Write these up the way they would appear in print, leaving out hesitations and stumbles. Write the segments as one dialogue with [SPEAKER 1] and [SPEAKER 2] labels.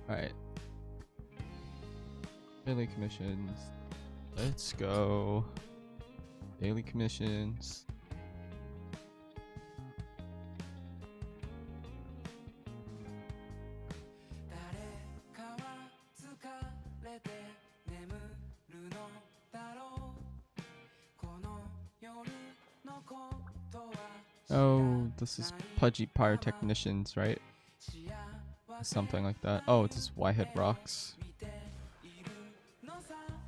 [SPEAKER 1] Alright. Daily commissions. Let's go. Daily commissions. Oh, this is Pudgy Pyrotechnicians, right? Something like that. Oh, this is Whitehead Rocks.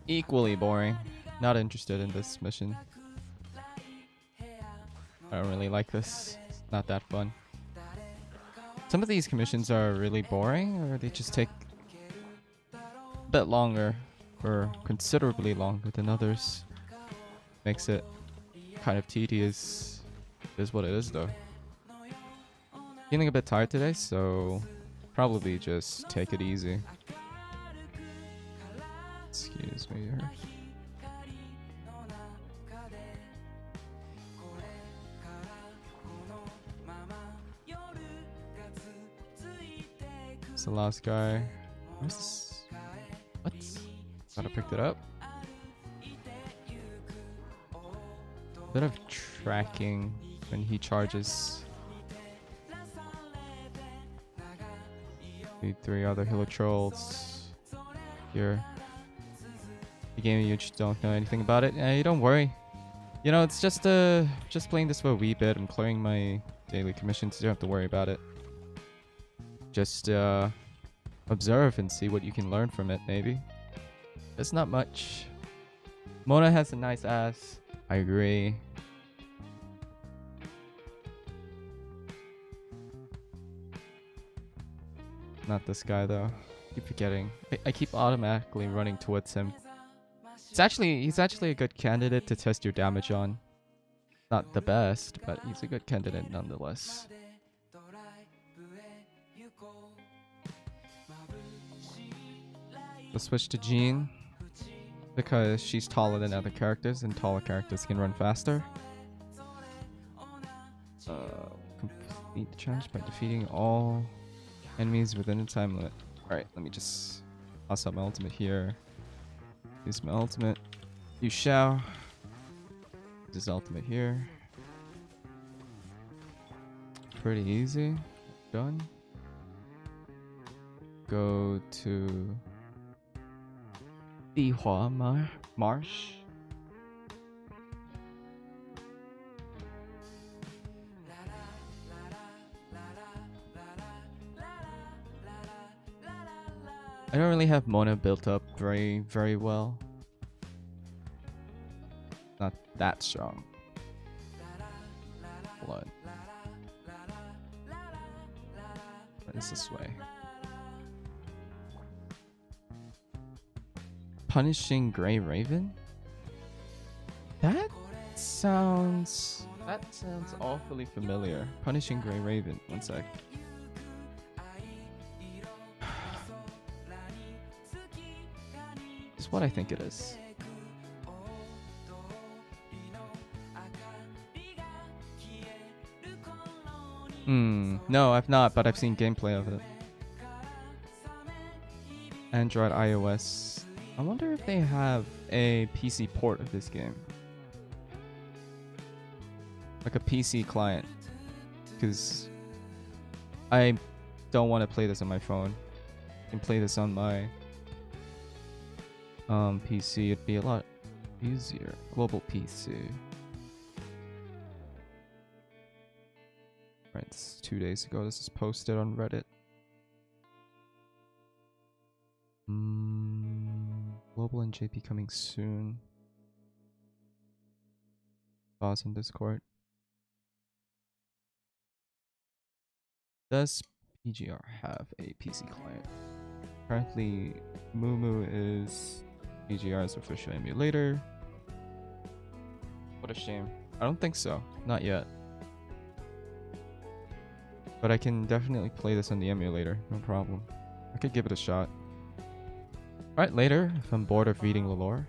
[SPEAKER 1] Equally boring. Not interested in this mission. I don't really like this. It's not that fun. Some of these commissions are really boring, or they just take a bit longer, or considerably longer than others. Makes it kind of tedious. Is what it is, though. Feeling a bit tired today, so probably just take it easy. Excuse me here. It's the last guy. Where's this? What? Thought I picked it up. Bit of tracking when he charges. Need 3 other Hilo Trolls here. The game, you just don't know anything about it. You don't worry. You know, it's just playing this for a wee bit. I'm clearing my daily commissions. You don't have to worry about it. Just observe and see what you can learn from it, maybe. It's not much. Mona has a nice ass. I agree. Not this guy though. I keep forgetting. I keep automatically running towards him. He's actually a good candidate to test your damage on. Not the best, but he's a good candidate nonetheless. Let's switch to Jean because she's taller than other characters, and taller characters can run faster. Complete the challenge by defeating all enemies within a time limit. Alright, let me just toss up my ultimate here. Use my ultimate. You shall. Use his ultimate here. Pretty easy. Done. Go to Dihua Marsh. I don't really have Mona built up very well. Not that strong. Blood. What is this way? Punishing Grey Raven? That sounds awfully familiar. Punishing Grey Raven. One sec. It's what I think it is. No, I've not, but I've seen gameplay of it. Android, iOS. I wonder if they have a PC port of this game. Like a PC client. Because I don't want to play this on my phone. I can play this on my PC. It'd be a lot easier. Global PC. Right, this is 2 days ago. This is posted on Reddit. Global and JP coming soon. Pause in Discord. Does PGR have a PC client? Currently, Mumu is PGR's official emulator. What a shame. I don't think so. Not yet. But I can definitely play this on the emulator. No problem. I could give it a shot. Alright, later, if I'm bored of reading the lore.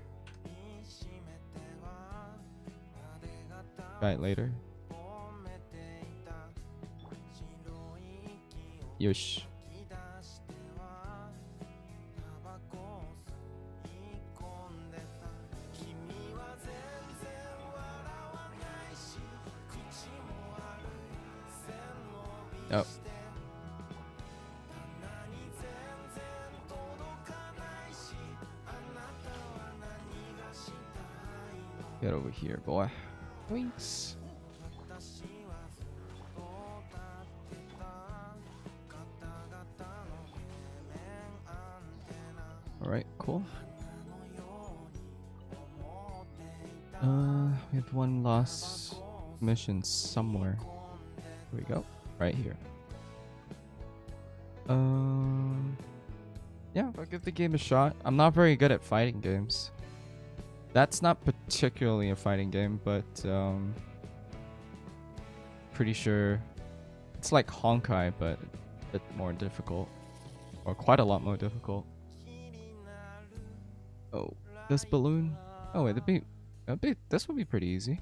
[SPEAKER 1] Right, later. Yosh. Oh. Get over here, boy. Thanks. Alright, cool. We have one last mission somewhere. Here we go. Right here. Yeah, I'll give the game a shot. I'm not very good at fighting games. That's not particularly a fighting game, but pretty sure it's like Honkai, but a bit more difficult. Or quite a lot more difficult. Oh, this balloon. Oh wait, this would be pretty easy.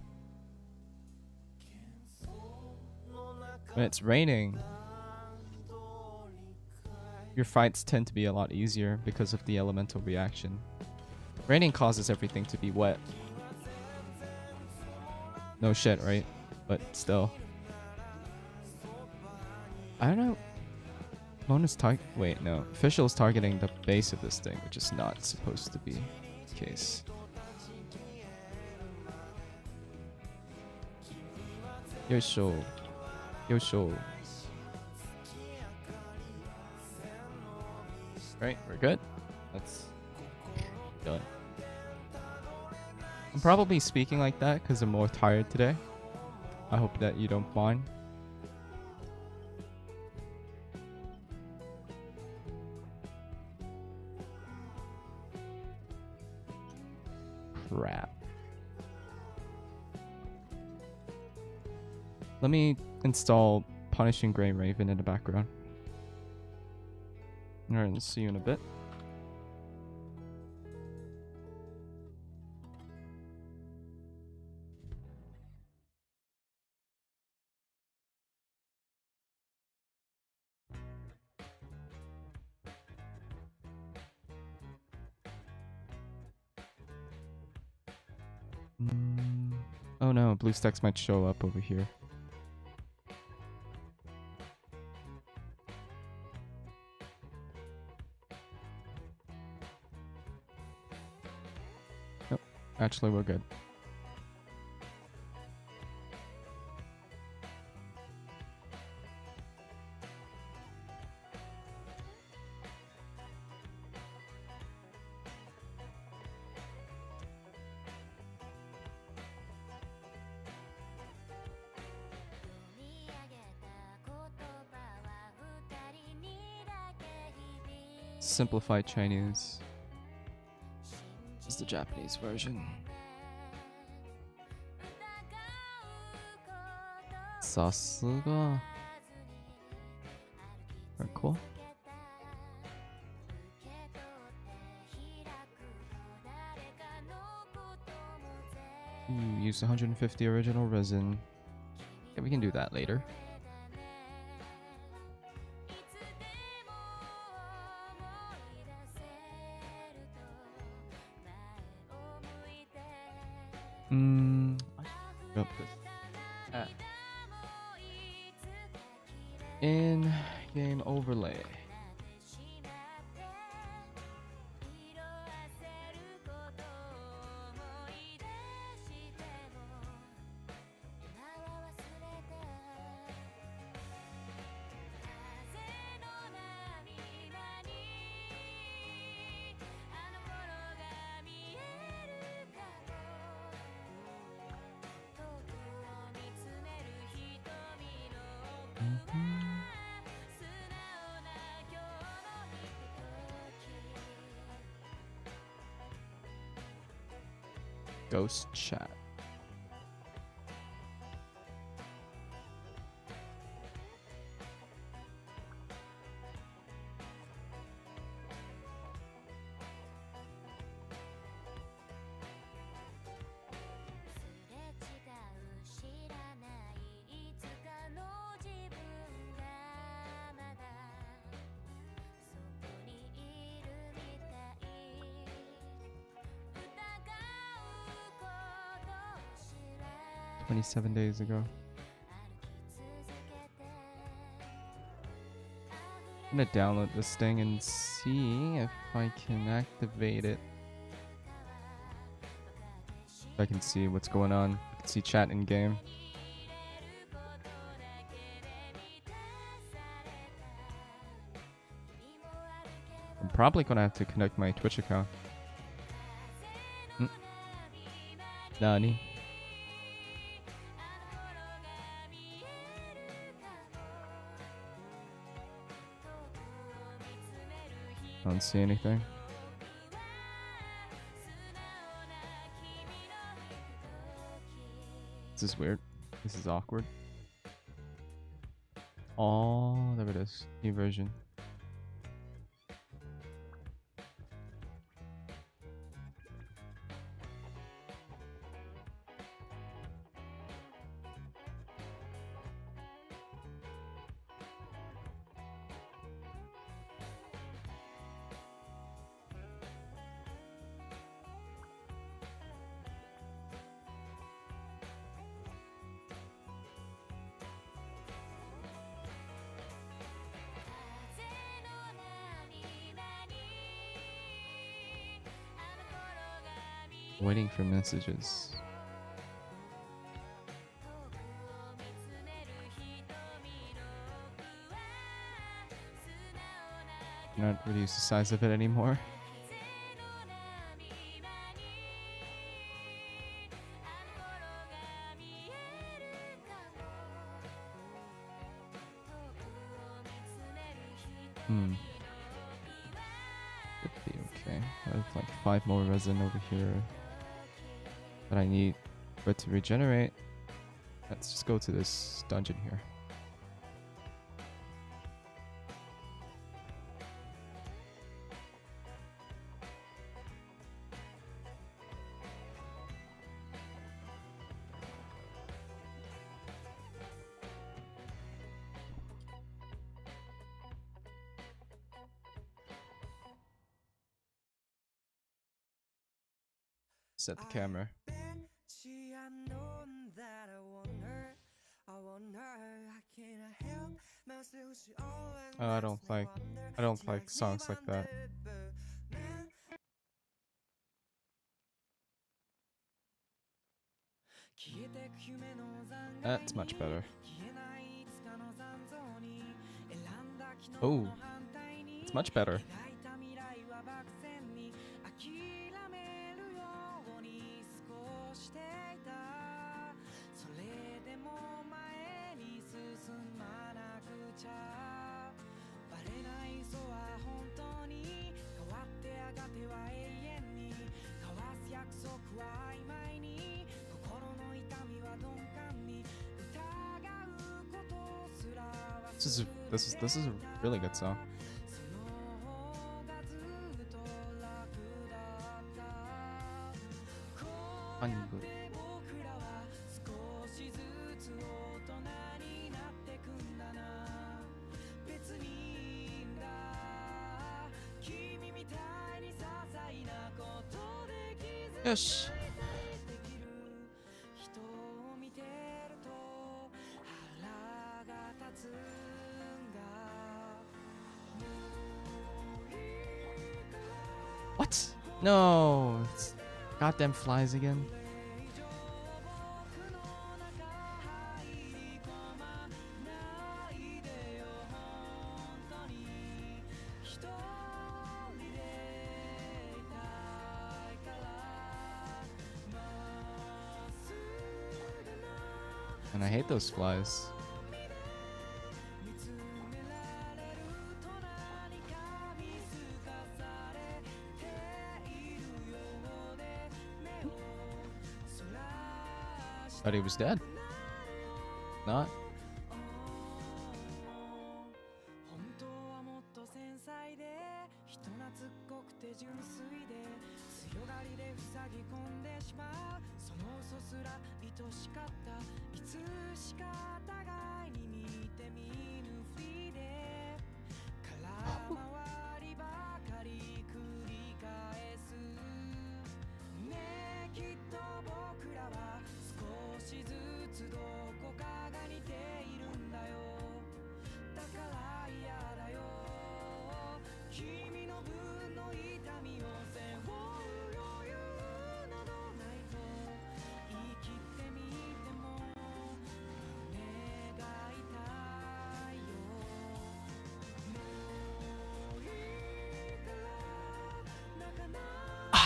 [SPEAKER 1] When it's raining, your fights tend to be a lot easier because of the elemental reaction. Raining causes everything to be wet. No shit, right? But still. I don't know. Bonus target. Wait, no. Official is targeting the base of this thing, which is not supposed to be the case. Yosho. Yosho. Right, we're good. That's done. I'm probably speaking like that because I'm more tired today. I hope that you don't mind. Crap. Let me install Punishing Grey Raven in the background. Alright, let's see you in a bit. Oh no, BlueStacks might show up over here. Nope, actually we're good. Simplified Chinese. This is the Japanese version. Sasuga. Alright, cool. Ooh, use 150 original resin. Yeah, we can do that later. In game overlay. Ghost chat. 27 days ago. I'm gonna download this thing and see if I can activate it. If I can see what's going on. I can see chat in game. I'm probably gonna have to connect my Twitch account. Nani? I don't see anything. This is weird. This is awkward. Oh, there it is. New version. Waiting for messages. Not reduce the size of it anymore. Could be okay. I have like 5 more resin over here that I need for it to regenerate. Let's just go to this dungeon here. Set the camera. Oh, I don't like songs like that. That's much better. Oh, it's much better. This is a really good song. Yes. What? No, it's goddamn flies again. And I hate those flies. Thought he was dead. Not.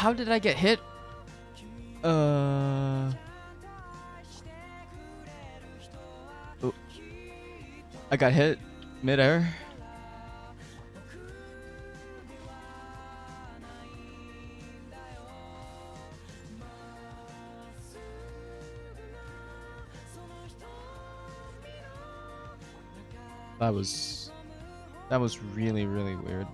[SPEAKER 1] How did I get hit? Oh, I got hit mid-air. That was really, really weird.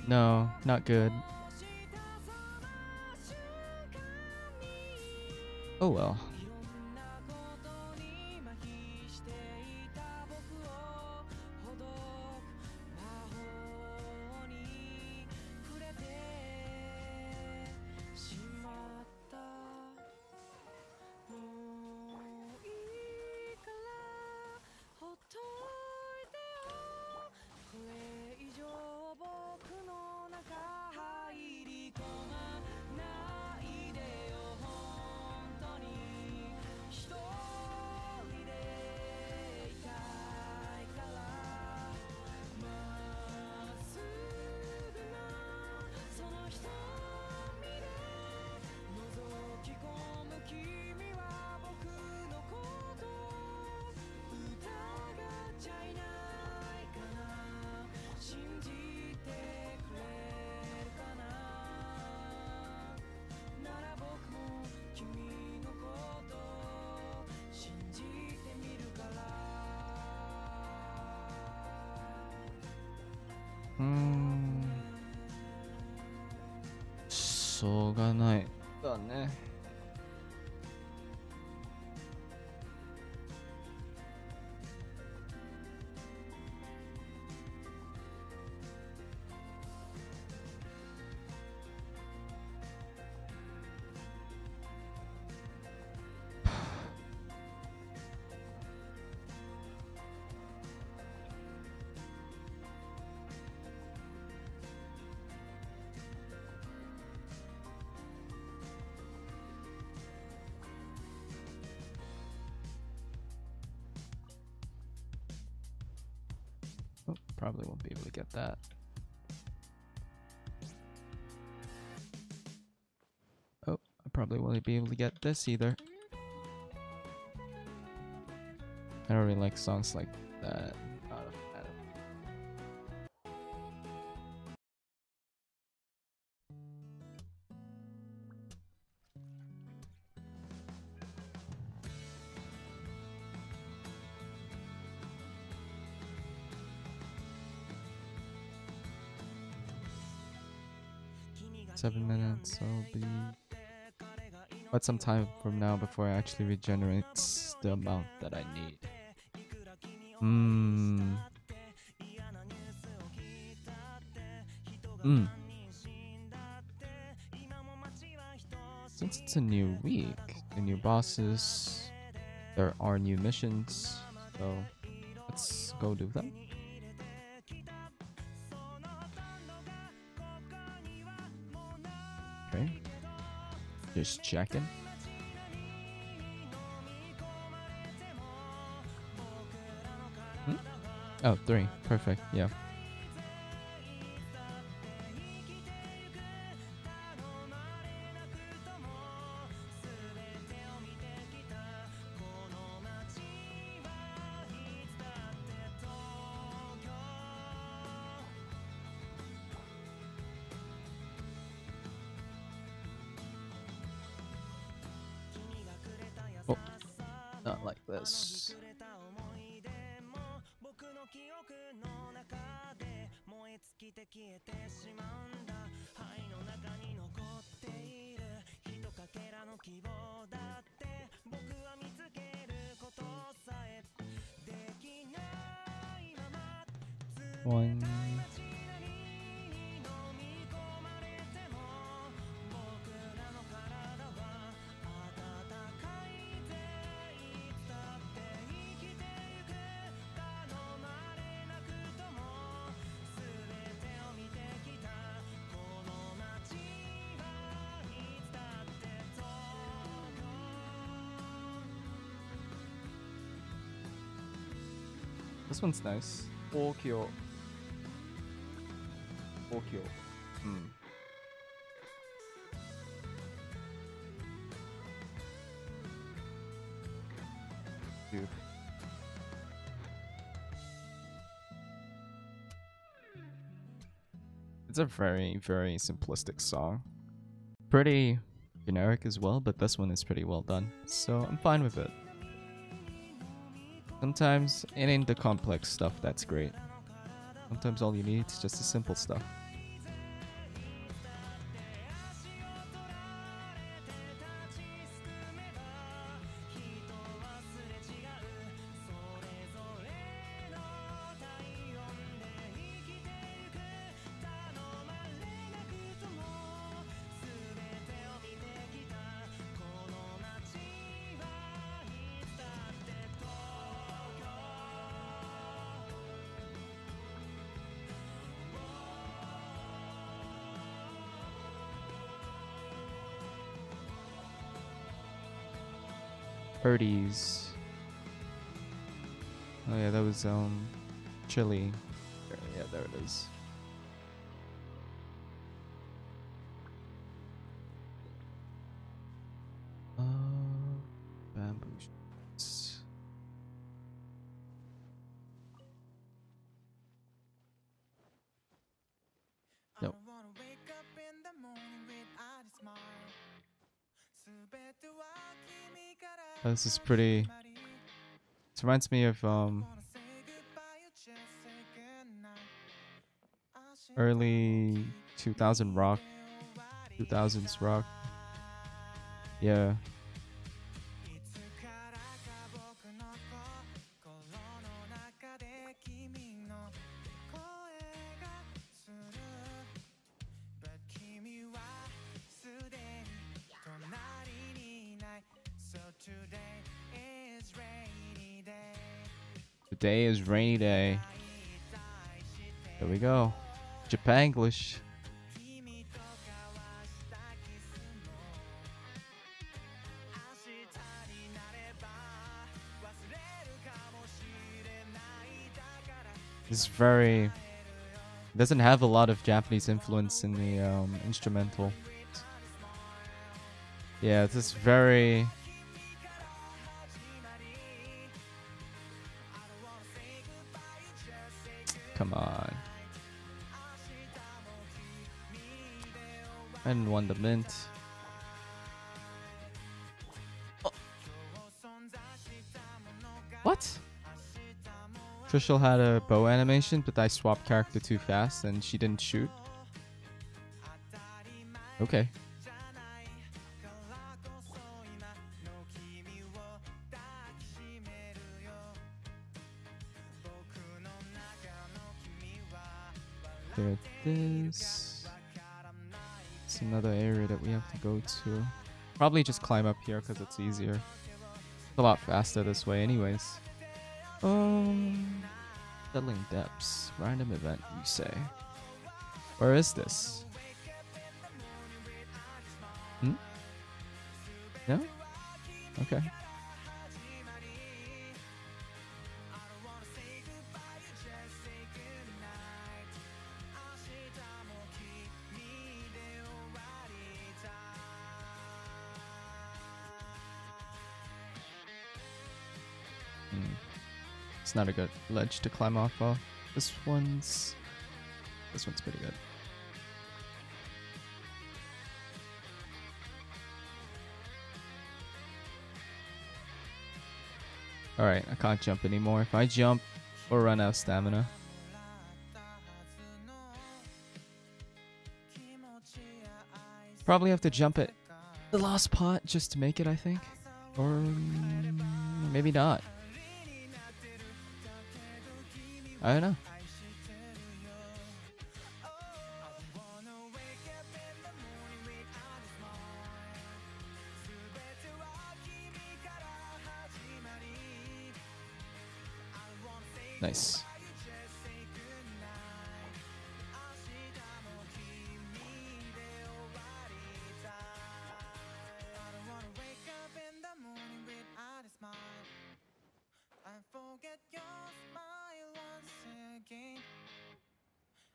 [SPEAKER 1] No, not good. Oh well. Hmm. しょうがないだね。Oh, probably won't be able to get that. Oh, I probably won't be able to get this either. I don't really like songs like that. Not a fan of. Seven minutes, I'll be quite some time from now before I actually regenerate the amount that I need. Since it's a new week, the new bosses, there are new missions, so let's go do them. Okay, just checking. Oh, 3. Perfect. Yeah. Oh, not like this. One. This one's nice. Okyo. Okyo. Dude. It's a very, very simplistic song. Pretty generic as well, but this one is pretty well done. So I'm fine with it. Sometimes it ain't the complex stuff that's great. Sometimes all you need is just the simple stuff. Birdies. Oh yeah, that was chili. Yeah, there it is. Bamboo shoots. Nope. This is pretty. This reminds me of early 2000 rock, 2000s rock. Yeah. Today is rainy day. There we go. Japanglish. This is very. Doesn't have a lot of Japanese influence in the instrumental. Yeah, this is very. Come on. I didn't want the mint. Oh. What? Trishul had a bow animation, but I swapped character too fast and she didn't shoot. Okay. There it is. It's another area that we have to go to. Probably just climb up here because it's easier. It's a lot faster this way anyways. Settling depths. Random event, you say. Where is this? Hmm? No? Okay. It's not a good ledge to climb off of. This one's pretty good. Alright, I can't jump anymore. If I jump, we'll run out of stamina. Probably have to jump at the last part just to make it, I think. Or maybe not. I don't know. Nice.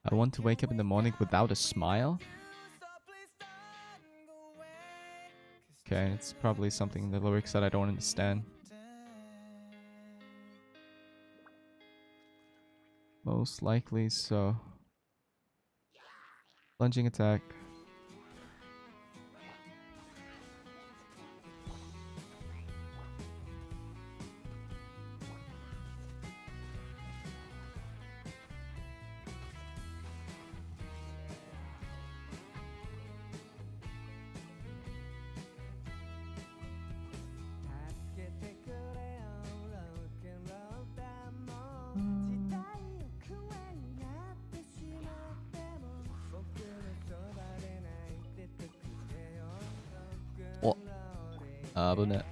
[SPEAKER 1] I want to wake up in the morning without a smile? Okay, it's probably something in the lyrics that I don't understand. Most likely so. Lunging attack. Oh,危ね。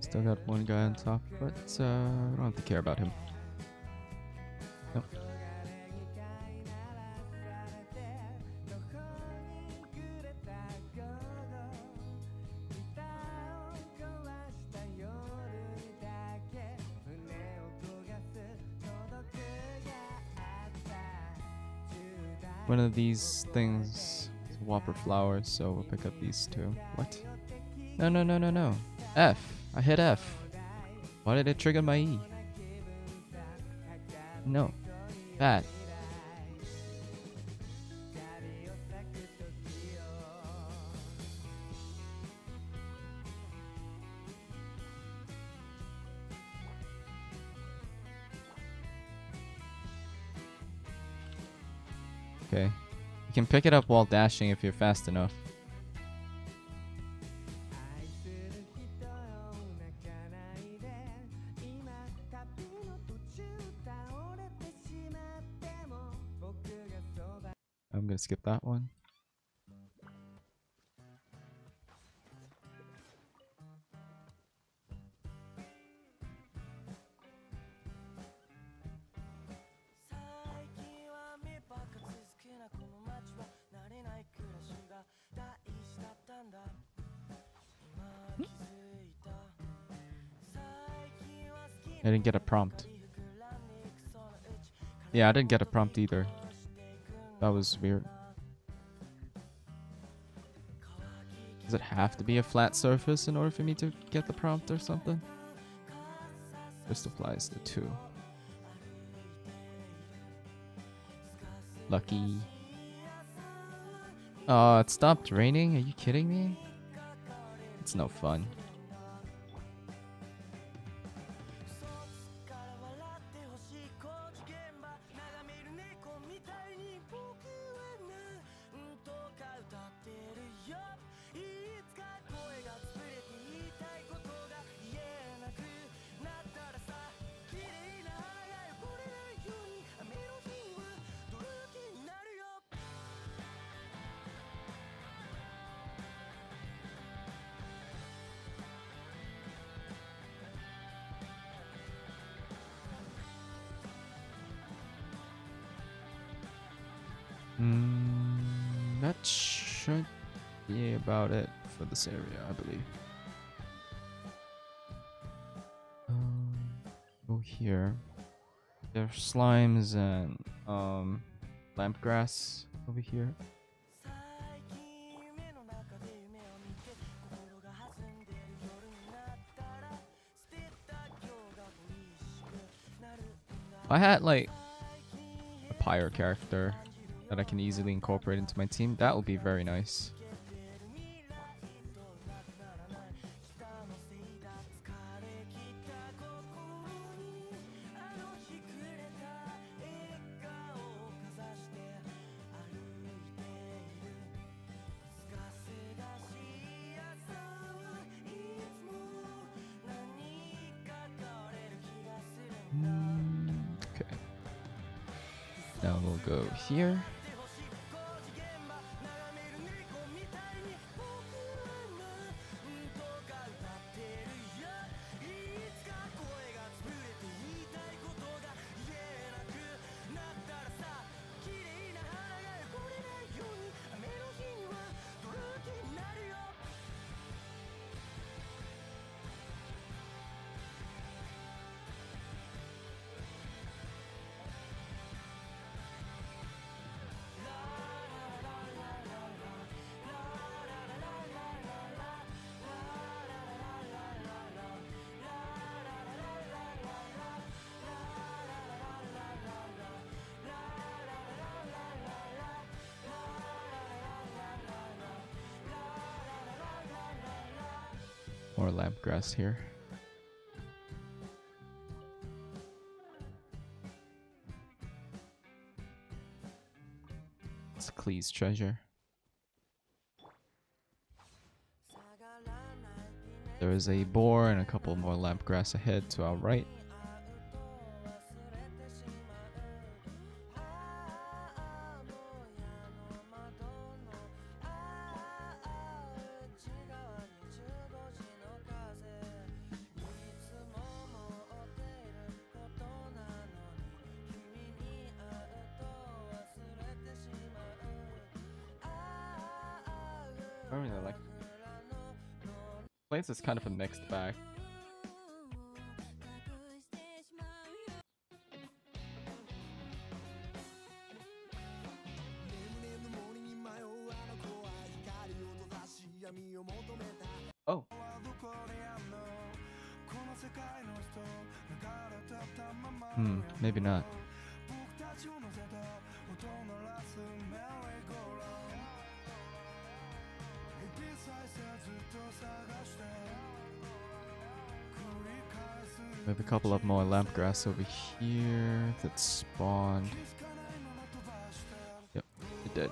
[SPEAKER 1] Still got one guy on top, but I don't have to care about him. Nope. One of these things is Whopper flowers, so we'll pick up these two. What? No, no, no, no, no. F. I hit F. Why did it trigger my E? No. Bad. Okay. You can pick it up while dashing if you're fast enough. I'm gonna skip that one. I didn't get a prompt. Yeah, I didn't get a prompt either. That was weird. Does it have to be a flat surface in order for me to get the prompt or something? Just applies to 2. Lucky. Oh, it stopped raining? Are you kidding me? It's no fun. That should be about it for this area, I believe. Go here. There's slimes and lamp grass over here. If I had like a pyre character that I can easily incorporate into my team, that would be very nice. Okay. Now we'll go here. More lamp grass here. It's Clee's treasure. There is a boar and a couple more lamp grass ahead to our right. I really like place is kind of a mixed bag. Oh. Maybe not. We have a couple of more lamp grass over here that spawned. Yep, it did.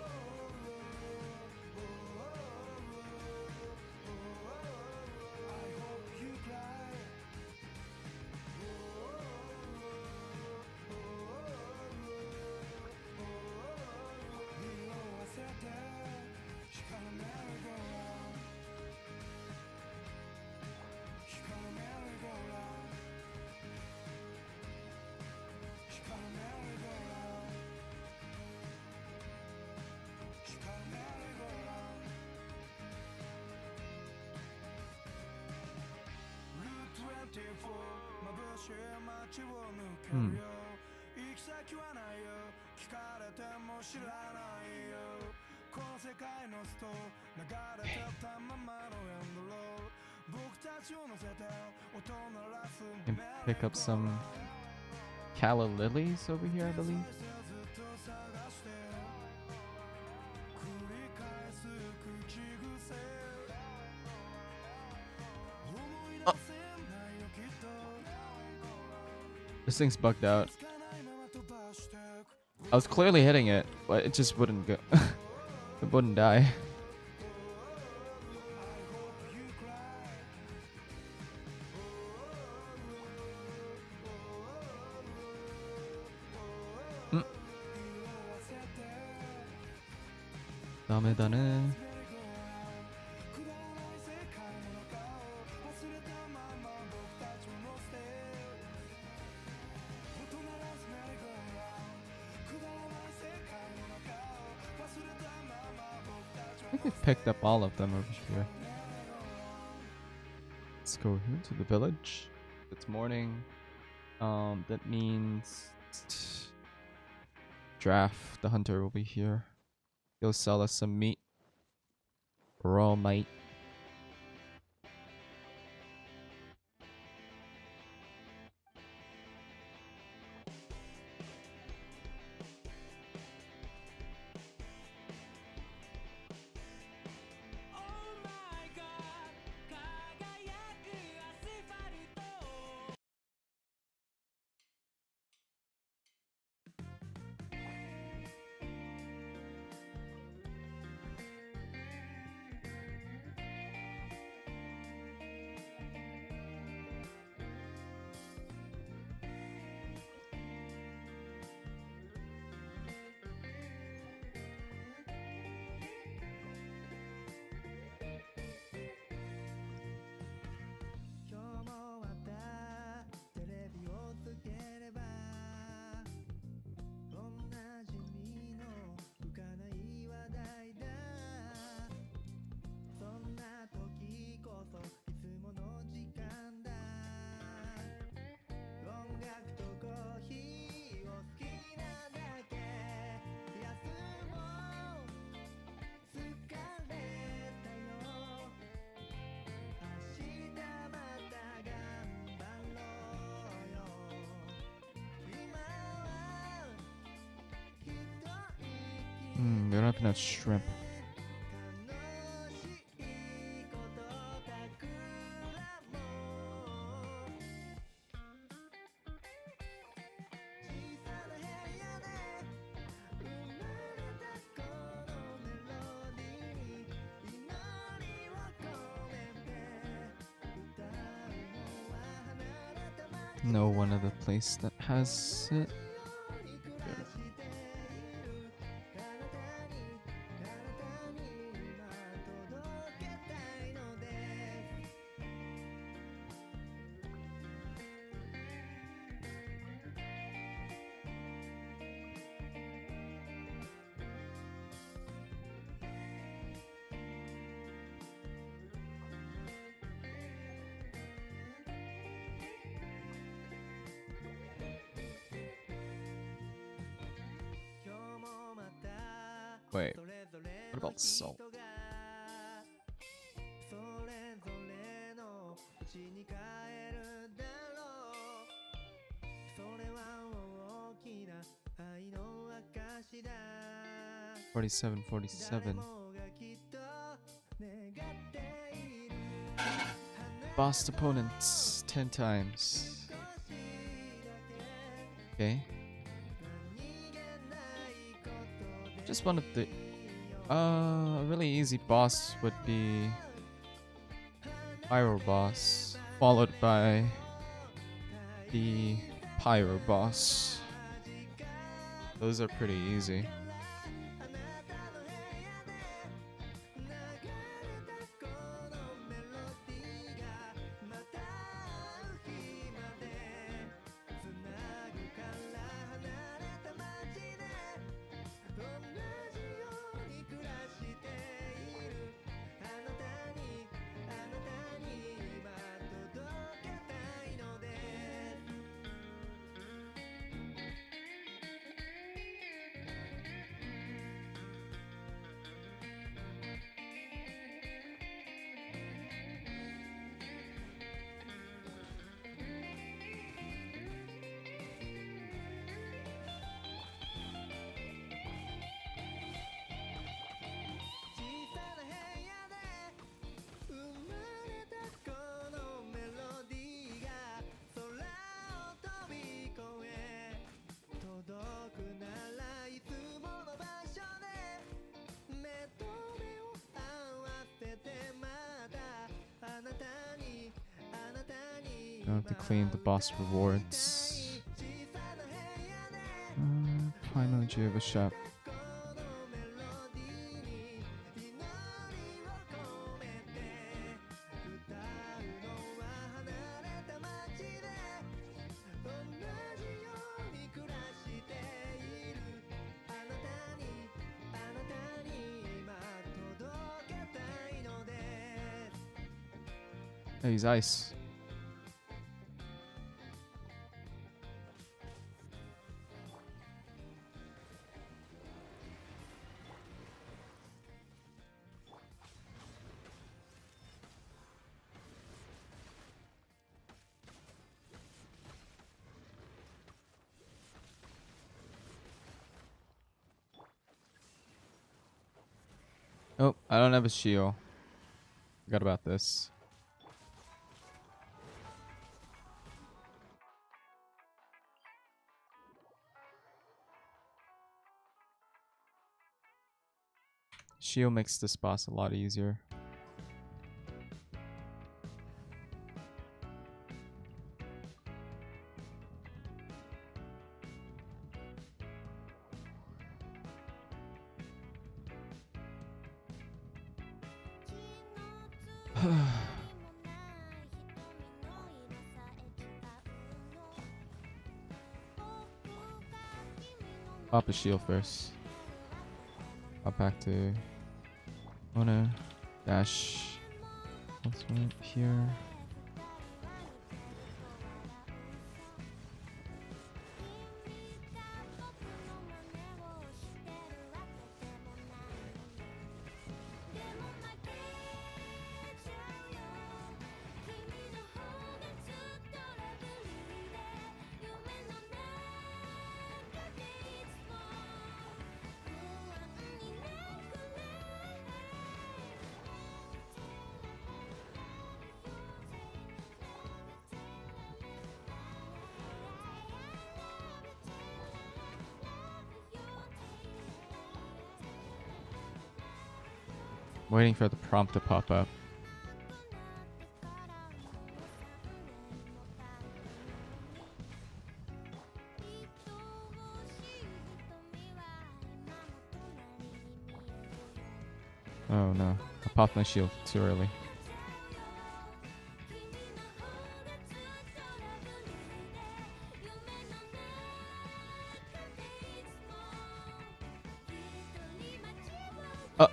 [SPEAKER 1] Can pick up some calla lilies over here, I believe. Oh. This thing's bugged out. I was clearly hitting it, but it just wouldn't go. It wouldn't die. 다음에다는 I think we picked up all of them over here. Let's go here to the village. It's morning. That means Draft, the hunter, will be here. He'll sell us some meat. Raw meat. We don't have enough shrimp. know one other place that has it. Wait, what about salt? $47, $47. Boss opponents 10 times. Okay. Just one of the really easy boss would be Pyro boss, followed by the Pyro boss. Those are pretty easy. I have to claim the boss rewards. Final Java shop. Oh, he's ice. Oh, I don't have a shield. Forgot about this. Shield makes this boss a lot easier. Pop a shield first. Pop back to Ono. Dash. Let's right here. Waiting for the prompt to pop up. Oh no, I popped my shield too early. Oh,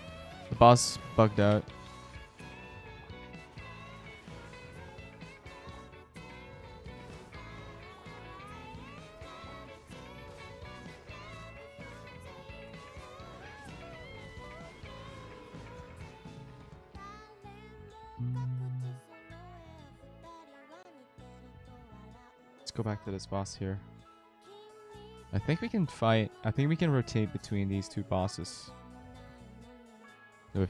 [SPEAKER 1] the boss bugged out. Let's go back to this boss here. I think we can fight. I think we can rotate between these two bosses with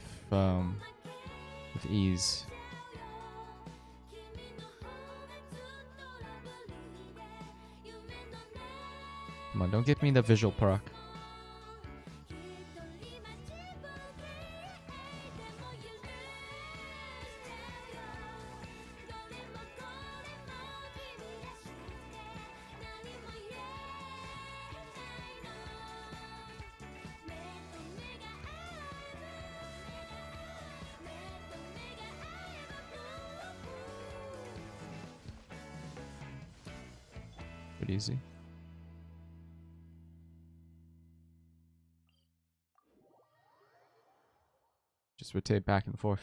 [SPEAKER 1] ease. Come on, don't give me the visual proc. Pretty easy. Just rotate back and forth.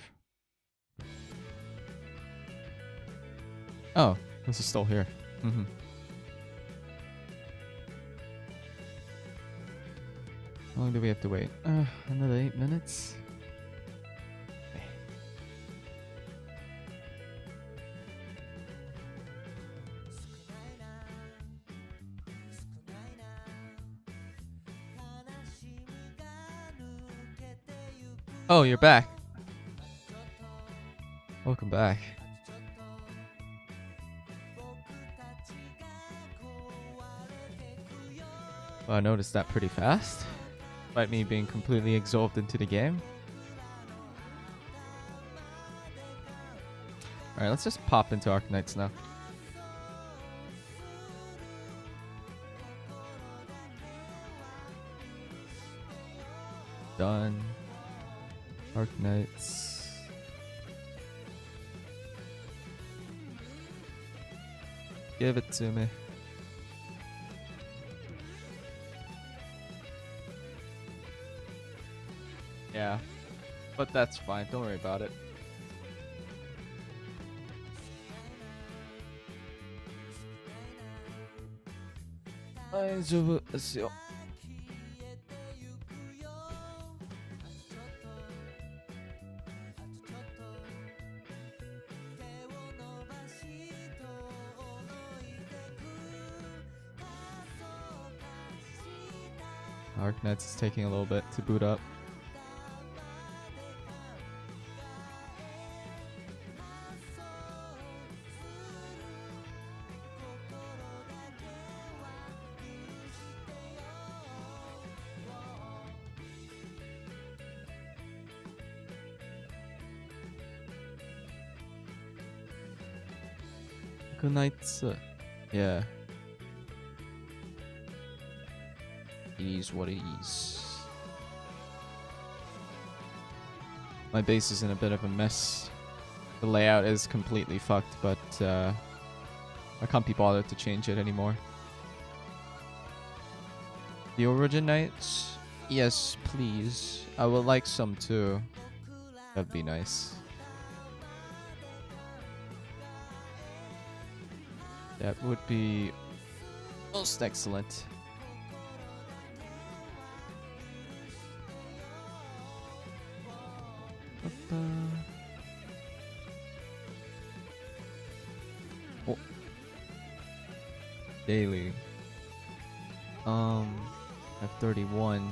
[SPEAKER 1] Oh, this is still here. Mm-hmm. How long do we have to wait? Another 8 minutes. Oh, you're back. Welcome back. Well, I noticed that pretty fast. Despite me being completely absorbed into the game. Alright, let's just pop into Arknights now. Done. Arknights. Give it to me. Yeah, but that's fine. Don't worry about it. Arknights is taking a little bit to boot up. Knights, yeah. It is what it is. My base is in a bit of a mess. The layout is completely fucked, but I can't be bothered to change it anymore. The Origin Knights? Yes, please. I would like some too. That'd be nice. That would be most excellent. Oh. Daily. At 31.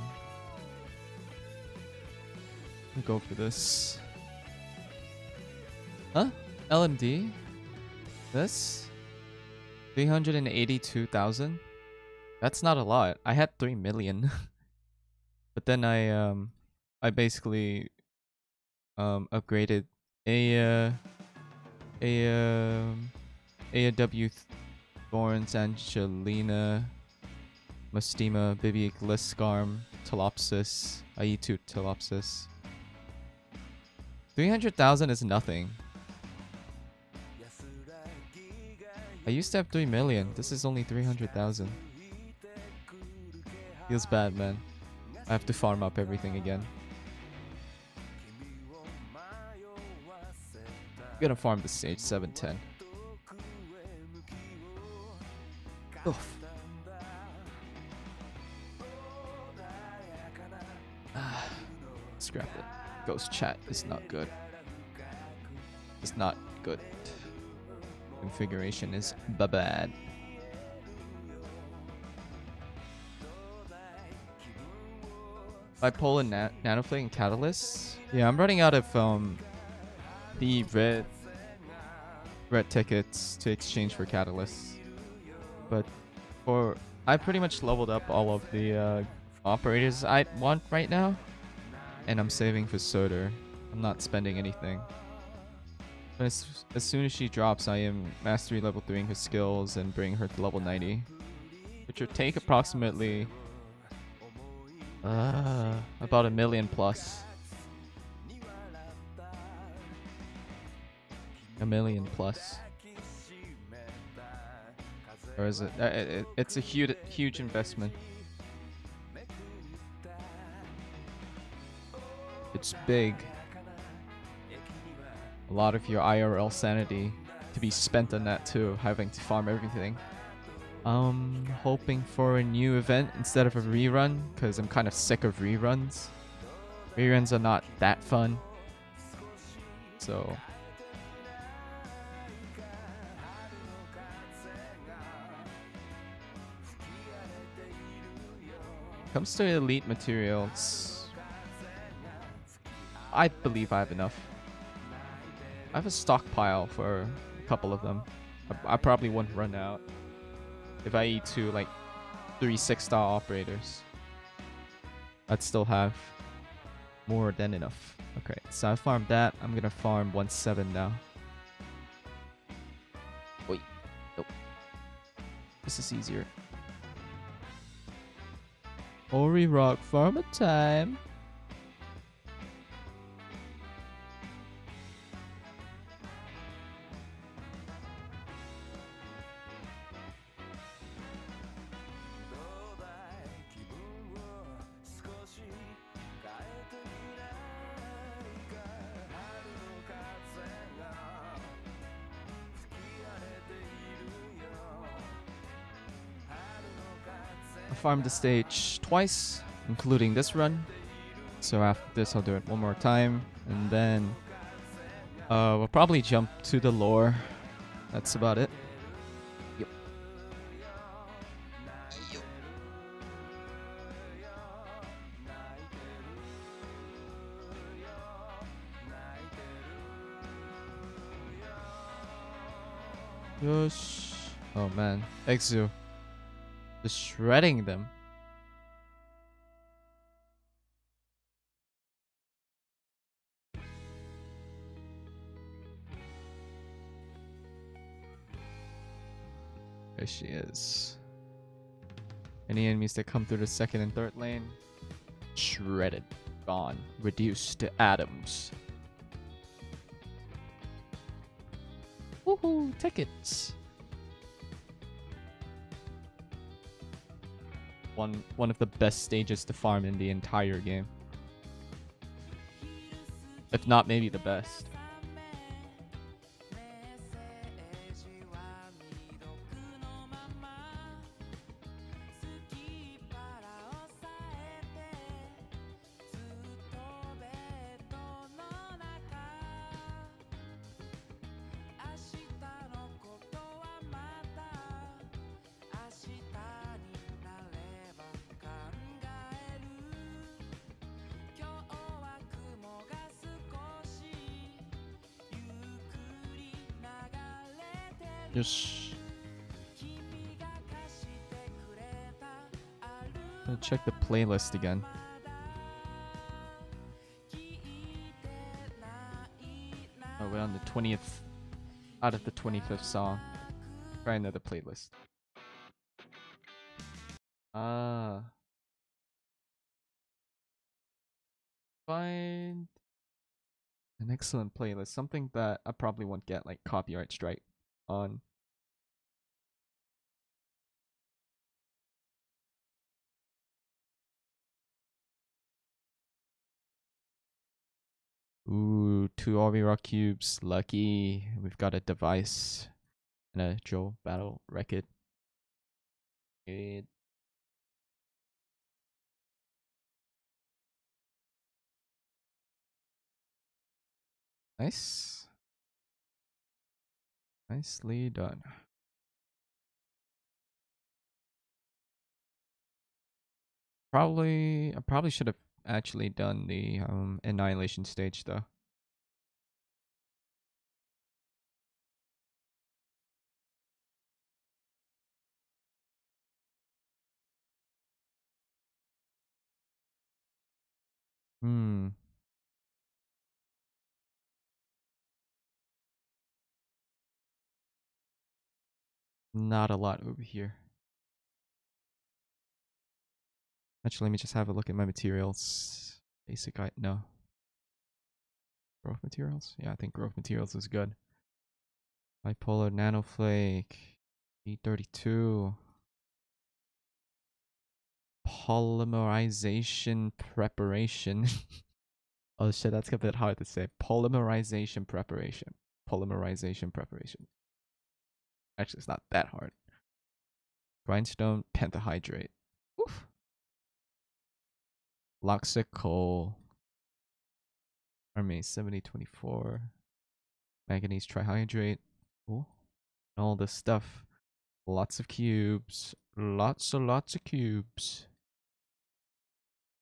[SPEAKER 1] I'll go for this. Huh? LMD? This? 382,000? That's not a lot. I had 3 million. But then I basically upgraded AW Thorns, Angelina, Mastema, Bibic, Liscarm, Telopsis, IE2 Telopsis. 300,000 is nothing. I used to have 3 million. This is only 300,000. Feels bad, man. I have to farm up everything again. I'm gonna farm the stage 710. Oof. Scrap it. Ghost chat is not good. It's not good. Configuration is bad. Bipolar and nanoflake and catalyst. Yeah, I'm running out of the red tickets to exchange for catalysts. But I pretty much leveled up all of the operators I want right now, and I'm saving for Soder. I'm not spending anything. But as soon as she drops, I am mastery level 3 in her skills and bring her to level 90, which would take approximately about 1 million plus. 1 million plus. Or is it? It's a huge investment. It's big. A lot of your IRL sanity to be spent on that too, having to farm everything. Hoping for a new event instead of a rerun, because I'm kind of sick of reruns. Reruns are not that fun. So comes to elite materials, I believe I have enough. I have a stockpile for a couple of them. I probably won't run out if I eat 2 like 3 6-star operators. I'd still have more than enough. Okay, so I farmed that. I'm gonna farm 1-7 now. Wait, nope. This is easier. Ori Rock farmer time. I farmed the stage twice, including this run. So after this, I'll do it one more time, and then we'll probably jump to the lore. That's about it. Yep. Yosh. Oh man, Exu. Just shredding them. There she is. Any enemies that come through the second and third lane, shredded, gone, reduced to atoms. Woohoo! Tickets. One of the best stages to farm in the entire game, if not maybe the best. Just gonna check the playlist again. Oh, we're on the 20th out of the 25th song. Try another playlist. Find An excellent playlist. Something that I probably won't get like copyright strike on. Ooh, 2 Rock cubes. Lucky. We've got a device and a Joe battle record. Good. Nice. Nicely done. I probably should have actually done the annihilation stage though. Hmm. Not a lot over here. Actually, let me just have a look at my materials. Basic, no. Growth materials? Yeah, I think growth materials is good. Bipolar nanoflake. E32. Polymerization preparation. Oh shit, that's a bit hard to say. Polymerization preparation. Polymerization preparation. Actually, it's not that hard. Grindstone pentahydrate. Oof. Loxical. Army 7024. Manganese trihydrate. Cool. All this stuff. Lots of cubes. Lots of cubes.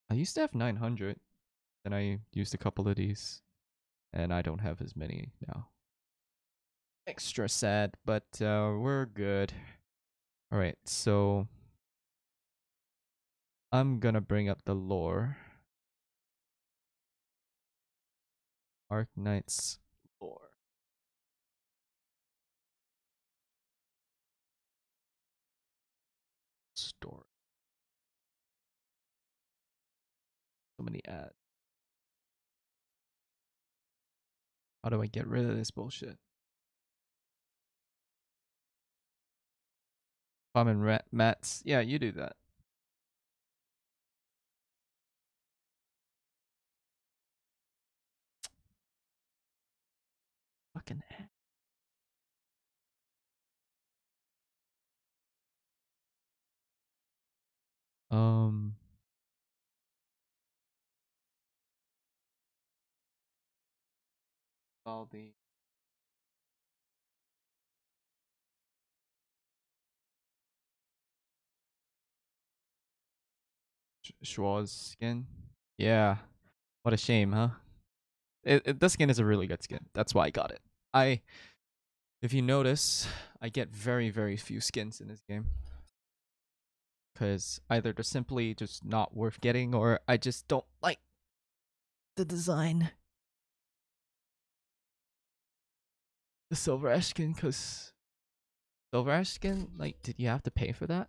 [SPEAKER 1] I used to have 900. Then I used a couple of these. And I don't have as many now. Extra sad, but we're good. Alright, so I'm gonna bring up the lore. Arknight's lore. Story. So many ads. How do I get rid of this bullshit? Common mats. Yeah, you do that. Fucking heck. All the Schwarz skin. Yeah. What a shame, huh? This skin is a really good skin. That's why I got it. If you notice, I get very few skins in this game. Because either they're simply just not worth getting, or I just don't like the design. The Silver Ash skin, because Silver Ash skin, like, did you have to pay for that?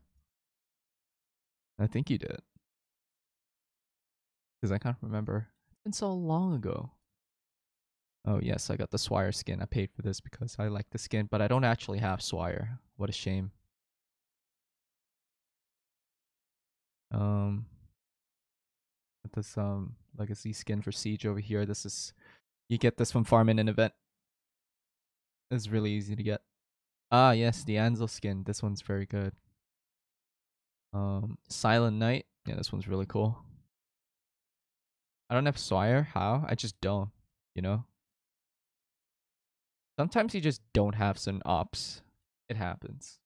[SPEAKER 1] I think you did. Because I can't remember. It's been so long ago. Oh, yes, I got the Swire skin. I paid for this because I like the skin, but I don't actually have Swire. What a shame. Um, this legacy skin for Siege over here. This is you get this from farming an event. It's really easy to get. Ah, yes, the Ansel skin. This one's very good. Silent Night. Yeah, this one's really cool. I don't have Swire. How? I just don't. You know. Sometimes you just don't have some ops. It happens.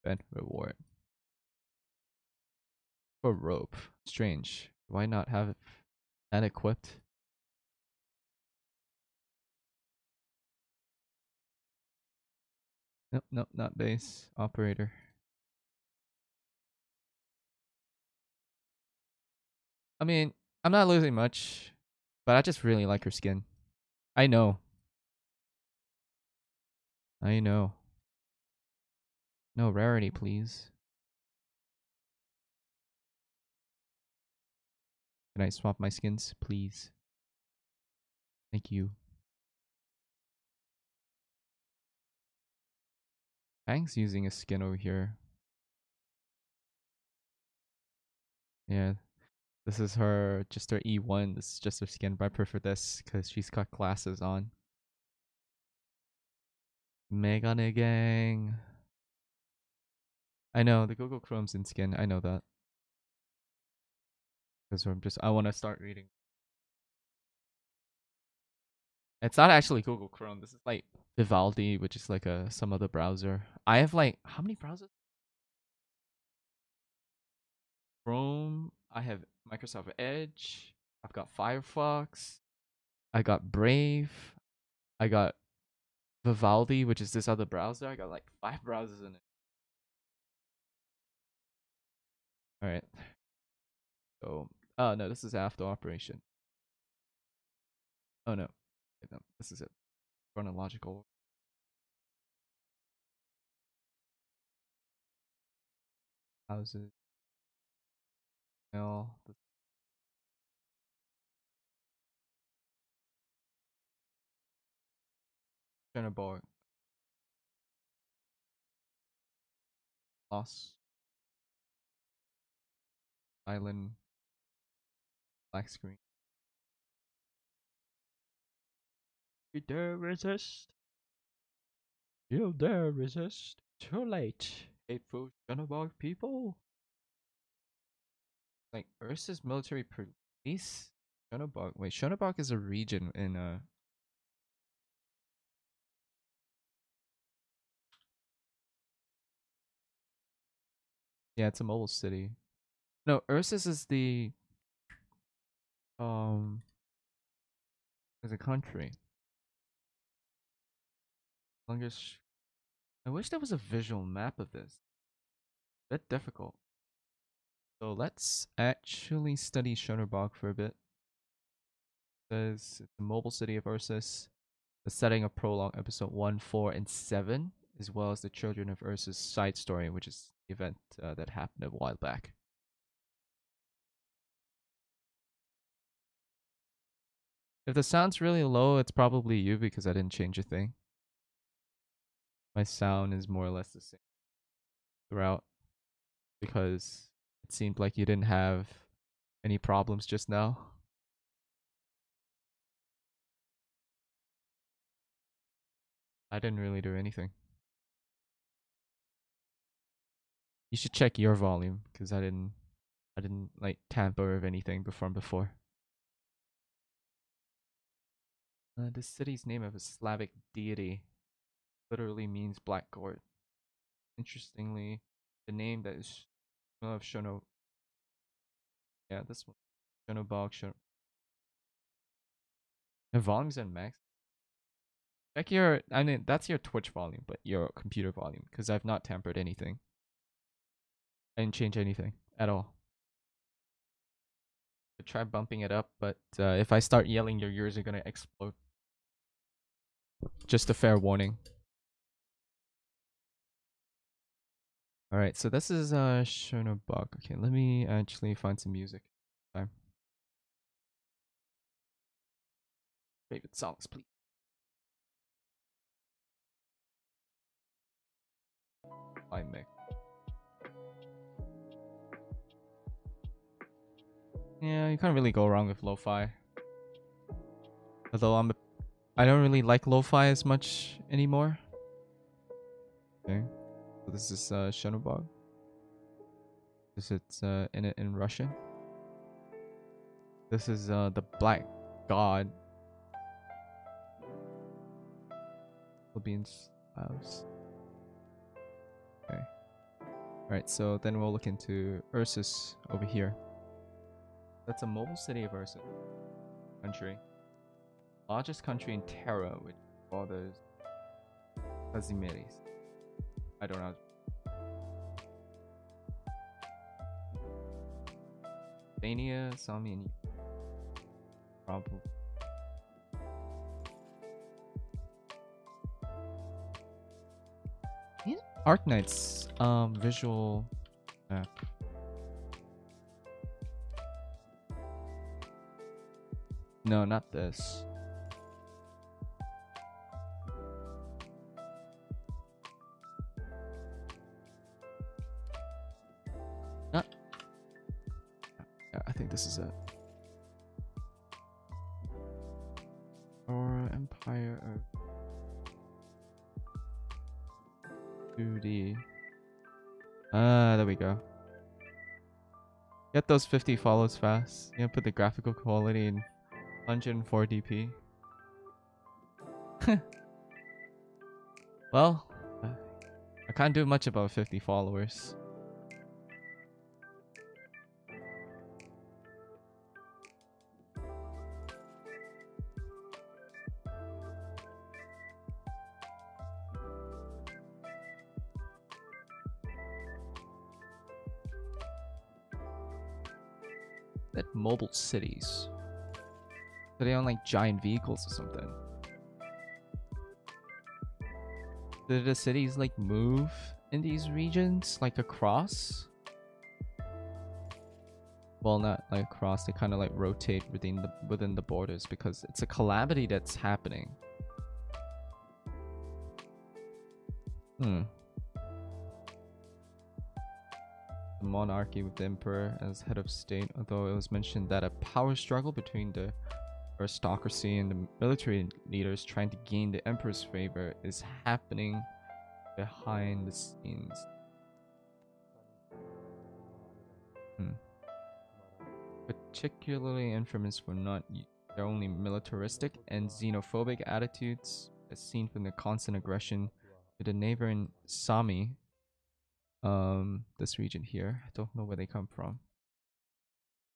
[SPEAKER 1] Event reward for rope. Strange. Why not have that equipped? Nope, nope, not base. Operator. I mean, I'm not losing much, but I just really like her skin. I know. I know. No rarity, please. Can I swap my skins, please? Thank you. Hang's using a skin over here. Yeah. This is her, just her E1. This is just her skin, but I prefer this because she's got glasses on. Megane gang. I know, the Google Chrome's in skin. I know that. Because I want to start reading. It's not actually Google Chrome. This is like Vivaldi, which is like some other browser. I have like, how many browsers? Chrome. I have Microsoft Edge. I've got Firefox. I got Brave. I got Vivaldi, which is this other browser. I got like 5 browsers in it. All right. So, oh no, this is after operation. Oh no, no, this is it. Chronological. Houses. No. Jennerborg. Lost. Island. Black screen. You dare resist? You dare resist? Too late. Hateful Jennerborg people. Like Ursa's military police. Schöneberg. Wait, Schöneberg is a region in yeah, it's a mobile city. No, Ursus is the um is a country. Longest. I wish there was a visual map of this. A bit difficult. So let's actually study Schöneberg for a bit. It says it's a mobile city of Ursus. The setting of prologue episode 1, 4, and 7, as well as the Children of Ursus side story, which is the event that happened a while back. If the sound's really low, it's probably you because I didn't change a thing. My sound is more or less the same throughout because it seemed like you didn't have any problems just now. I didn't really do anything. You should check your volume because I didn't like tamper with anything before. This city's name of a Slavic deity literally means black gourd. Interestingly, the name that is of Shono, yeah, this one, Shonobog, the volume's in max. Check your, I mean, that's your Twitch volume, but your computer volume, because I've not tampered anything. I didn't change anything at all. Could try bumping it up, but if I start yelling, your ears are gonna explode. Just a fair warning. Alright, so this is Shonobog. Okay, let me actually find some music. Time. Favorite songs, please. By Mick. Yeah, you can't really go wrong with lo-fi. Although I don't really like lo-fi as much anymore. Okay, so this is Shonobog. This is in Russian. This is the Black God. Philippines house. Okay. Alright, so then we'll look into Ursus over here. That's a mobile city of Ursus. Country. Largest country in Terra, which borders Kazimieris. I don't know. Albania, Sami, and probably. Art Knight's visual map. No, not this. Not. Yeah, I think this is it. Or Empire of 2D. Ah, there we go. Get those 50 follows fast. You know, put the graphical quality in 104 dp. Well, I can't do much about 50 followers. That mobile cities. So they own like giant vehicles or something. Do the cities like move in these regions like across? Well, not like across. They kind of like rotate within the borders because it's a calamity that's happening. The monarchy with the emperor as head of state, although it was mentioned that a power struggle between the aristocracy and the military leaders trying to gain the emperor's favor is happening behind the scenes. Particularly infamous for not their only militaristic and xenophobic attitudes, as seen from the constant aggression to the neighboring Sami. This region here, I don't know where they come from.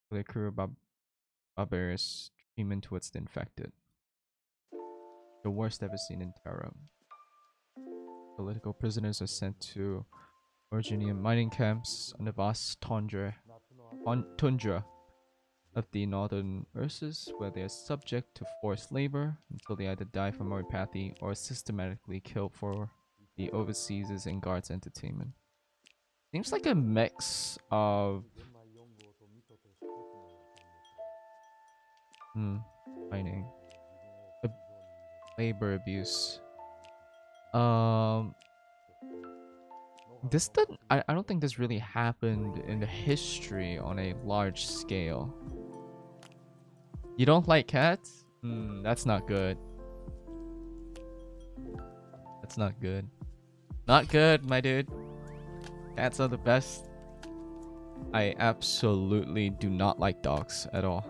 [SPEAKER 1] They crew barbarous treatment towards the infected. The worst ever seen in terror. Political prisoners are sent to Originian mining camps on the vast tundra of the northern Ursus, where they are subject to forced labor until they either die from neuropathy or are systematically killed for the overseas and guards entertainment. Seems like a mix of mining, labor abuse. This didn't. I don't think this really happened in the history on a large scale. You don't like cats? That's not good. That's not good. Not good, my dude. Cats are the best. I absolutely do not like dogs at all.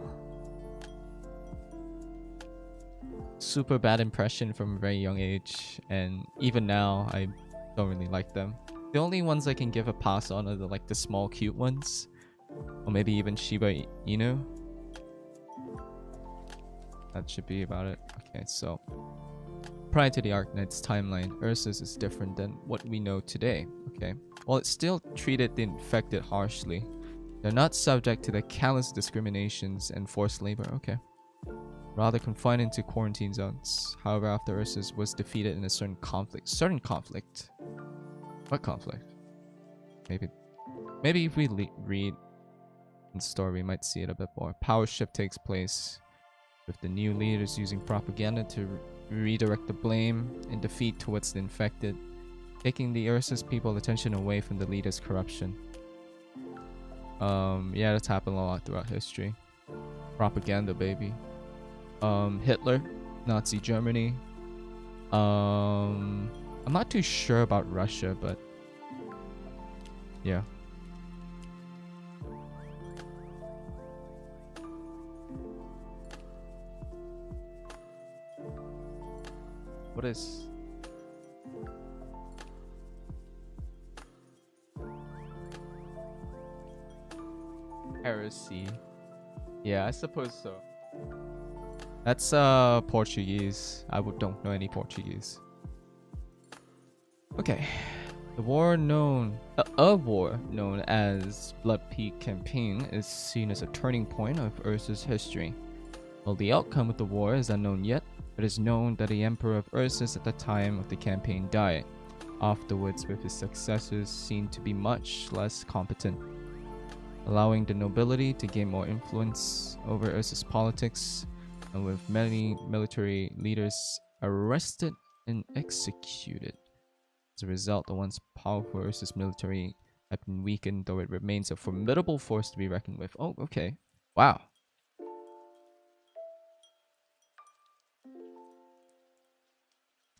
[SPEAKER 1] Super bad impression from a very young age, and even now I don't really like them. The only ones I can give a pass on are the small cute ones, or maybe even Shiba Inu. That should be about it. Okay, so prior to the Arknight's timeline, Ursus is different than what we know today. Okay, while it still treated the infected harshly, they're not subject to the callous discriminations and forced labor. Okay, rather confined into quarantine zones. However, after Ursus was defeated in a certain conflict. What conflict? Maybe if we read the story, we might see it a bit more. Power shift takes place, with the new leaders using propaganda to redirect the blame and defeat towards the infected, taking the Ursus people's attention away from the leaders' corruption. Yeah, that's happened a lot throughout history. Propaganda, baby. Hitler, Nazi Germany. I'm not too sure about Russia, but yeah. What is heresy? Yeah, I suppose so. That's Portuguese. I don't know any Portuguese. Okay. The war known as Blood Peak Campaign is seen as a turning point of Ursus history. While the outcome of the war is unknown yet, it is known that the Emperor of Ursus at the time of the campaign died, afterwards with his successors seen to be much less competent, allowing the nobility to gain more influence over Ursus politics. and with many military leaders arrested and executed. As a result, the once powerful Ursus military have been weakened, though it remains a formidable force to be reckoned with. Oh, okay. Wow.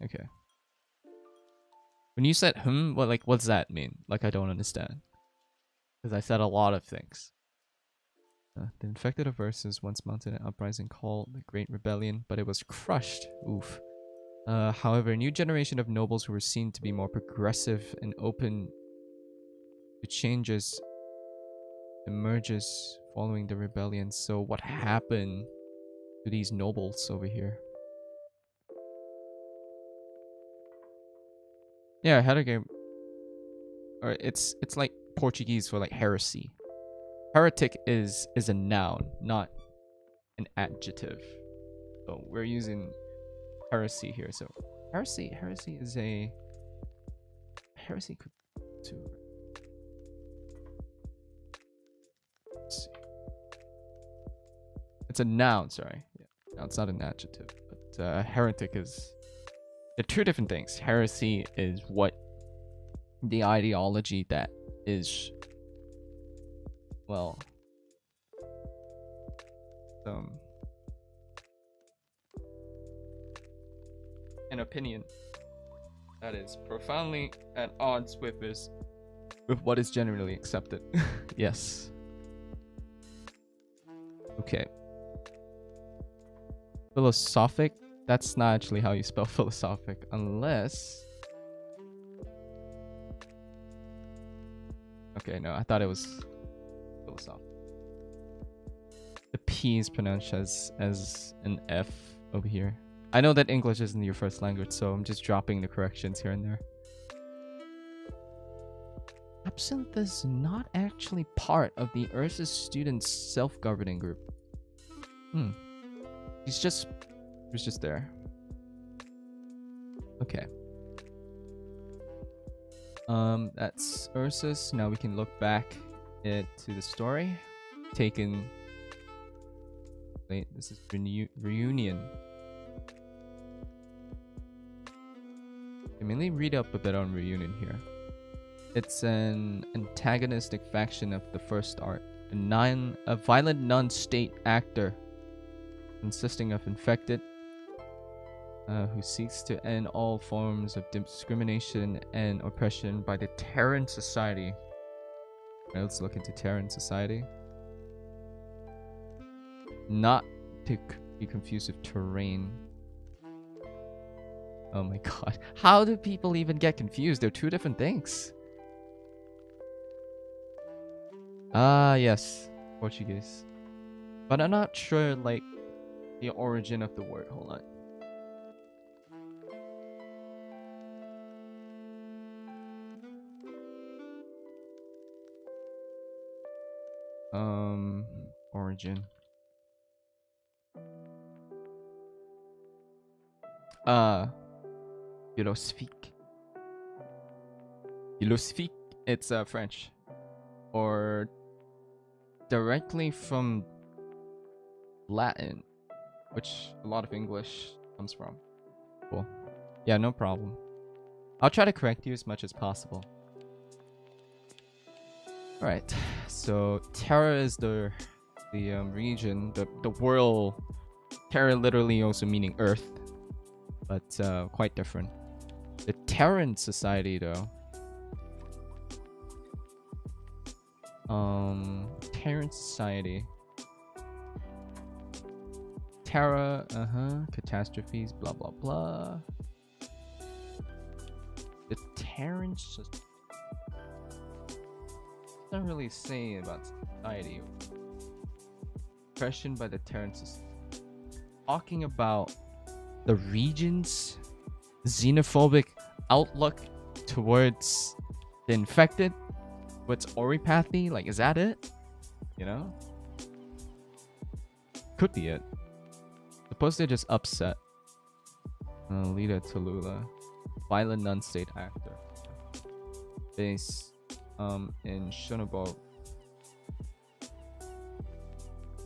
[SPEAKER 1] Okay. When you said what does that mean? Like, I don't understand. Because I said a lot of things. The infected of Ursus once mounted an uprising called the Great Rebellion, but it was crushed. Oof. However, a new generation of nobles who were seen to be more progressive and open to changes emerges following the rebellion. So what happened to these nobles over here? Yeah, heretic, or it's like Portuguese for like heresy. Heretic is a noun, not an adjective. So we're using heresy here. So heresy is a heresy could too. Let's see. It's a noun, sorry. Yeah, no, it's not an adjective. But heretic is, they're two different things. Heresy is what the ideology that is, well, an opinion that is profoundly at odds with what is generally accepted. Yes. Okay. Philosophic? That's not actually how you spell philosophic, unless... Okay, no, I thought it was philosophic. The P is pronounced as an F over here. I know that English isn't your first language, so I'm just dropping the corrections here and there. Absinthe is not actually part of the Ursus students' self-governing group. He was just there. Okay. That's Ursus. Now we can look back to the story. Wait, this is reunion. Let me read up a bit on reunion here. It's an antagonistic faction of the first art, a violent non-state actor consisting of infected who seeks to end all forms of discrimination and oppression by the Terran Society. Right, let's look into Terran Society. Not to be confused with terrain. Oh my god. How do people even get confused? They're two different things. Ah, yes. Portuguese. But I'm not sure, like, the origin of the word. Hold on. Origin. Philosophique. Philosophique. It's French. Or directly from Latin, which a lot of English comes from. Cool. Yeah, no problem. I'll try to correct you as much as possible. Alright, so Terra is the region, the world. Terra literally also meaning Earth, but quite different. The Terran Society, though. Terran Society. Terra, catastrophes, blah blah blah. The Terran Society. Doesn't really say about society. Oppression by the Terran Society. Talking about the region's xenophobic outlook towards the infected. What's oripathy? Like, is that it? You know? Could be it. Suppose they're just upset. Leader Tallulah. Violent non-state actor. Based in Shonobor.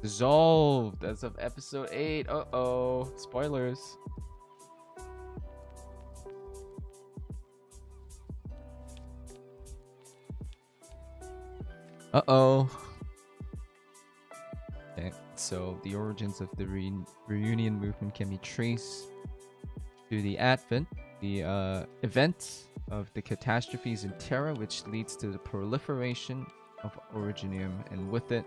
[SPEAKER 1] Dissolved as of episode 8. Uh-oh. Spoilers. Uh-oh. Okay, so the origins of the reunion movement can be traced to the event of the catastrophes in Terra, which leads to the proliferation of Originium, and with it,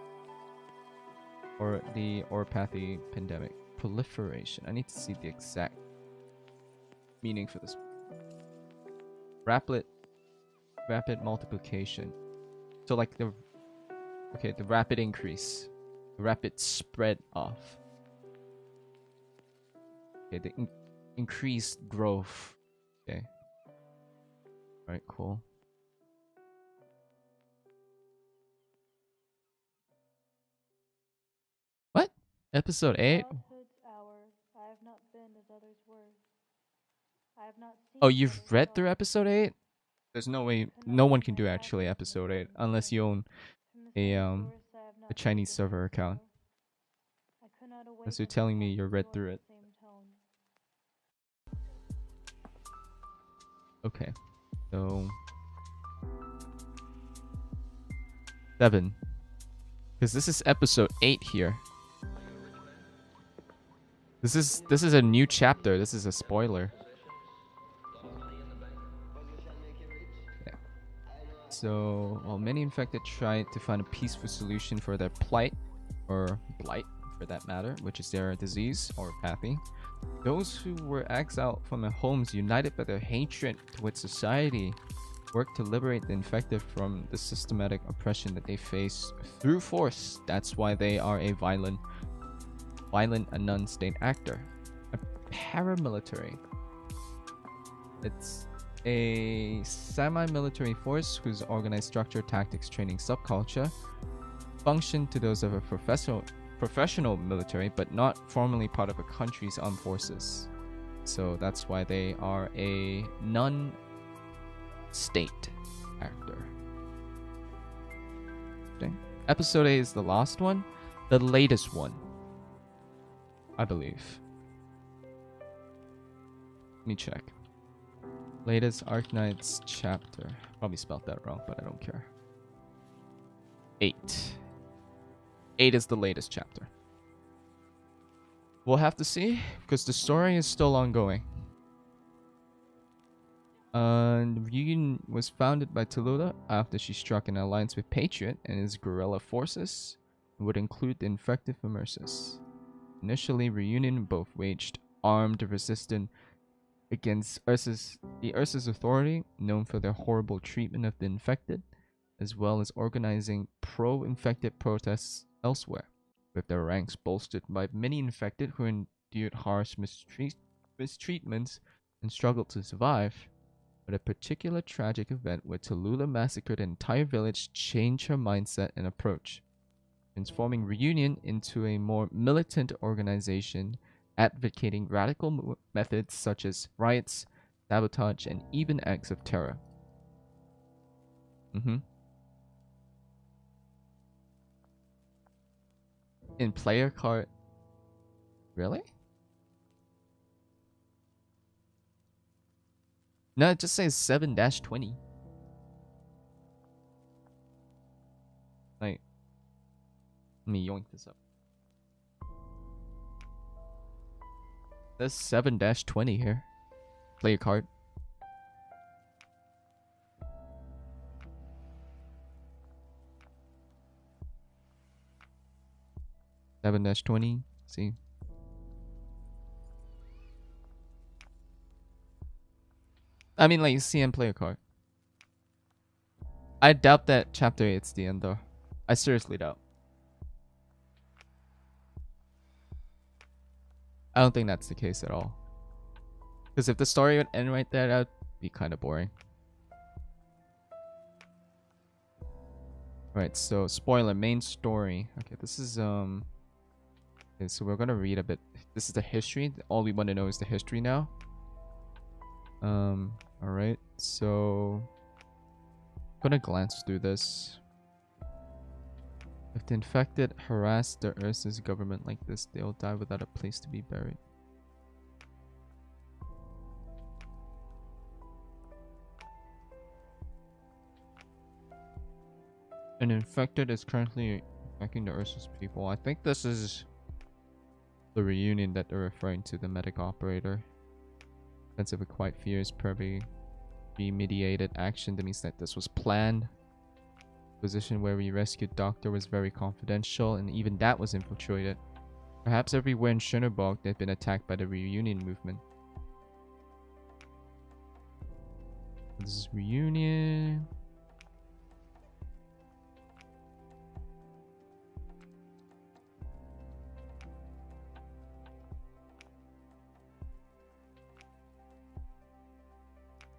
[SPEAKER 1] or the Orpathy pandemic. Proliferation. I need to see the exact meaning for this. Rapid multiplication. So like the rapid increase, the rapid spread of. Okay, the increased growth. Okay. All right, cool. What? Episode 8? Oh, you've read through episode 8? There's no way, no one can do actually episode 8 unless you own a Chinese server account. Unless you're telling me you read through it. Okay, so 7. Because this is episode 8 here. This is a new chapter. This is a spoiler. Yeah. So, while many infected tried to find a peaceful solution for their plight, or blight for that matter, which is their disease or apathy, those who were exiled from their homes, united by their hatred towards society, worked to liberate the infected from the systematic oppression that they face through force. That's why they are a violent and non-state actor. A paramilitary. It's a semi-military force whose organized structure, tactics, training, subculture function to those of a professional military, but not formally part of a country's armed forces. So that's why they are a non-state actor. Okay. Episode 8 is the last one, the latest one, I believe. Let me check. Latest Arknights chapter. Probably spelled that wrong, but I don't care. 8. 8 is the latest chapter. We'll have to see, because the story is still ongoing. The Reunion was founded by Tallulah after she struck an alliance with Patriot and his guerrilla forces, and would include the infected Immersus. Initially, Reunion both waged armed resistance against the Ursus authority, known for their horrible treatment of the infected, as well as organizing pro-infected protests elsewhere, with their ranks bolstered by many infected who endured harsh mistreatments and struggled to survive. But a particular tragic event where Tallulah massacred an entire village changed her mindset and approach, transforming Reunion into a more militant organization, advocating radical methods such as riots, sabotage, and even acts of terror. In player card. Really? No, it just says 7-20. Like, let me yoink this up. There's 7-20 here. Player card. (7-20). See. I mean, like, CM player card. I doubt that chapter 8's the end, though. I seriously doubt. I don't think that's the case at all. Because if the story would end right there, that would be kind of boring. Right, so spoiler, main story. Okay, this is okay, so we're gonna read a bit. This is the history. All we want to know is the history now. Alright, so I'm gonna glance through this. If the infected harass the Earth's government like this, they'll die without a place to be buried. An infected is currently attacking the Earth's people. I think this is the reunion that they're referring to, the medic operator. Sense of a quiet fear is probably premeditated action. That means that this was planned. Position where we rescued Doctor was very confidential, and even that was infiltrated. Perhaps everywhere in Chernobyl they've been attacked by the reunion movement. This is reunion.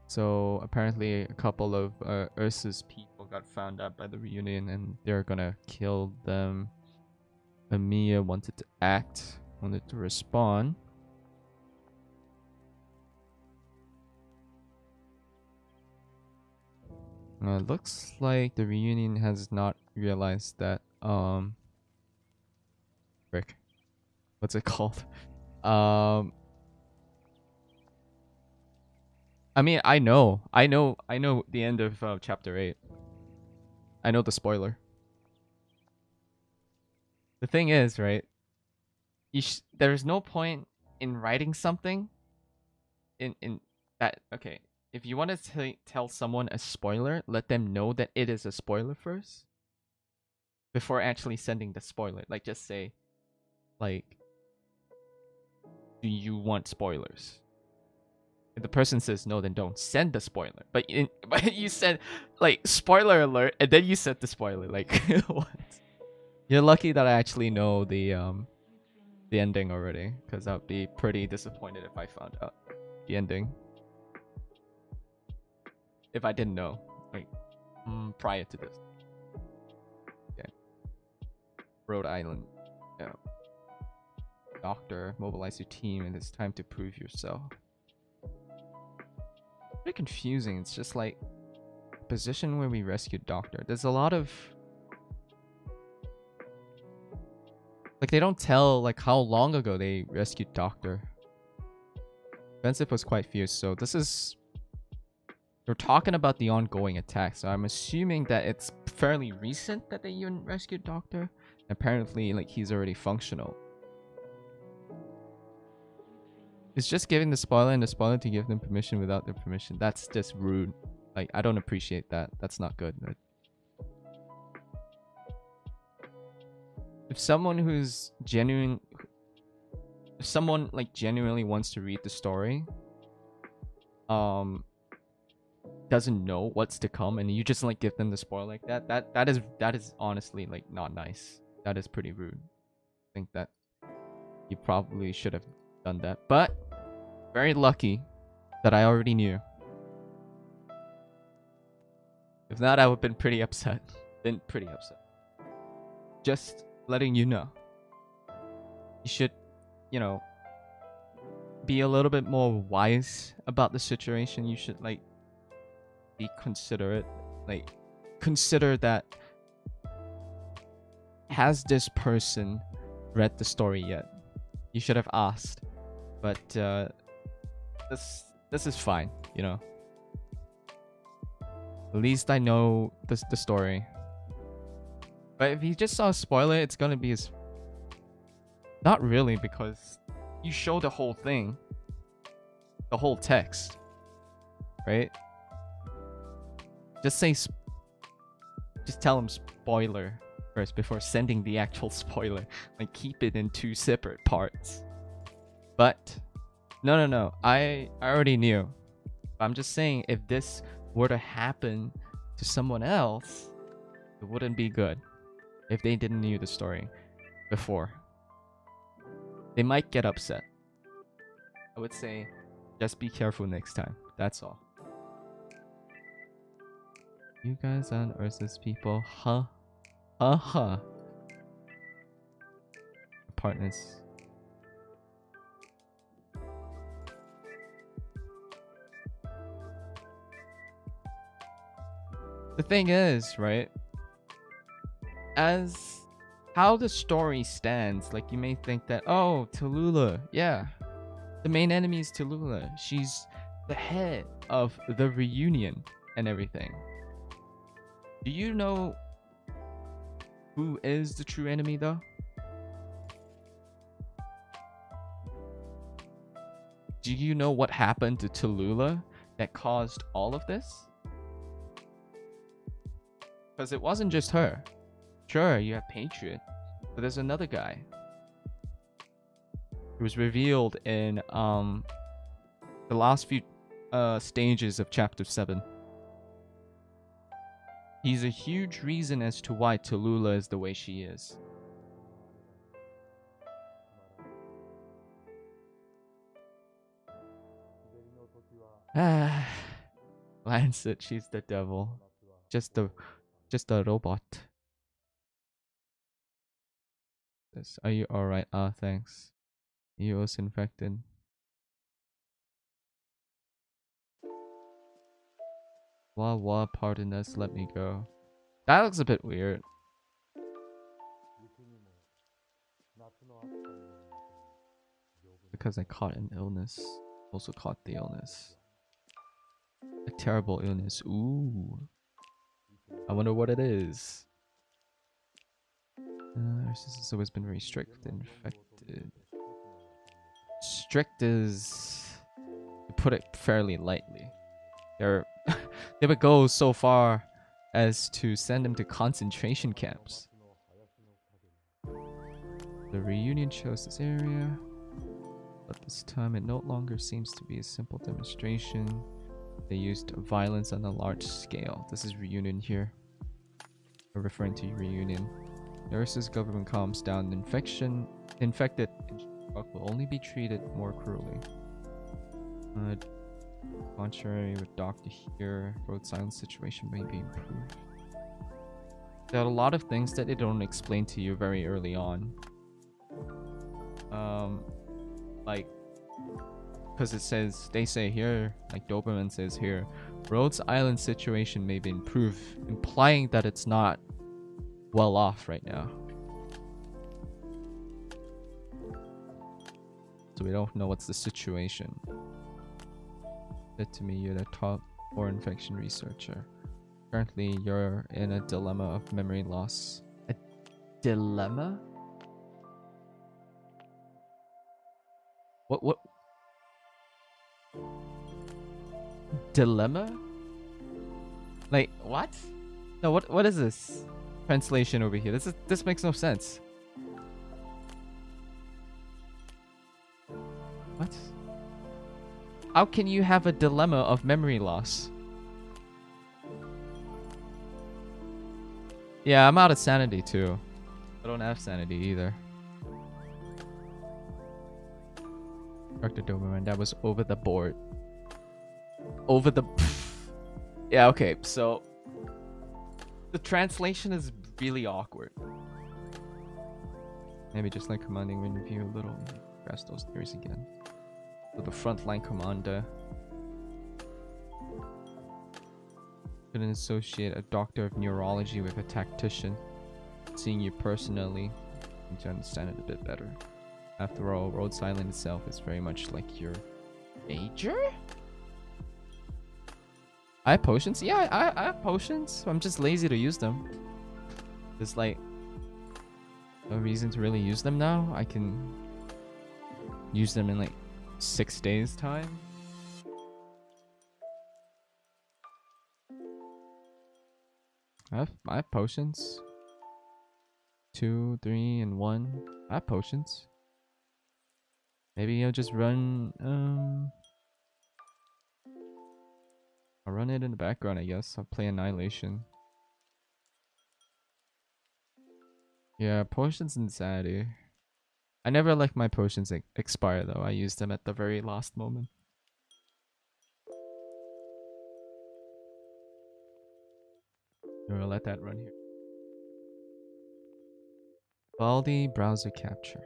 [SPEAKER 1] So apparently a couple of Ursa's people got found out by the reunion and they're gonna kill them. Amiya wanted to act, wanted to respond. Looks like the reunion has not realized that frick. What's it called? I mean, I know the end of chapter 8. I know the spoiler. The thing is, right? There's no point in writing something in that. Okay, if you want to tell someone a spoiler, let them know that it is a spoiler first before actually sending the spoiler. Like, just say, like, do you want spoilers? If the person says no, then don't send the spoiler. But you said, like, spoiler alert, and then you said the spoiler. Like, what? You're lucky that I actually know the ending already, because I'd be pretty disappointed if I found out the ending. If I didn't know, like, prior to this. Okay. Rhode Island. Yeah. Doctor, mobilize your team, and it's time to prove yourself. Pretty confusing. It's just like position where we rescued Doctor. There's a lot of like they don't tell like how long ago they rescued Doctor. Offensive was quite fierce, so this is they're talking about the ongoing attack. So I'm assuming that it's fairly recent that they even rescued Doctor. Apparently, like he's already functional. It's just giving the spoiler and the spoiler to give them permission without their permission. That's just rude. Like, I don't appreciate that. That's not good. If someone who's genuine... If someone, like, genuinely wants to read the story... doesn't know what's to come, and you just, like, give them the spoiler like that, that is honestly, like, not nice. That is pretty rude. I think that you probably should have done that, but very lucky that I already knew. If not, I would have been pretty upset. Just letting you know. You should, you know, be a little bit more wise about the situation. You should, like, be considerate. Like, consider that, has this person read the story yet? You should have asked. But this is fine, you know. At least I know the story. But if you just saw a spoiler, it's gonna be as... Not really, because you show the whole thing. The whole text. Right? Just say... Just tell them spoiler first before sending the actual spoiler. Like, keep it in 2 separate parts. But... No. I already knew. I'm just saying, if this were to happen to someone else, it wouldn't be good. If they didn't know the story before. They might get upset. I would say, just be careful next time. That's all. You guys aren't Ursa's people, huh? Partners. The thing is, right? As how the story stands, like you may think that, oh, Tallulah, yeah, the main enemy is Tallulah. She's the head of the reunion and everything. Do you know who is the true enemy, though? Do you know what happened to Tallulah that caused all of this? Because it wasn't just her. Sure, you have Patriot, but there's another guy. It was revealed in the last few stages of Chapter 7. He's a huge reason as to why Tallulah is the way she is. Ah, Lancet, she's the devil. Just a robot. Are you alright? Ah, thanks. You was infected. Wah, pardon us, let me go. That looks a bit weird. Because I caught an illness. Also caught the illness. A terrible illness. Ooh. I wonder what it is. This has always been very strict. Infected. Strict is, to put it fairly lightly. They would go so far as to send him to concentration camps. The reunion chose this area, but this time it no longer seems to be a simple demonstration. They used violence on a large scale. This is reunion here. We're referring to reunion. Nurses, government calms down. Infected will only be treated more cruelly. Contrary with doctor here, road silence situation may be improved. There are a lot of things that they don't explain to you very early on. Like, because it says, they say here, like Doberman says here, Rhodes Island situation may be improved, implying that it's not well off right now. So we don't know what's the situation. Said to me, you're the top 4 infection researcher. Currently, you're in a dilemma of memory loss. A dilemma? What? Dilemma? Like, what? No, what is this translation over here? This makes no sense. What? How can you have a dilemma of memory loss? Yeah, I'm out of sanity too. I don't have sanity either. Dr. Doberman, that was over the board. Over the... Yeah, okay, so... The translation is really awkward. Maybe just like commanding when review a little. Press those theories again. So the frontline commander couldn't associate a doctor of neurology with a tactician. Seeing you personally, you to understand it a bit better. After all, Road Silent itself is very much like your major? I have potions? Yeah, I have potions. I'm just lazy to use them. There's like no reason to really use them now. I can use them in like 6 days time. I have potions. 2, 3, and 1. I have potions. Maybe I'll just run I'll run it in the background, I guess. I'll play Annihilation. Yeah, potions insanity. I never let my potions expire though. I use them at the very last moment. I'm gonna let that run here. Baldi browser capture.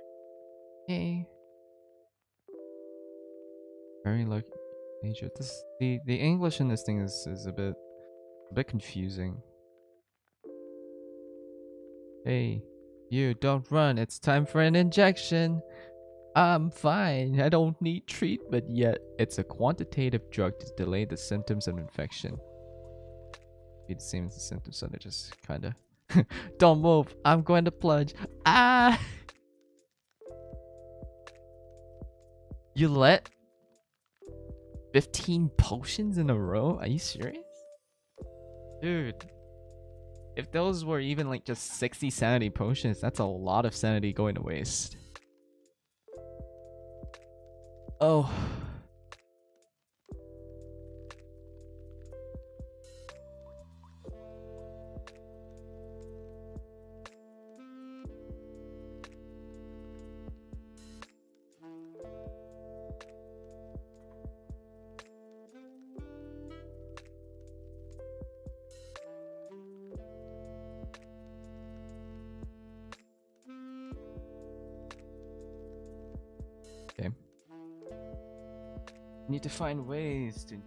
[SPEAKER 1] Hey. Very lucky nature. The English in this thing is a bit confusing. Hey. You don't run, it's time for an injection. I'm fine, I don't need treatment yet. It's a quantitative drug to delay the symptoms of infection. Be the same as the symptoms, so they just kinda. Don't move, I'm going to plunge. Ah! You let 15 potions in a row? Are you serious? Dude. If those were even like just 60 sanity potions, that's a lot of sanity going to waste. Oh. Okay. Need to find ways to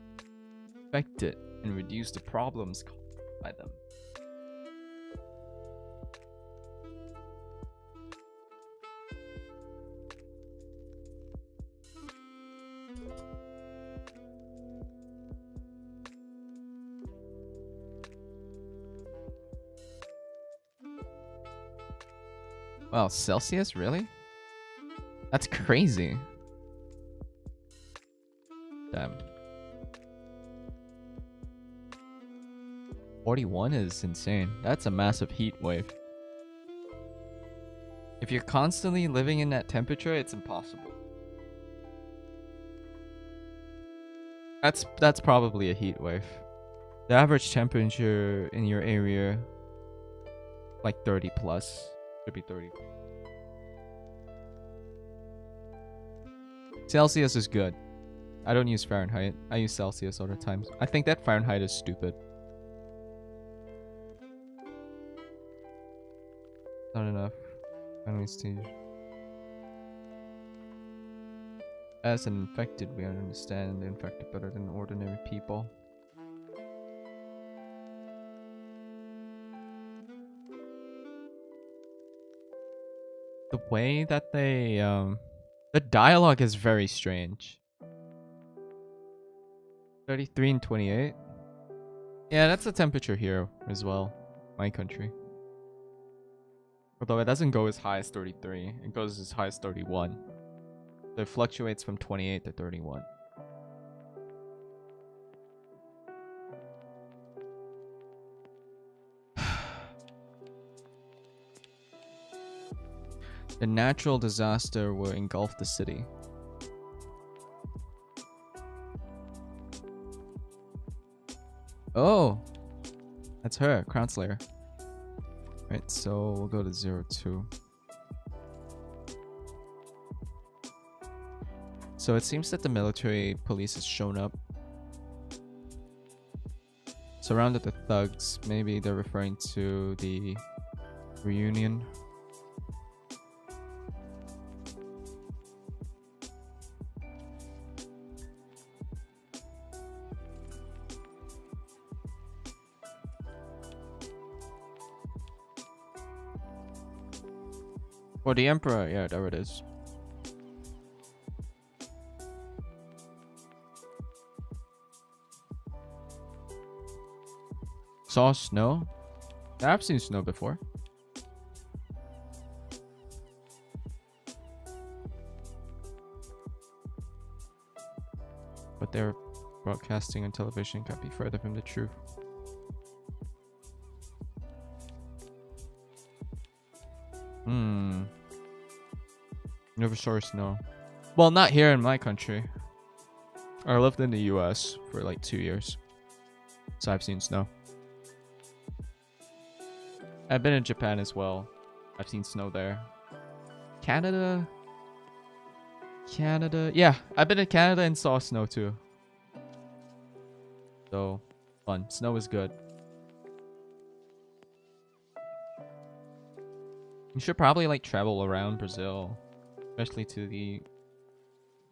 [SPEAKER 1] affect it and reduce the problems caused by them. Wow, Celsius? Really? That's crazy. Damn. 41 is insane. That's a massive heat wave. If you're constantly living in that temperature, it's impossible. That's probably a heat wave. The average temperature in your area, like 30 plus. Should be 30. Celsius is good. I don't use Fahrenheit. I use Celsius all the time. I think that Fahrenheit is stupid. Not enough. Finally stage. As an infected, we understand the infected better than ordinary people. The way that they, the dialogue is very strange. 33 and 28. Yeah, that's the temperature here as well. My country. Although it doesn't go as high as 33. It goes as high as 31. So it fluctuates from 28 to 31. The natural disaster will engulf the city. Oh! That's her, Crown Slayer. Right, so we'll go to 02. So it seems that the military police has shown up. Surrounded the thugs. Maybe they're referring to the reunion. Or the Emperor, yeah, there it is. Saw snow? I've seen snow before. But their broadcasting on television can't be further from the truth. Never saw snow. Well, not here in my country. I lived in the US for like 2 years. So I've seen snow. I've been in Japan as well. I've seen snow there. Canada? Yeah, I've been in Canada and saw snow too. So, fun. Snow is good. You should probably like travel around Brazil. Especially to the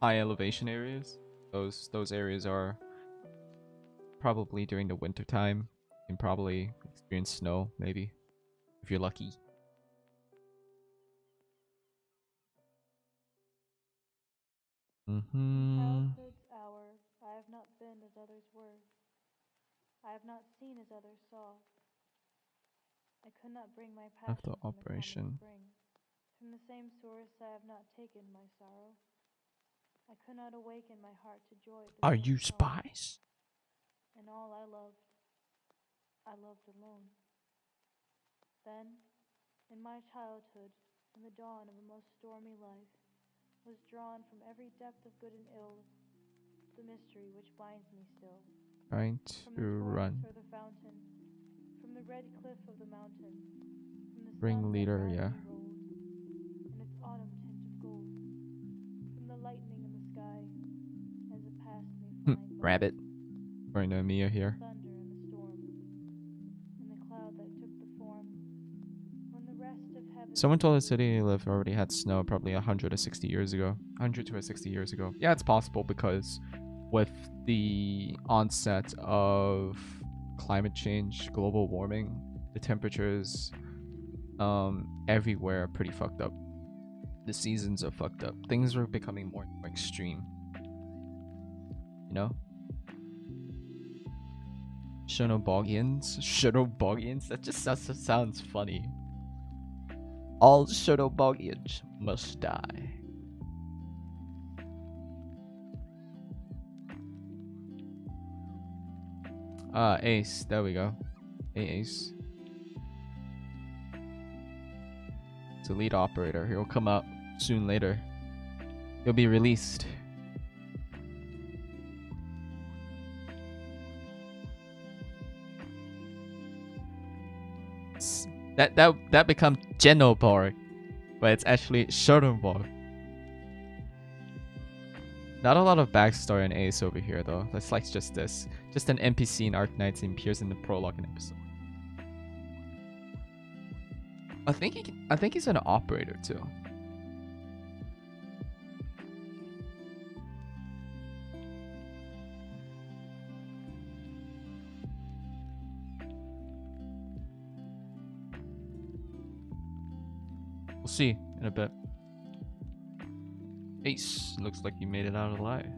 [SPEAKER 1] high elevation areas. Those areas are probably during the winter time. You can probably experience snow, maybe. If you're lucky.
[SPEAKER 2] Childhood's hour, I have not been as others were. I have not seen as others saw. I could not bring my
[SPEAKER 1] Of the
[SPEAKER 2] passion from the common
[SPEAKER 1] operation.
[SPEAKER 2] spring. From the same source I have not taken my sorrow. I could not awaken my heart to joy at the
[SPEAKER 1] Are
[SPEAKER 2] same
[SPEAKER 1] you
[SPEAKER 2] song.
[SPEAKER 1] spies?
[SPEAKER 2] And all I loved alone. Then, in my childhood, in the dawn of a most stormy life, was drawn from every depth of good and ill the mystery which binds me still.
[SPEAKER 1] Trying
[SPEAKER 2] From
[SPEAKER 1] to
[SPEAKER 2] the torrent
[SPEAKER 1] run.
[SPEAKER 2] or the fountain, from the red cliff of the mountain, from the sun that
[SPEAKER 1] Ringleader,
[SPEAKER 2] round
[SPEAKER 1] yeah.
[SPEAKER 2] me rolled, in its autumn tint of gold, from the lightning in the sky, as it passed me flying by,
[SPEAKER 1] Rabbit. Or no, Mia
[SPEAKER 2] from
[SPEAKER 1] here.
[SPEAKER 2] the thunder and the storm, and the cloud that took the form, when the rest of heaven.
[SPEAKER 1] Someone told the city they live already had snow probably 100 to 60 years ago. 100 to 60 years ago. Yeah, it's possible because with the onset of climate change, global warming, the temperatures everywhere are pretty fucked up. The seasons are fucked up. Things are becoming more extreme. You know? Shonobogians? Shonobogians? That just sounds funny. All Shonobogians must die. Ace. There we go. Hey, Ace. It's a lead operator. He'll come out soon later. He'll be released. That become Genoborg, but it's actually Schoenborg. Not a lot of backstory on Ace over here though. It's like just this. Just an NPC in Arknights and appears in the prologue and episode. I think he's an operator too. We'll see in a bit. Ace, looks like you made it out alive.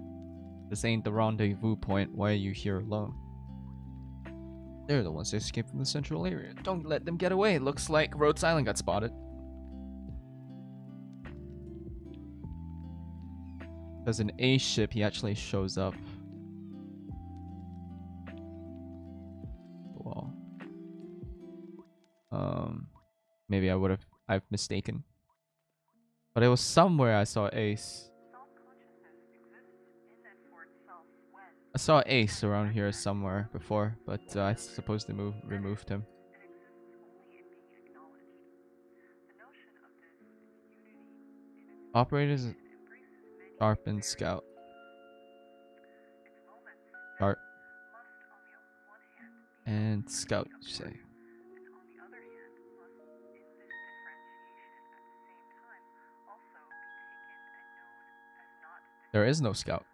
[SPEAKER 1] This ain't the rendezvous point. Why are you here alone? They're the ones that escaped from the central area. Don't let them get away. Looks like Rhodes Island got spotted. There's an Ace ship. He actually shows up. Well, maybe I've mistaken. But it was somewhere I saw Ace. I saw Ace around here somewhere before, but I suppose they removed him. Operators Sharp and Scout. Sharp and Scout, you say. There is no Scout.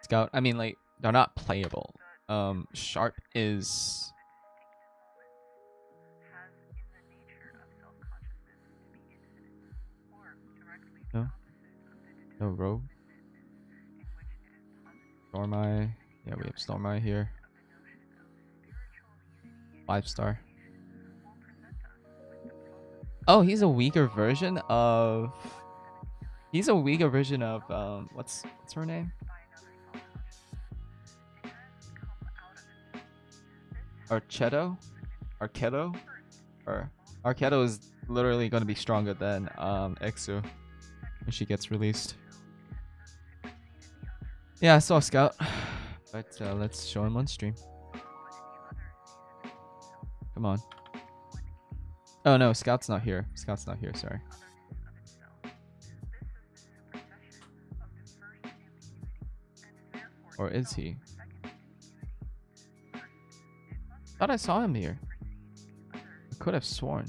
[SPEAKER 1] Scout, I mean, like, they're not playable. Sharp is... No? No Rogue? Stormeye. Yeah, we have Stormeye here. 5-star. Oh, he's a weaker version of... He's a weaker version of, what's her name? Archetto? Archetto? Or Archetto is literally going to be stronger than Exu when she gets released. Yeah, I saw Scout, but let's show him on stream. Come on. Oh no, Scout's not here. Scout's not here, sorry. Or is he? Thought I saw him here. I could have sworn.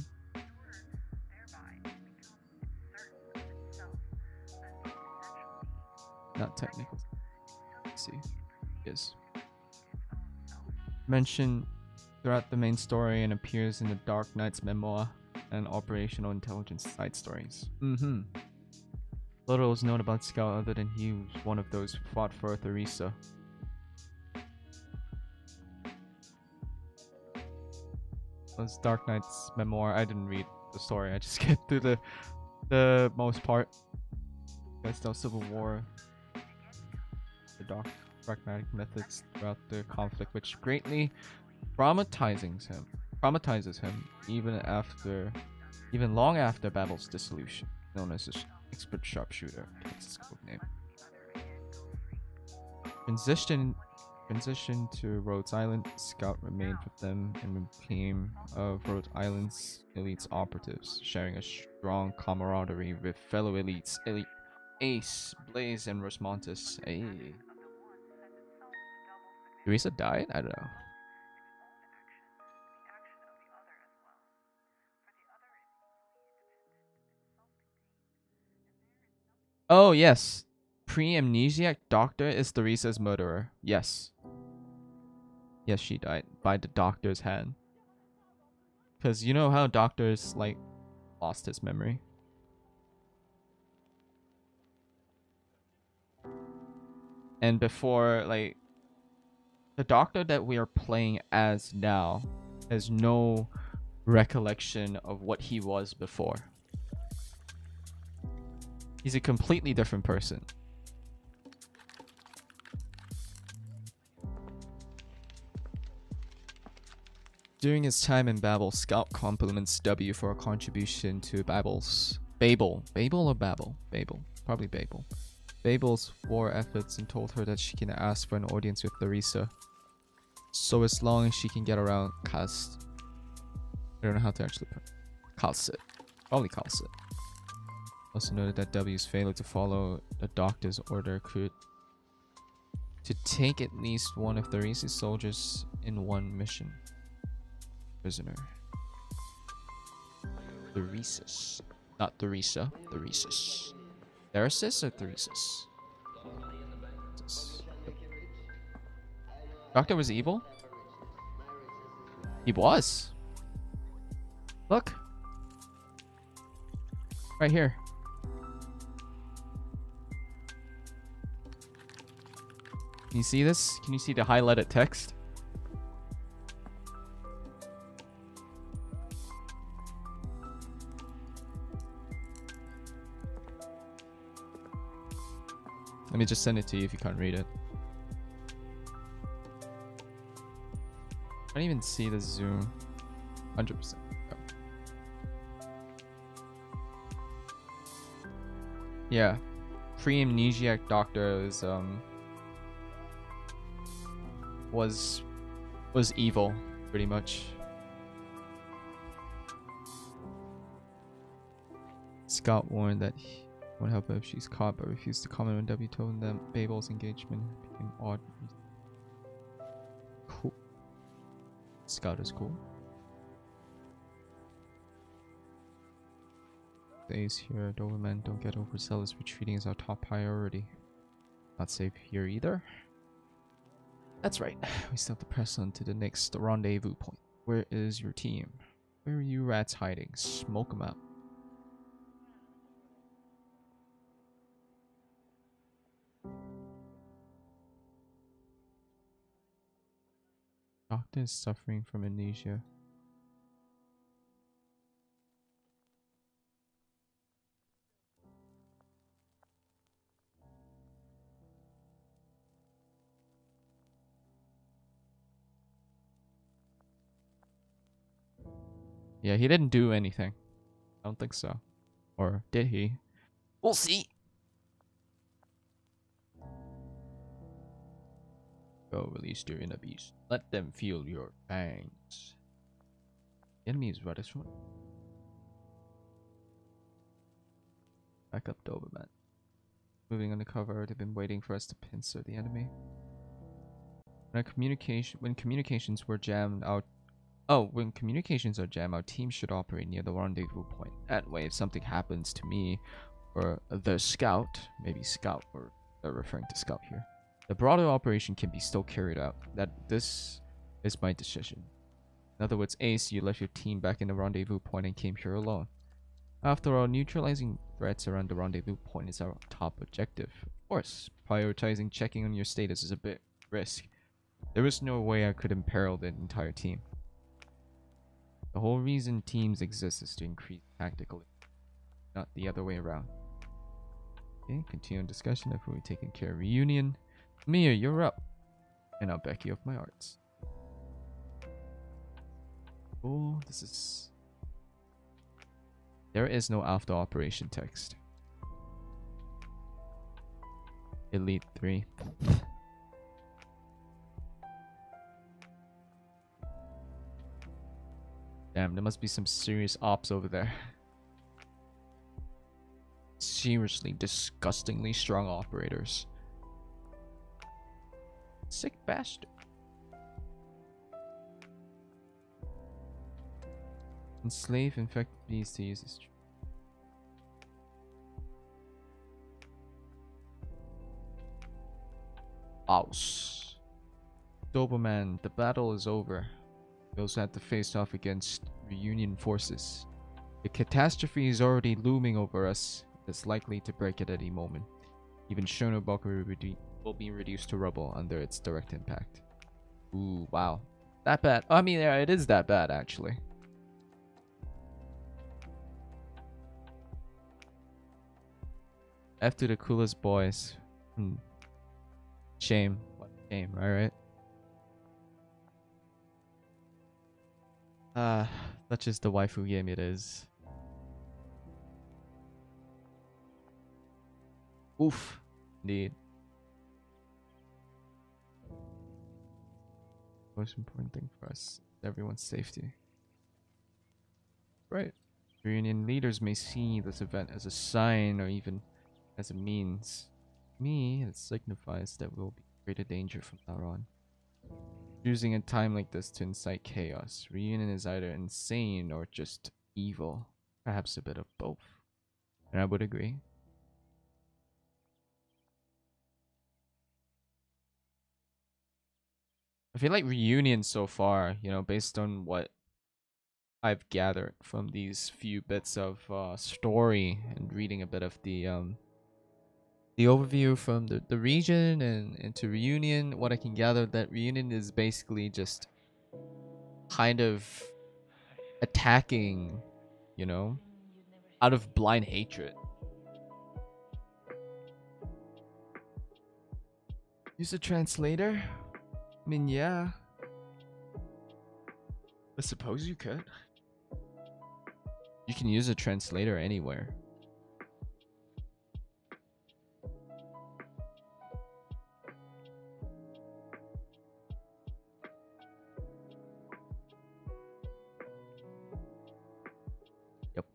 [SPEAKER 1] Not technical. Let's see. Yes. Mentioned throughout the main story and appears in the Dark Knight's memoir and operational intelligence side stories. Little is known about Scout other than he was one of those who fought for Theresa. That's Dark Knight's memoir. I didn't read the story. I just get through the most part. Guys, no Civil War. The dark pragmatic methods throughout the conflict, which greatly traumatizes him even long after Babel's dissolution. Known as an expert sharpshooter, that's his code name. Transition to Rhodes Island. Scout remained with them and became of Rhode Island's elite operatives, sharing a strong camaraderie with fellow elites. Ace, Blaze, and Rosmontis. Hey. Theresa died? I don't know. Oh, yes. Pre-amnesiac doctor is Theresa's murderer. Yes. Yes, she died by the doctor's hand. Because you know how doctors, like, lost his memory. And before, like, the doctor that we are playing as now has no recollection of what he was before. He's a completely different person. During his time in Babel, Scout compliments W for a contribution to Babel or Babel? Babel. Probably Babel. Babel's war efforts and told her that she can ask for an audience with Theresa. So as long as she can get around Cast. I don't know how to actually put Calcit. Probably Calcit. Also noted that W's failure to follow the doctor's order could to take at least one of Theresa's soldiers in one mission. Prisoner. Theresus. Not Theresa. Theresus. Theresis or Theresus? Doctor was evil? He was. Look. Right here. Can you see this? Can you see the highlighted text? Let me just send it to you if you can't read it. I don't even see the zoom. 100%. Go. Yeah. Pre-amnesiac doctor is was evil, pretty much. Scott warned that he would help her if she's caught, but refused to comment when W told them Babel's engagement became odd. Cool. Scout is cool. Days here, Doberman, don't get overzealous. Retreating is our top priority. Not safe here either. That's right. We still have to press on to the next rendezvous point. Where is your team? Where are you rats hiding? Smoke them out. Doctor is suffering from amnesia. Yeah, he didn't do anything. I don't think so. Or did he? We'll see. Go release your inner beast. Let them feel your fangs. The enemy is reddish one. Back up, Doberman. Moving undercover, they've been waiting for us to pincer the enemy. When communications were jammed out. Oh, when communications are jammed, our team should operate near the rendezvous point. That way, if something happens to me or the scout, maybe scout, or they're referring to scout here, the broader operation can be still carried out. This is my decision. In other words, Ace, you left your team back in the rendezvous point and came here alone. After all, neutralizing threats around the rendezvous point is our top objective. Of course, prioritizing checking on your status is a bit risk. There is no way I could imperil the entire team. The whole reason teams exist is to increase tactical, not the other way around. Okay, continue discussion after we've taken care of reunion. Mia, you're up. And I'll back you off my arts. Oh, this is... There is no after operation text. Elite 3. Damn, there must be some serious ops over there. Seriously, disgustingly strong operators. Sick bastard. Enslave infected bees to use this. Aus. Doberman, the battle is over. We also had to face off against reunion forces. The catastrophe is already looming over us. It's likely to break at any moment. Even Shonobok will be reduced to rubble under its direct impact. Ooh, wow. That bad. I mean, yeah, it is that bad, actually. F to the coolest boys. Shame. What shame, right? Such is the waifu game it is. Oof. Indeed. Most important thing for us is everyone's safety. Right. Reunion leaders may see this event as a sign or even as a means. To me, it signifies that we'll be in greater danger from now on. Using a time like this to incite chaos. Reunion is either insane or just evil. Perhaps a bit of both. And I would agree. I feel like Reunion so far, you know, based on what I've gathered from these few bits of story and reading a bit of the overview from the region and into Reunion, what I can gather that Reunion is basically just kind of attacking, you know, out of blind hatred. Use a translator? I mean, yeah. I suppose you could. You can use a translator anywhere. Yep.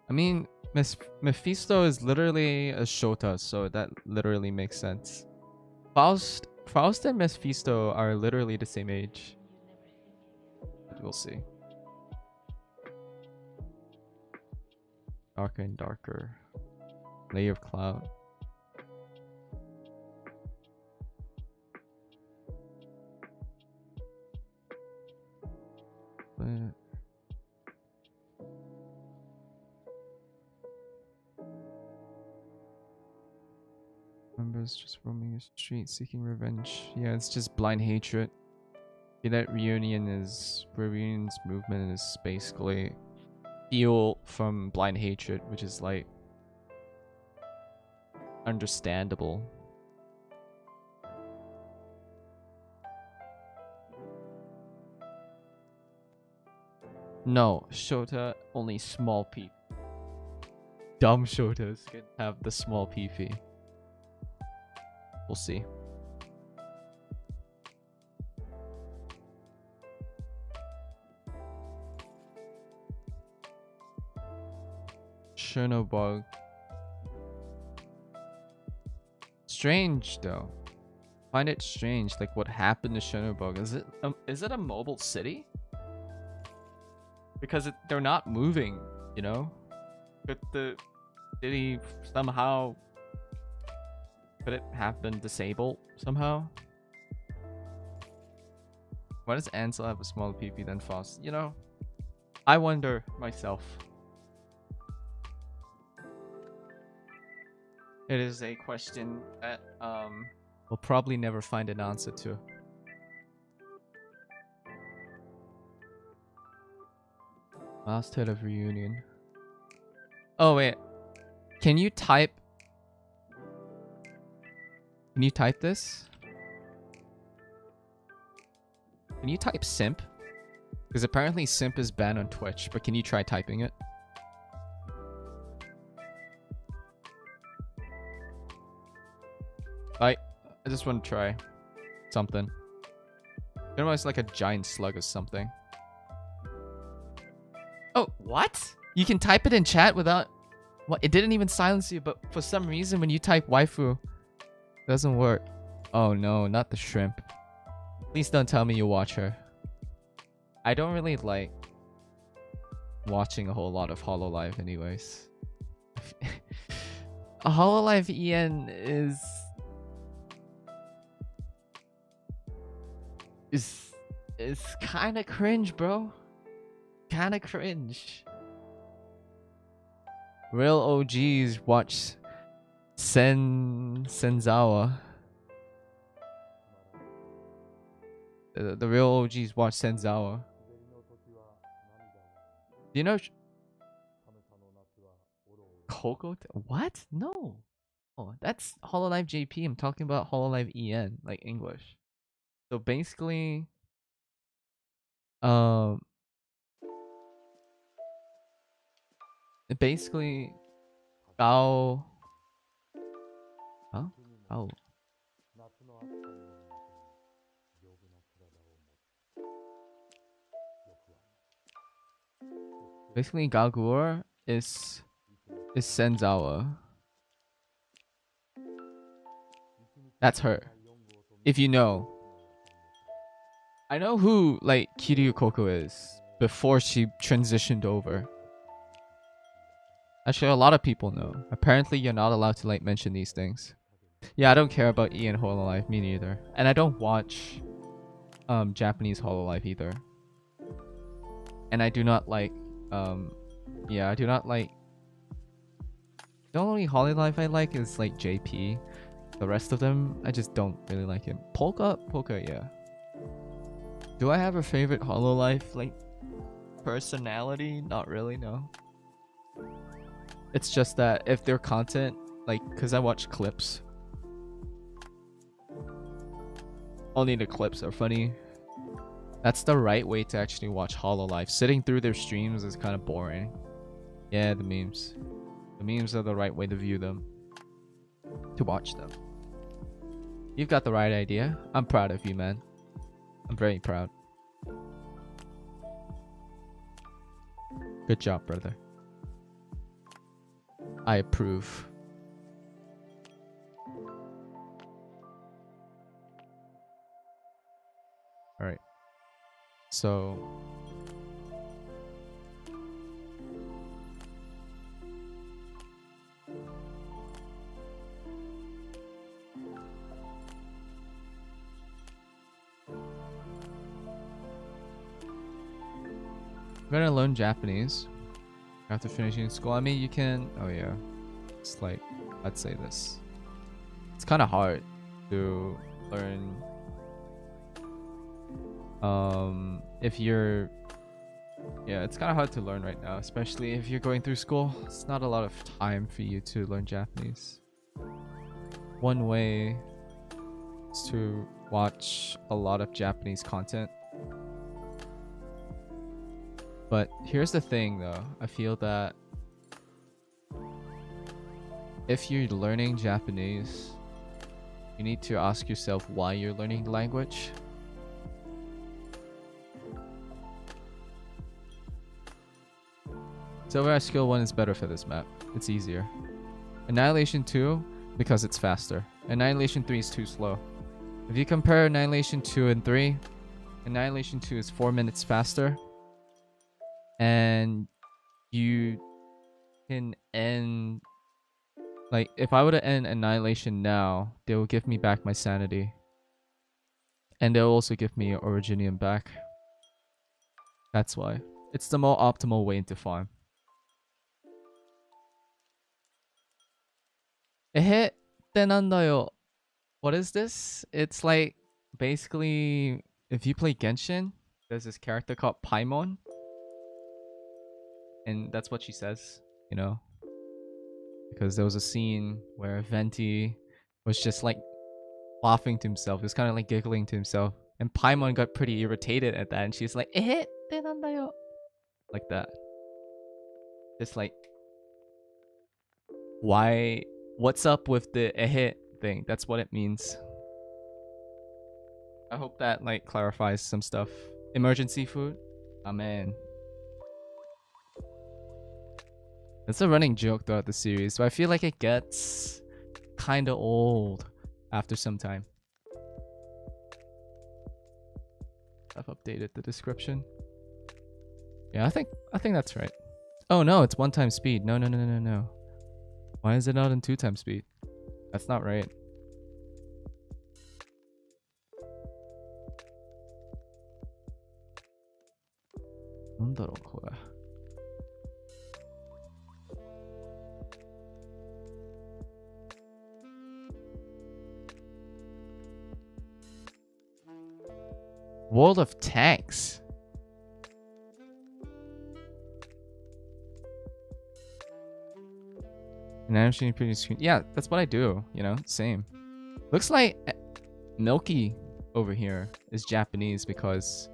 [SPEAKER 1] I mean, Mephisto is literally a Shota, so that literally makes sense. Faust and Mephisto are literally the same age. But we'll see. Darker and darker. Layer of cloud. But members just roaming the street seeking revenge. Yeah, it's just blind hatred. Yeah, that Reunion's movement is basically fuel from blind hatred, which is like understandable. No, Shota, only small PP. Dumb Shotas can have the small PP. We'll see. Chernobog. Strange though. Find it strange, like what happened to Chernobog. Is it a mobile city? Because they're not moving, you know? But the city somehow... Could it have been disabled somehow? Why does Ansel have a smaller PP than Faust? You know, I wonder myself. It is a question that we'll probably never find an answer to. Last hit of reunion. Oh wait, can you type? Can you type this? Can you type simp? Because apparently simp is banned on Twitch, but can you try typing it? I just want to try something. It was like a giant slug or something. Oh, what? You can type it in chat without... What? It didn't even silence you, but for some reason when you type waifu, it doesn't work. Oh no, not the shrimp. Please don't tell me you watch her. I don't really like watching a whole lot of Hololive anyways. A Hololive EN is kind of cringe, bro. Kind of cringe. Real OGs watch Senzawa. The real OGs watch Senzawa. Do you know Coco? What? No. Oh, that's Hololive JP. I'm talking about Hololive EN, like English. So basically, Gao. Huh? Oh. Basically, Gagur is Senzawa. That's her. If you know. I know who like Kiryu Koko is before she transitioned over. Actually, a lot of people know. Apparently, you're not allowed to like mention these things. Yeah, I don't care about Ian Hololive, me neither. And I don't watch Japanese Hololive either. And I do not like yeah, I do not like... The only Hololive I like is like JP. The rest of them, I just don't really like him. Polka, yeah. Do I have a favorite Hololive like personality? Not really, no. It's just that if their content, like, cause I watch clips. Only the clips are funny. That's the right way to actually watch Hololive. Sitting through their streams is kind of boring. Yeah, the memes. The memes are the right way to view them. To watch them. You've got the right idea. I'm proud of you, man. I'm very proud. Good job, brother. I approve. Alright. So... I'm gonna learn Japanese after finishing school. I mean, you can... Oh yeah. It's like... I'd say this. It's kind of hard to learn... if you're... Yeah, it's kind of hard to learn right now. Especially if you're going through school. It's not a lot of time for you to learn Japanese. One way is to watch a lot of Japanese content. But here's the thing though, I feel that if you're learning Japanese, you need to ask yourself why you're learning the language. Silver Skill 1 is better for this map, it's easier. Annihilation 2, because it's faster. Annihilation 3 is too slow. If you compare Annihilation 2 and 3, Annihilation 2 is 4 minutes faster. And you can end... Like, if I were to end Annihilation now, they will give me back my sanity. And they'll also give me Originium back. That's why. It's the more optimal way to farm. Ehe, tenandayo. What is this? It's like basically if you play Genshin, there's this character called Paimon. And that's what she says, you know? Because there was a scene where Venti was just like laughing to himself. He was kind of like giggling to himself. And Paimon got pretty irritated at that. And she's like, eh, tenandayo. Like that. Just like, why? What's up with the eh thing? That's what it means. I hope that like clarifies some stuff. Emergency food? Amen. It's a running joke throughout the series, but I feel like it gets kind of old after some time. I've updated the description. Yeah, I think that's right. Oh no, it's 1 time speed. No. Why is it not in 2 times speed? That's not right. World of Tanks. And I'm shooting pretty screen. Yeah, that's what I do, you know, same. Looks like Milky over here is Japanese because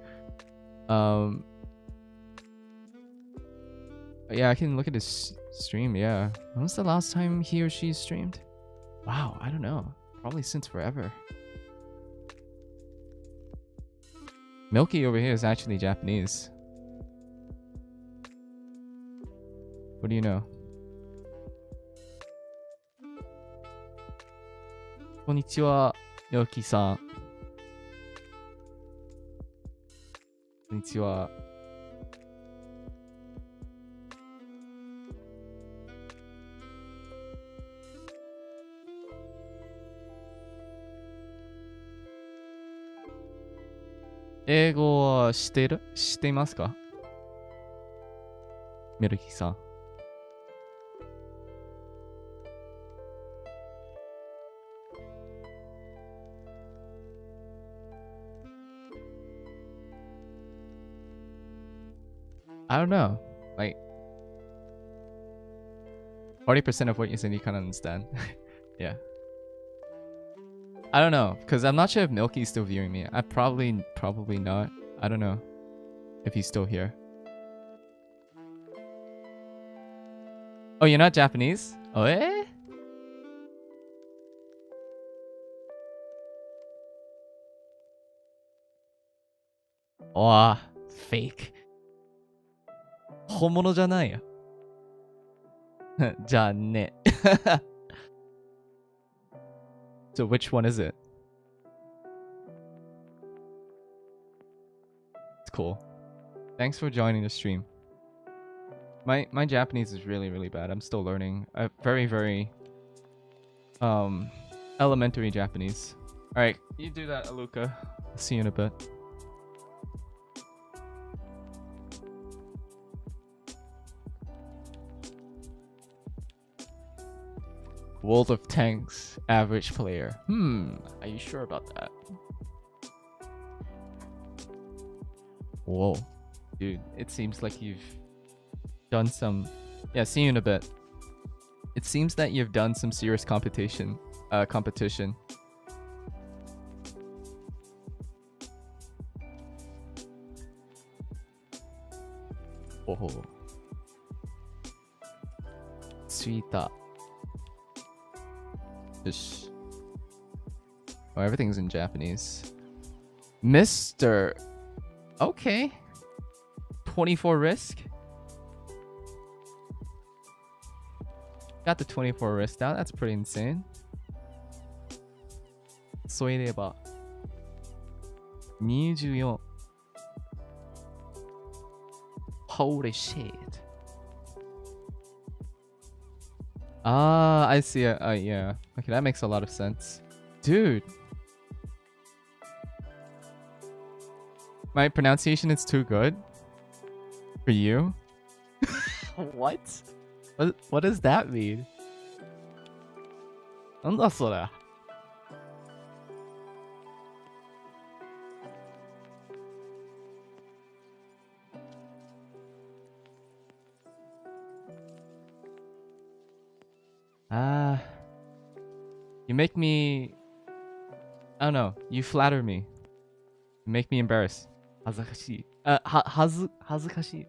[SPEAKER 1] yeah, I can look at his stream, yeah. When was the last time he or she streamed? Wow, I don't know. Probably since forever. Milky over here is actually Japanese. What do you know? Konnichiwa, Milky-san. Konnichiwa. Eigo wa shiteru? Shitemasu ka? Milky-san. I don't know. Like 40% of what you said you can't understand. Yeah. I don't know, because I'm not sure if Milky's still viewing me. I probably not. I don't know if he's still here. Oh, you're not Japanese? Oh, eh? Oh, fake. 本物じゃないよ。じゃあね。So which one is it? It's cool. Thanks for joining the stream. My Japanese is really bad. I'm still learning. Very elementary Japanese. All right, you do that, Aluka. See you in a bit. World of Tanks average player. Are you sure about that? Whoa. Dude, it seems like you've done some... Yeah, see you in a bit. It seems that you've done some serious competition. Oh. Suita. Oh, everything's in Japanese. Mr. Okay. 24 risk. Got the 24 risk down. That's pretty insane. そういえば24. Holy shit. Ah, I see it. Yeah. Okay, that makes a lot of sense. Dude. My pronunciation is too good for you.
[SPEAKER 3] What? What does that mean? なんだそれ?
[SPEAKER 1] You make me... I don't know. You flatter me. You make me embarrassed.
[SPEAKER 3] 恥ずかしい。恥ずかしい。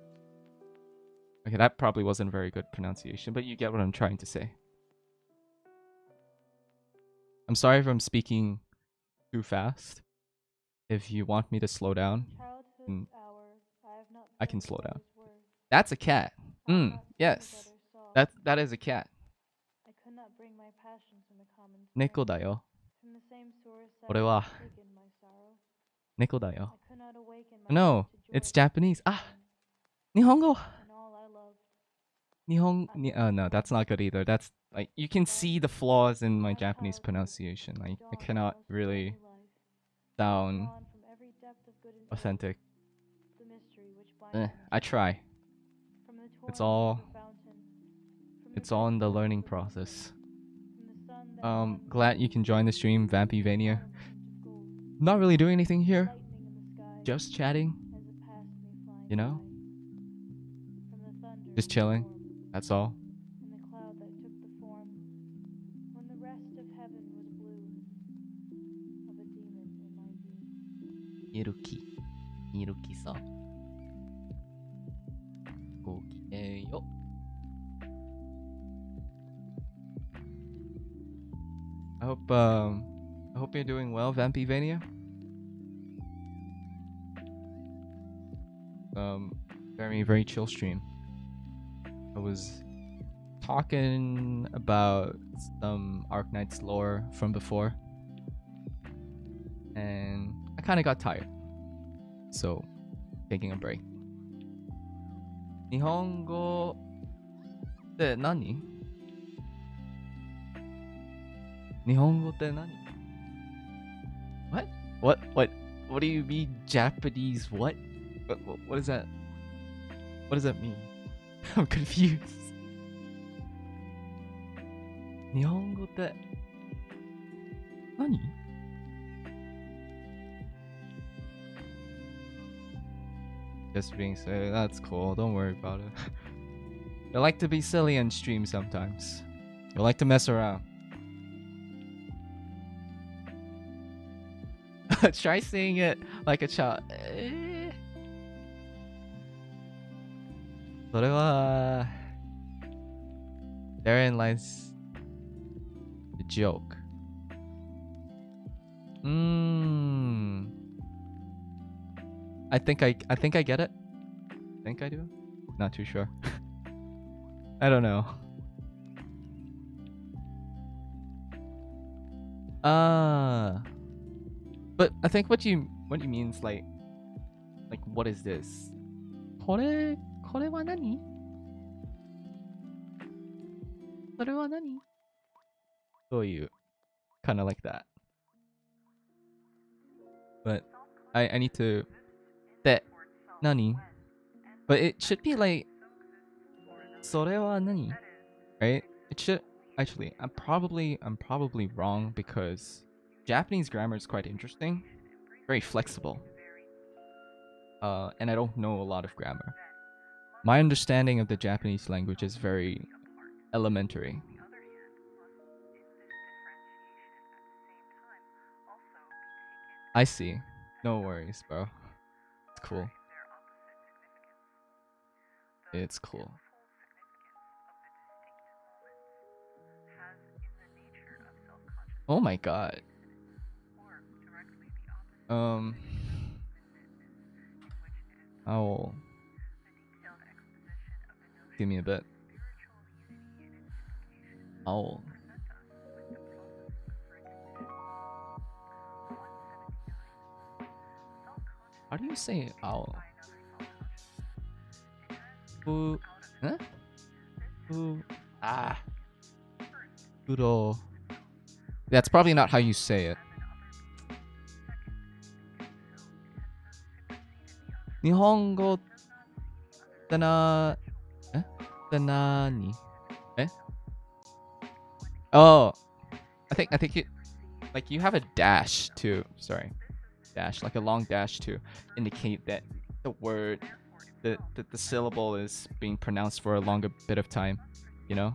[SPEAKER 1] Okay, that probably wasn't a very good pronunciation, but you get what I'm trying to say. I'm sorry if I'm speaking too fast. If you want me to slow down, I can slow down. That's a cat. Yes. That is a cat. 猫だよ。俺は猫だよ。No, it's Japanese. Ah, 日本語. No, that's not good either. That's like you can see the flaws in my Japanese pronunciation. Like I cannot really sound authentic. I try. It's all in the learning process. Glad you can join the stream, Vampyvania. Not really doing anything here. Just chatting. You know? Just chilling. That's all.
[SPEAKER 3] Mirukiさん。ごきげんよ。
[SPEAKER 1] I hope you're doing well, Vampyvania. Very chill stream. I was talking about some Arknights lore from before, and I kind of got tired, so taking a break. 日本語って何? 日本語って何? What do you mean Japanese? What is that? What does that mean? I'm confused. 日本語って何? Just being silly, that's cool, don't worry about it. I like to be silly on stream sometimes. I like to mess around. Try saying it like a child. それは therein lies the joke. I think I get it. Think I do? Not too sure. I don't know. But I think what you mean is like what is this? これは何? それは何? そういう kind of like that. But I need to で何? But it should be like それは何? Right? It should actually I'm probably wrong because Japanese grammar is quite interesting, very flexible. And I don't know a lot of grammar. My understanding of the Japanese language is very elementary. I see. No worries, bro. It's cool. It's cool. Oh my god. Owl. Give me a bit. Owl. How do you say owl? Huh? Uro. That's probably not how you say it. Nihongoってな... Eh? って何? Eh? Oh, I think it, like you have a dash too. Sorry, dash, like a long dash to indicate that the word, the syllable is being pronounced for a longer bit of time. You know?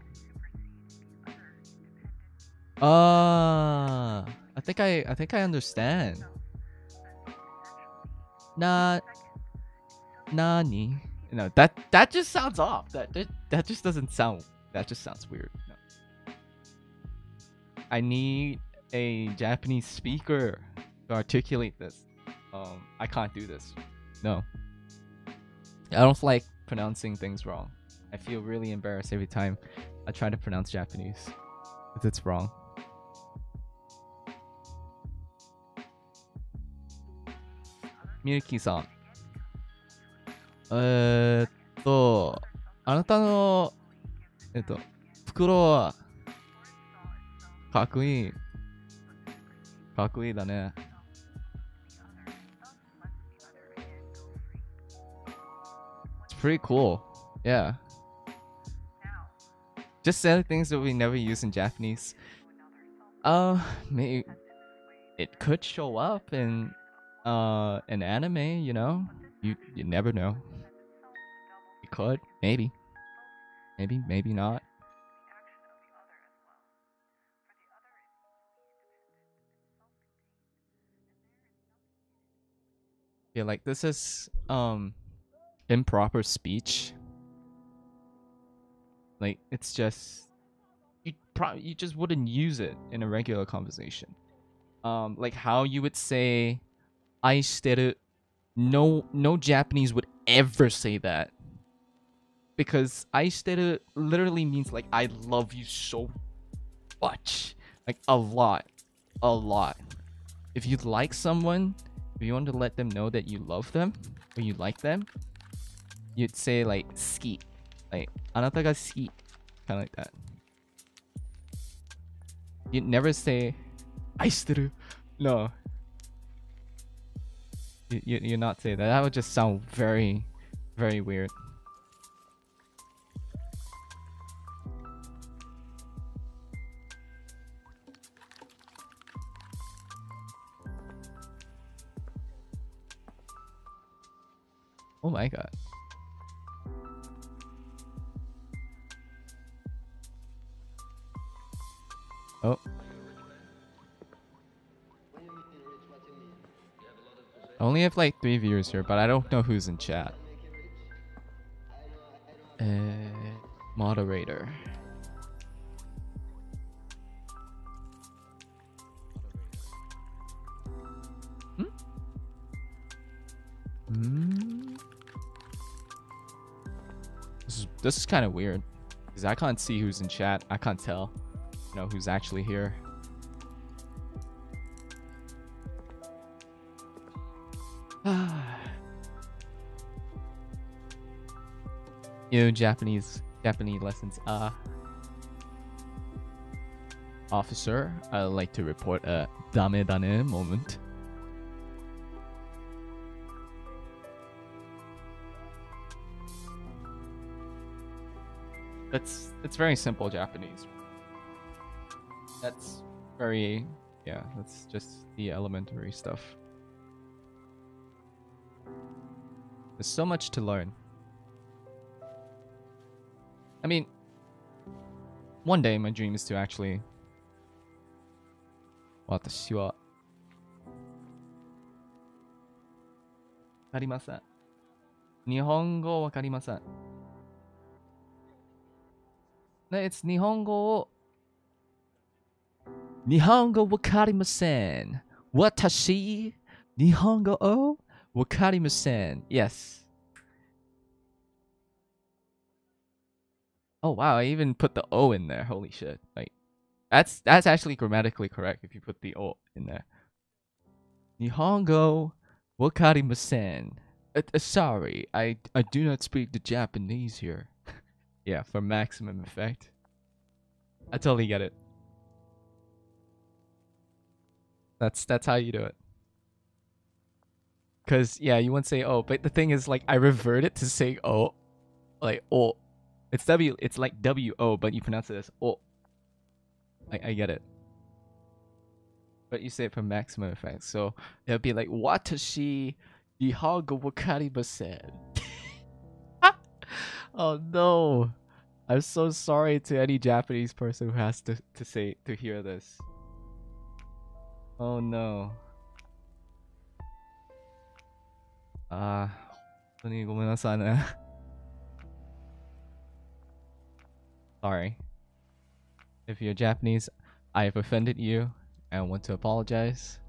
[SPEAKER 1] I think I understand. Nani? No, that just sounds off. That just doesn't sound. That just sounds weird. No. I need a Japanese speaker to articulate this. I can't do this. No. I don't like pronouncing things wrong. I feel really embarrassed every time I try to pronounce Japanese if it's wrong. Miyuki-san. あなたの袋はかっこいい。かっこいいだね。It's pretty cool. Yeah. Just saying things that we never use in Japanese. Maybe it could show up in an anime, you know? You never know. It could, maybe. Maybe not. Yeah, like this is improper speech. Like it's just you just wouldn't use it in a regular conversation. Like how you would say "aishiteru." No Japanese would ever say that. Because "aishiteru" literally means like I love you so much. Like a lot. A lot. If you like someone, if you want to let them know that you love them or you like them, you'd say like "ski." Like "anata ga suki." Kind of like that. You'd never say "aishiteru." No. You're not saying that. That would just sound very, very weird. Oh my god. Oh. I only have like 3 viewers here, but I don't know who's in chat. Moderator. This is kind of weird because I can't see who's in chat. I can't tell, you know, who's actually here. Japanese lessons. Officer, I'd like to report a dame dane moment. It's very simple Japanese. That's very, yeah, that's just the elementary stuff. There's so much to learn. I mean, one day my dream is to actually... 私はわかりません。日本語わかりません。It's 日本語をわかりません。私、日本語をわかりません。Yes. Oh wow, I even put the O in there. Holy shit. Like that's actually grammatically correct if you put the O in there. Nihongo wakarimasen. Sorry, I do not speak the Japanese here. Yeah, for maximum effect. I totally get it. That's how you do it.
[SPEAKER 3] Because yeah, you wouldn't say oh, but the thing is like I reverted to saying oh, like oh. It's W. It's like W-O, but you pronounce it as oh. I get it. But you say it for maximum effect, so it'll be like watashi ihago wakarimasen. Oh no. I'm so sorry to any Japanese person who has to hear this. Oh no. 本当にごめんなさいね。Sorry. If you're Japanese, I have offended you and want to apologize.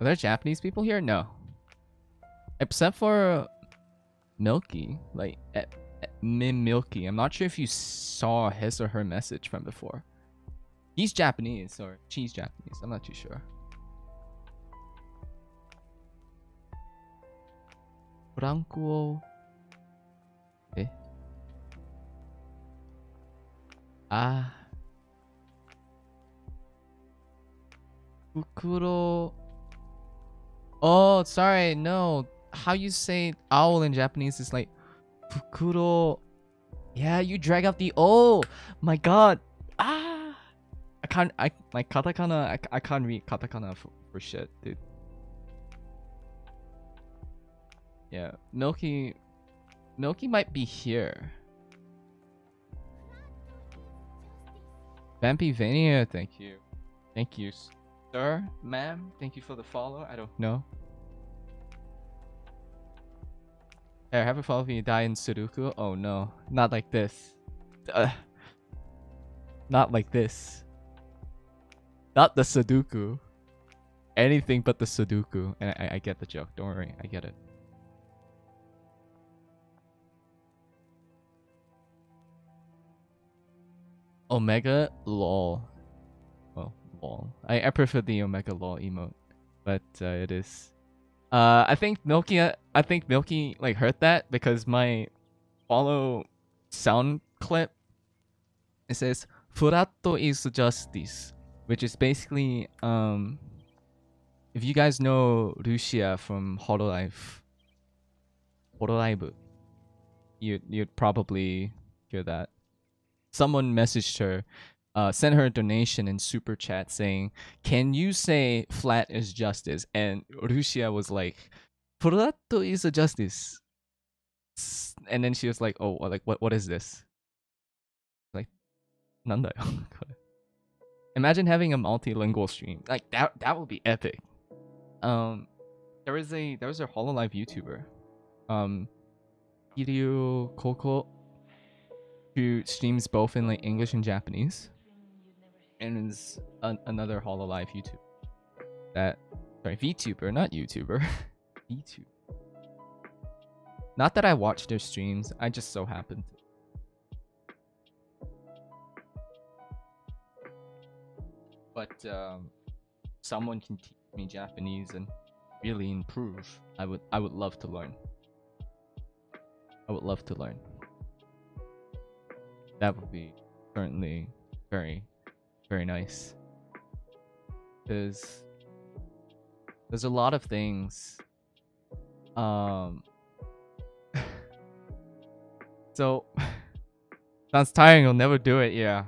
[SPEAKER 3] Are there Japanese people here? No. Except for Milky. Like, Milky. I'm not sure if you saw his or her message from before. He's Japanese, or she's Japanese. I'm not too sure. Franco. Eh? Ah. Fukuro. Oh, sorry. No. How you say owl in Japanese is like Fukuro. Yeah, you drag out the O. My god. Ah. Like katakana. I can't read katakana for shit, dude. Yeah, Milky might be here. Vampyvania, thank you. Thank you, sir, ma'am. Thank you for the follow. I don't know. Hey, have a follow if you die in Sudoku. Oh no, not like this. Not like this. Not the Sudoku. Anything but the Sudoku. And I get the joke. Don't worry, I get it. Omega lol. Well, lol. I prefer the Omega lol emote, but it is. I think Milky like heard that because my follow sound clip, it says Furato is justice, which is basically if you guys know Lucia from Hololive, you'd probably hear that. Someone messaged her, sent her a donation in super chat saying, "Can you say flat is justice?" And Lucia was like, "Flato is a justice." And then she was like, "Oh, like what is this?" Like, nanda. Imagine having a multilingual stream like that. That would be epic. There was a Hololive YouTuber, Hiryu Koko, who streams both in like English and Japanese, and is another Hololive YouTuber. VTuber, not YouTuber. VTuber. Not that I watch their streams, I just so happened to. But someone can teach me Japanese and really improve. I would love to learn. I would love to learn. That would be certainly very, very nice. Because there's a lot of things. So sounds tiring. I'll never do it. Yeah,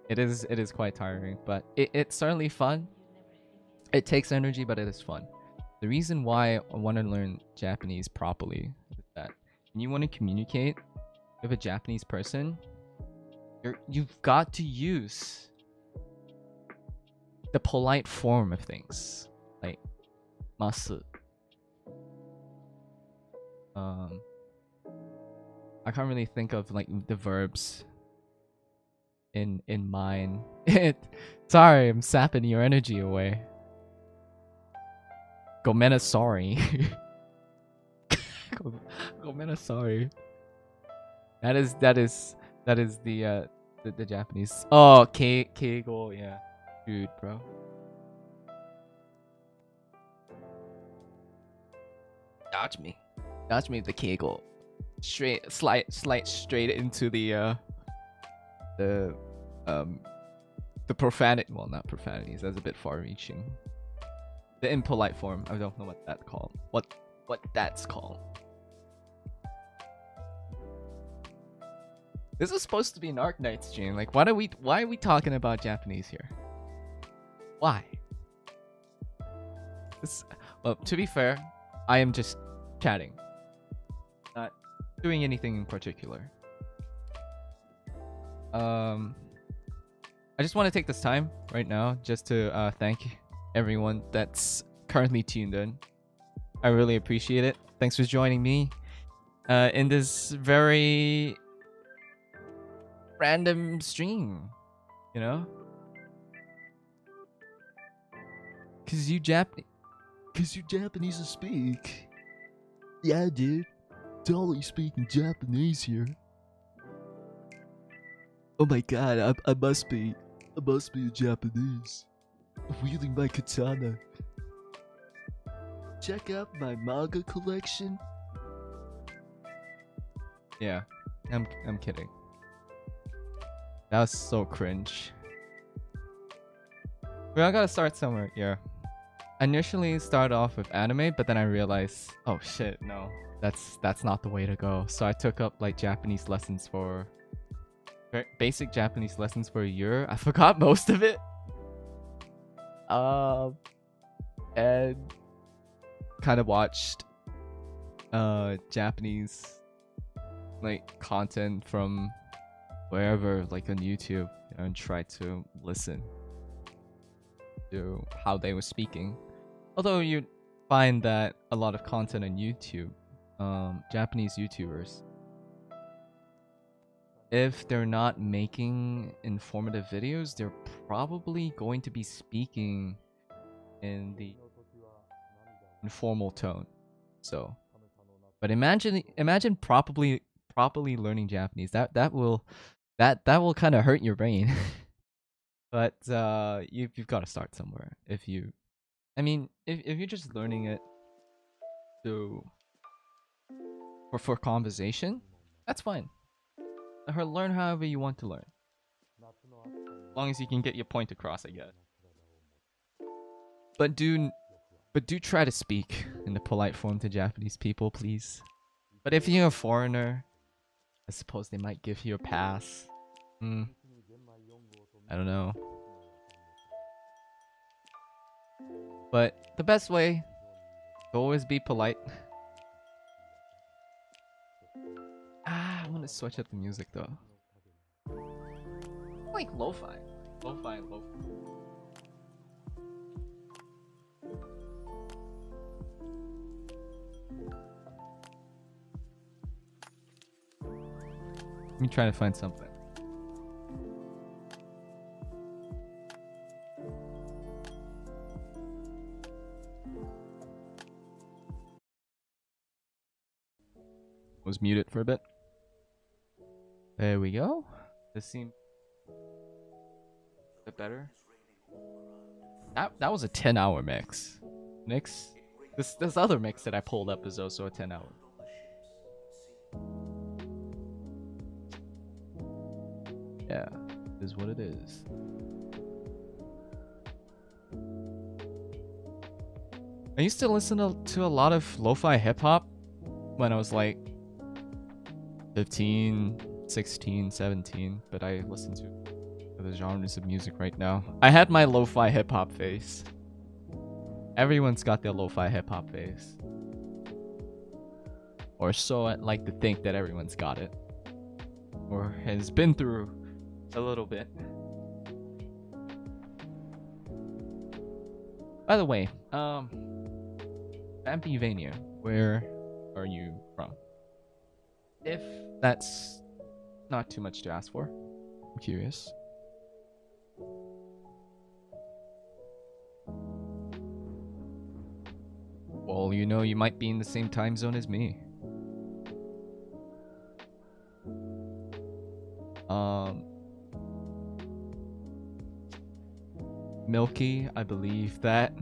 [SPEAKER 3] it is. It is quite tiring, but it's certainly fun. It takes energy, but it is fun. The reason why I want to learn Japanese properly is that when you want to communicate with a Japanese person, you've got to use the polite form of things, like masu. I can't really think of like the verbs in mine. Sorry, I'm sapping your energy away. Gomena sorry. Gomena sorry. That is the Japanese. Oh, keigo, yeah. Dude, bro. Dodge me. Dodge me the kegel. Slide straight into the profanity. Well, not profanities. That's a bit far-reaching. The impolite form. I don't know what that's called. What that's called. This is supposed to be an Arc Night stream. Like, why are we talking about Japanese here? Why? Well, to be fair, I am just chatting. Not doing anything in particular. I just want to take this time right now just to thank everyone that's currently tuned in. I really appreciate it. Thanks for joining me in this very random stream, you know? Cause you Japanese speak. Yeah, dude. Totally speaking Japanese here. Oh my god, I must be Japanese. Wielding my katana. Check out my manga collection. Yeah, I'm kidding. That was so cringe. Well, I gotta start somewhere. Yeah. I initially started off with anime, but then I realized, oh shit, no, that's not the way to go. So I took up like Japanese lessons for basic Japanese lessons for a year. I forgot most of it. And kind of watched Japanese like content from wherever, like on YouTube, and tried to listen to how they were speaking. Although you find that a lot of content on YouTube, Japanese YouTubers, if they're not making informative videos, they're probably going to be speaking in the informal tone. So, but imagine properly learning Japanese. That will kind of hurt your brain. But you've got to start somewhere. If you're just learning it for conversation, that's fine. Learn however you want to learn, as long as you can get your point across, I guess. But do try to speak in the polite form to Japanese people, please. But if you're a foreigner, I suppose they might give you a pass. I don't know. But the best way to always be polite. I'm gonna switch up the music though. I like lo-fi. Lo-fi and lo-fi. Let me try to find something. Was muted for a bit. There we go. This seems a bit better. That was a 10-hour mix. This other mix that I pulled up is also a 10-hour. Yeah, it is what it is. I used to listen to a lot of lo-fi hip-hop when I was like 15, 16, 17, but I listen to other genres of music right now. I had my lo-fi hip-hop phase. Everyone's got their lo-fi hip-hop phase. Or so I'd like to think that everyone's got it. Or has been through a little bit. By the way, Pennsylvania, where are you from? If that's not too much to ask for, I'm curious. Well, you know, you might be in the same time zone as me. Milky, I believe that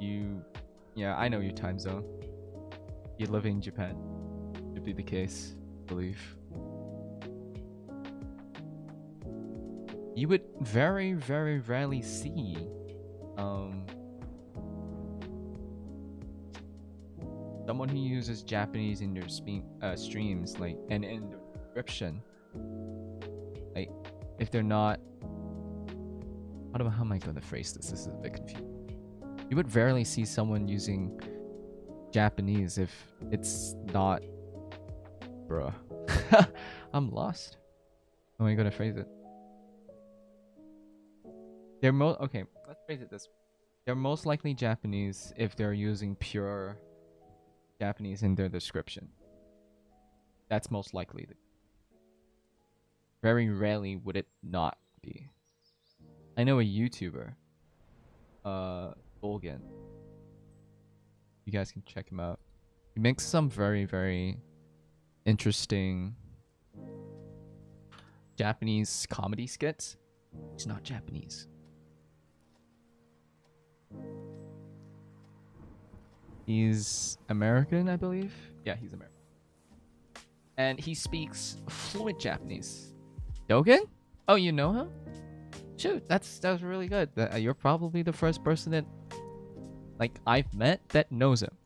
[SPEAKER 3] you Yeah, I know your time zone. You live in Japan. Should be the case, I believe. You would very, very rarely see someone who uses Japanese in their streams, like, and in the description, like, if they're not, how am I gonna phrase this? This is a bit confusing. You would rarely see someone using Japanese if it's not, bruh. I'm lost. How am I gonna phrase it? They're okay, let's phrase it this way. They're most likely Japanese if they're using pure Japanese in their description. That's most likely. Very rarely would it not be. I know a YouTuber, Dolgan. You guys can check him out. He makes some very, very interesting Japanese comedy skits. He's not Japanese. He's American, I believe. Yeah, he's American. And he speaks fluent Japanese. Dogen? Oh, you know him? Shoot, that was really good. You're probably the first person that, like, I've met that knows him.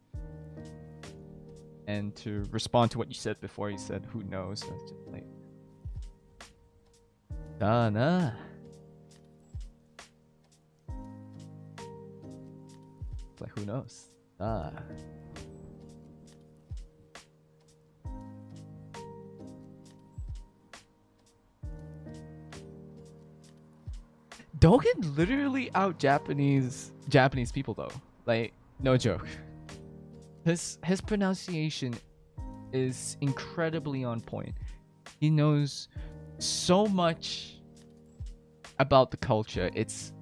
[SPEAKER 3] And to respond to what you said before, you said, who knows? I was just like, nah. It's like, who knows? Dogen literally out Japanese people though. Like, no joke. His pronunciation is incredibly on point. He knows so much about the culture. It's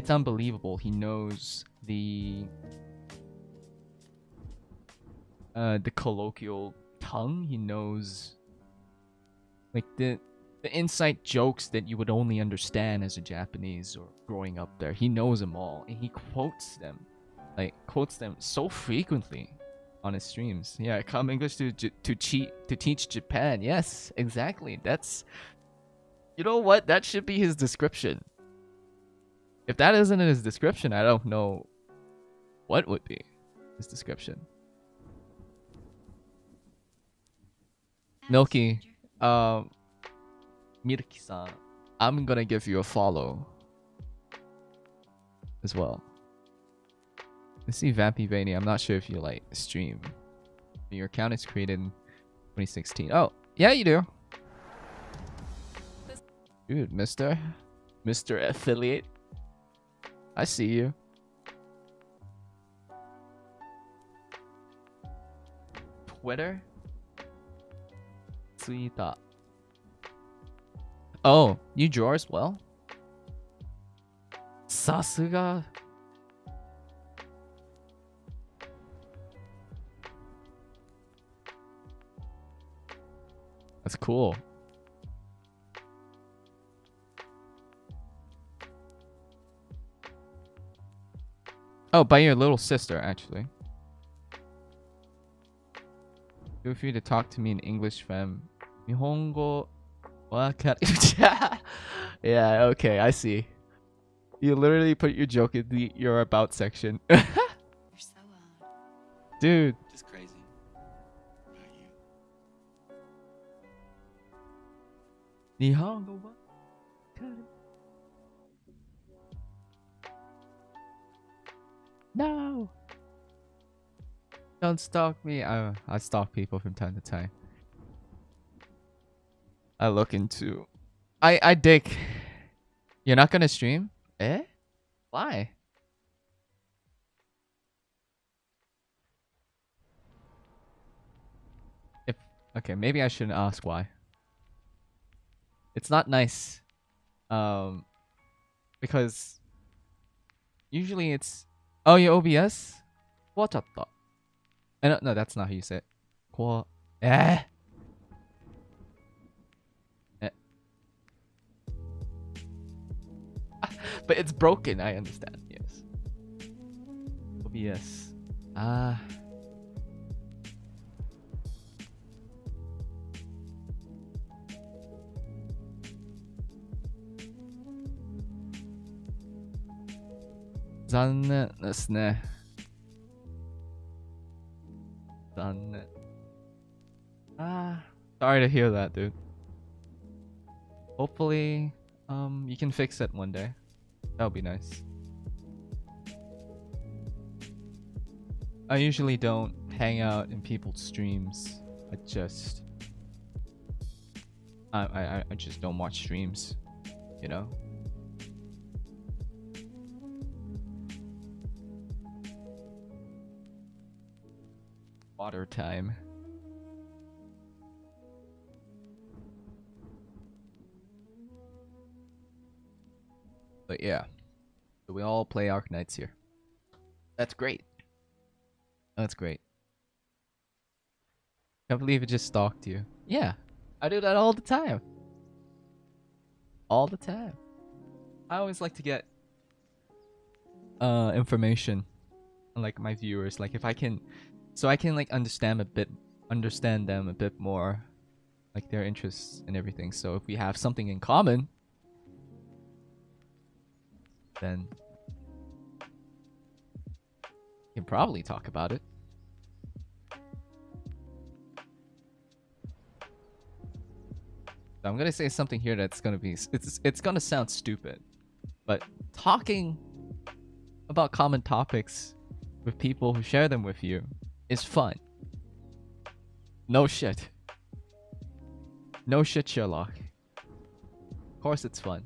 [SPEAKER 3] unbelievable. He knows the colloquial tongue. He knows, like, the inside jokes that you would only understand as a Japanese or growing up there. He knows them all, and he quotes them so frequently on his streams. Yeah, come English to teach Japan. Yes, exactly. That's, you know what? That should be his description. If that isn't in his description, I don't know what would be his description. Milky, Mirki-san, I'm gonna give you a follow as well. Let's see, Vampy Vania. I'm not sure if you like stream. Your account is created in 2016. Oh, yeah, you do. Dude, Mr. Affiliate. I see you. Twitter? Twitter. Oh, you draw as well? Sasuga. That's cool. Oh, by your little sister, actually. Feel free to talk to me in English, fam. Nihongo wakaru. Yeah, okay, I see. You literally put your joke in your about section.
[SPEAKER 4] You're so odd.
[SPEAKER 3] Dude.
[SPEAKER 5] Just crazy. About you.
[SPEAKER 3] Nihongo wakaru. No. Don't stalk me. I stalk people from time to time. I look into. I dig. You're not gonna stream? Eh? Why? Okay, maybe I shouldn't ask why. It's not nice. Because usually it's, oh, your OBS? Kuwachatta. No, that's not how you say it. Eh? But it's broken, I understand, yes. OBS. Ah. Ah, sorry to hear that, dude. Hopefully, you can fix it one day. That would be nice. I usually don't hang out in people's streams. I just don't watch streams, you know? Water time. But yeah. So we all play Arknights here. That's great. That's great. Can't believe it just stalked you. Yeah. I do that all the time. All the time. I always like to get information on like my viewers. Like if I can, so I can like understand them a bit more, like their interests and everything. So if we have something in common, then we can probably talk about it. So I'm gonna say something here that's gonna be it's gonna sound stupid, but talking about common topics with people who share them with you is fun. No shit. No shit, Sherlock. Of course it's fun.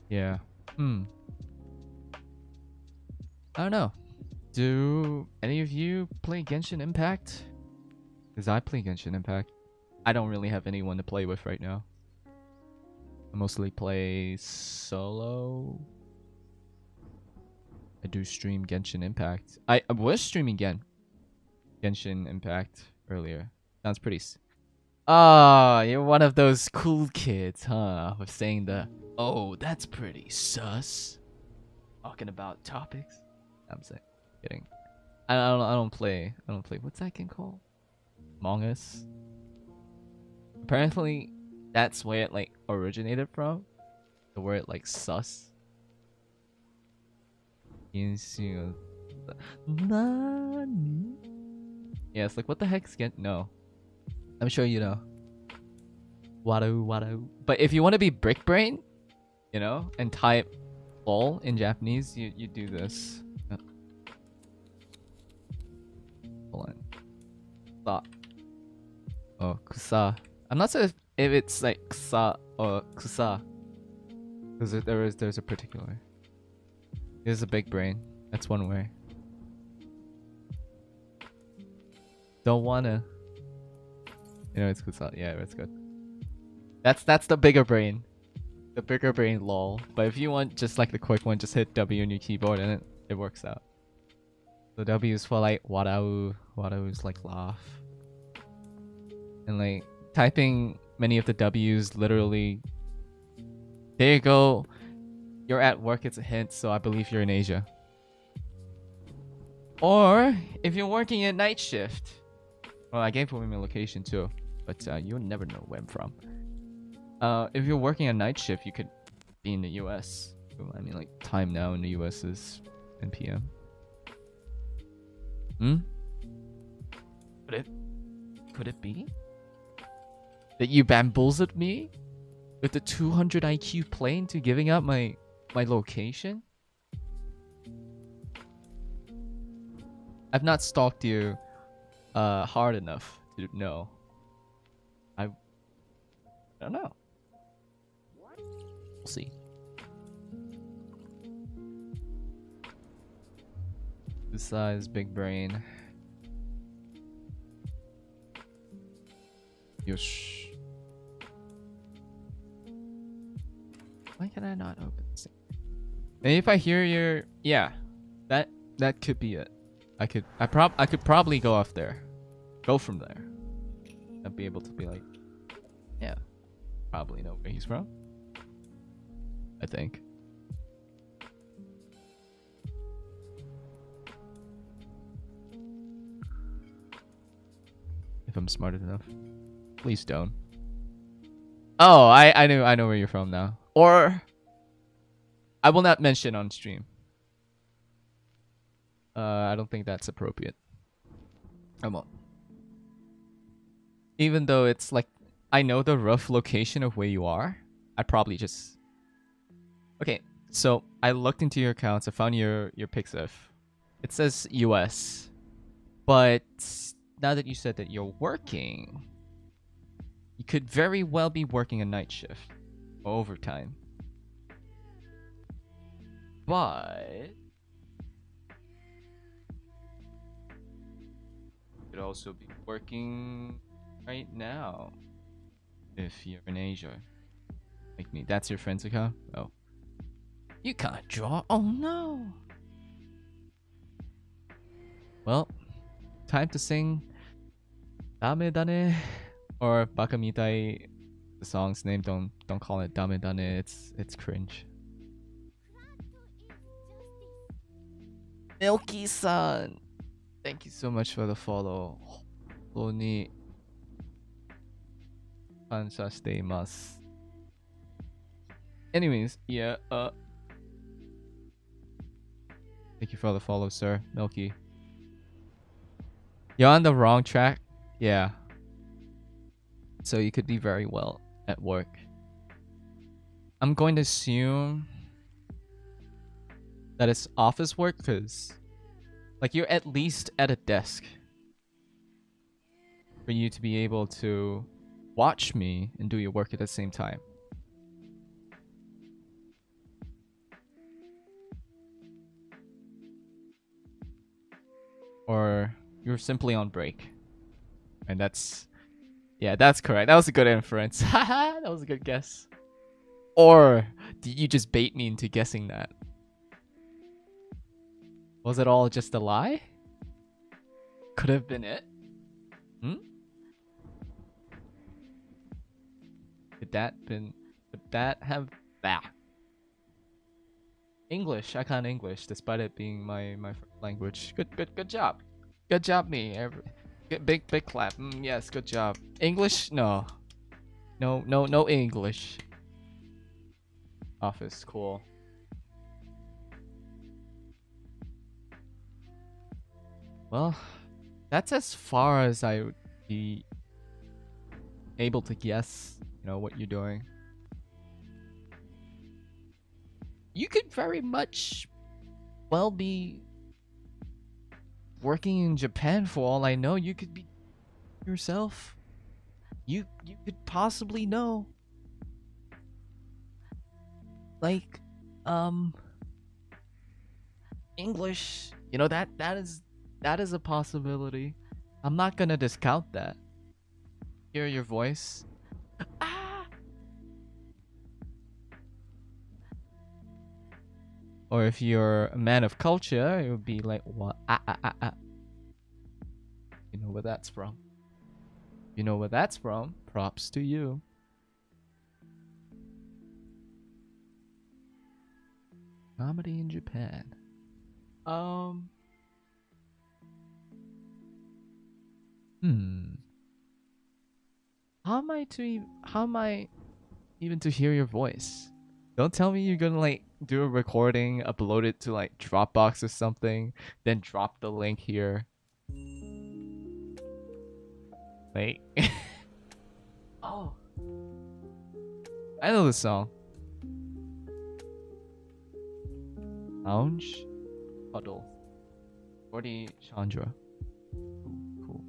[SPEAKER 3] Yeah. I don't know. Do any of you play Genshin Impact? Because I play Genshin Impact. I don't really have anyone to play with right now. I mostly play solo. I do stream Genshin Impact. I was streaming Genshin Impact earlier. Sounds pretty... Ah, you're one of those cool kids, huh? With saying the, oh, that's pretty sus. Talking about topics. I'm saying, kidding. I don't play. What's that game called? Among Us. Apparently, that's where it like originated from. The word like sus. Yeah, it's like what the heck's no. I'm sure you know. Wado. But if you want to be brick brain, you know, and type lol in Japanese, you do this. Yep. Hold on. Sa. Oh, kusa. I'm not sure if it's like kusa or kusa. Because there's a particular. There's a big brain. That's one way. Don't wanna. You know, it's kusa. Yeah, it's good. That's the bigger brain. The bigger brain lol. But if you want just like the quick one, just hit W on your keyboard and it works out. So W is for like wadau. Wadau is like laugh. And like typing many of the W's literally. There you go. You're at work, it's a hint, so I believe you're in Asia. Or if you're working a night shift. Well, I gave away my location too, but you'll never know where I'm from. If you're working a night shift, you could be in the US. I mean, like, time now in the US is 10 p.m. Could it be that you bamboozled me with the 200 IQ plane to giving out my location? I've not stalked you hard enough to know. I don't know. We'll see. The size, big brain. Yosh. Why can I not open this? And if I hear your, yeah, that could be it. I could probably go off there, go from there. I'd be able to be like, yeah, probably know where he's from. I think. If I'm smart enough. Please don't. Oh, I know where you're from now. Or I will not mention on stream. I don't think that's appropriate. I won't. Even though it's like I know the rough location of where you are, I'd probably just. Okay, so I looked into your accounts. I found your Pixif. It says US, but now that you said that you're working, you could very well be working a night shift or overtime. But you could also be working right now if you're in Asia. Like me. That's your friend's account? Oh. You can't draw. Oh no. Well, time to sing Dame Dane or Baka Mitai. The song's name. Don't call it Dame Dane. It's cringe. Milky-san, thank you so much for the follow. 本当に感謝しています. Anyways, yeah, thank you for the follow, sir. Milky. You're on the wrong track? Yeah. So you could be very well at work. I'm going to assume that it's office work because like you're at least at a desk for you to be able to watch me and do your work at the same time. Or you're simply on break. And that's, yeah, that's correct. That was a good inference. Haha, that was a good guess. Or did you just bait me into guessing that? Was it all just a lie? Could have been it. Hmm? Could that have English? I can't English despite it being my language. Good job. Good job me. Big clap. Yes, good job. English? No English. Office, cool. Well, that's as far as I would be able to guess, you know, what you're doing. You could very much well be working in Japan for all I know. You could be yourself. You could possibly know. Like, English, you know, that is a possibility. I'm not gonna discount that. Hear your voice. Ah! Or if you're a man of culture, it would be like, what? You know where that's from. You know where that's from. Props to you. Comedy in Japan. How am I even to hear your voice? Don't tell me you're gonna like do a recording, upload it to like Dropbox or something, then drop the link here. Wait. Oh. I know this song. Lounge? Puddle. 40 Chandra. Ooh, cool.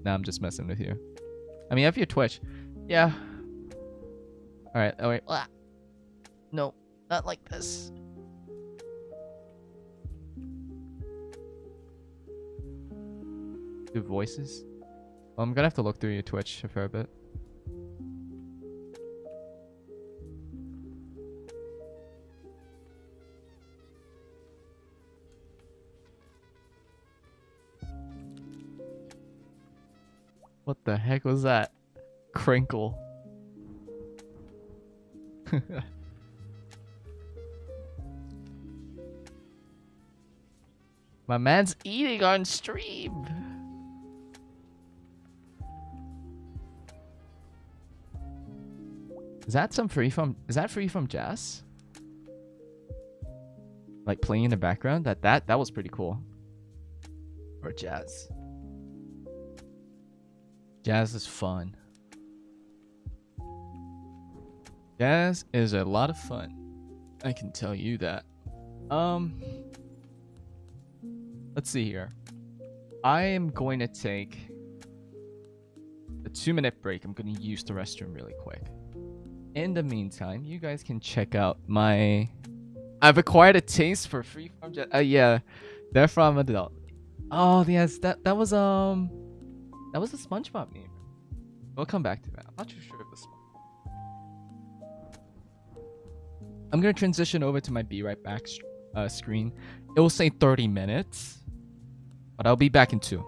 [SPEAKER 3] Nah, I'm just messing with you. I mean, I have your Twitch. Yeah. Alright, oh wait. Ah. No, not like this. Do voices? Well, I'm gonna have to look through your Twitch a fair bit. What the heck was that? Crinkle. My man's eating on stream. Is that free from Jazz? Like playing in the background? That was pretty cool. Or Jazz. Jazz is fun. Jazz is a lot of fun. I can tell you that. Let's see here. I am going to take a 2-minute break. I'm going to use the restroom really quick. In the meantime, you guys can check out my... I've acquired a taste for freeform Jazz. Yeah, they're from adult. Oh yes, that was a SpongeBob meme. We'll come back to that. I'm not too sure of this one. I'm gonna transition over to my Be Right Back screen. It will say 30 minutes, but I'll be back in 2.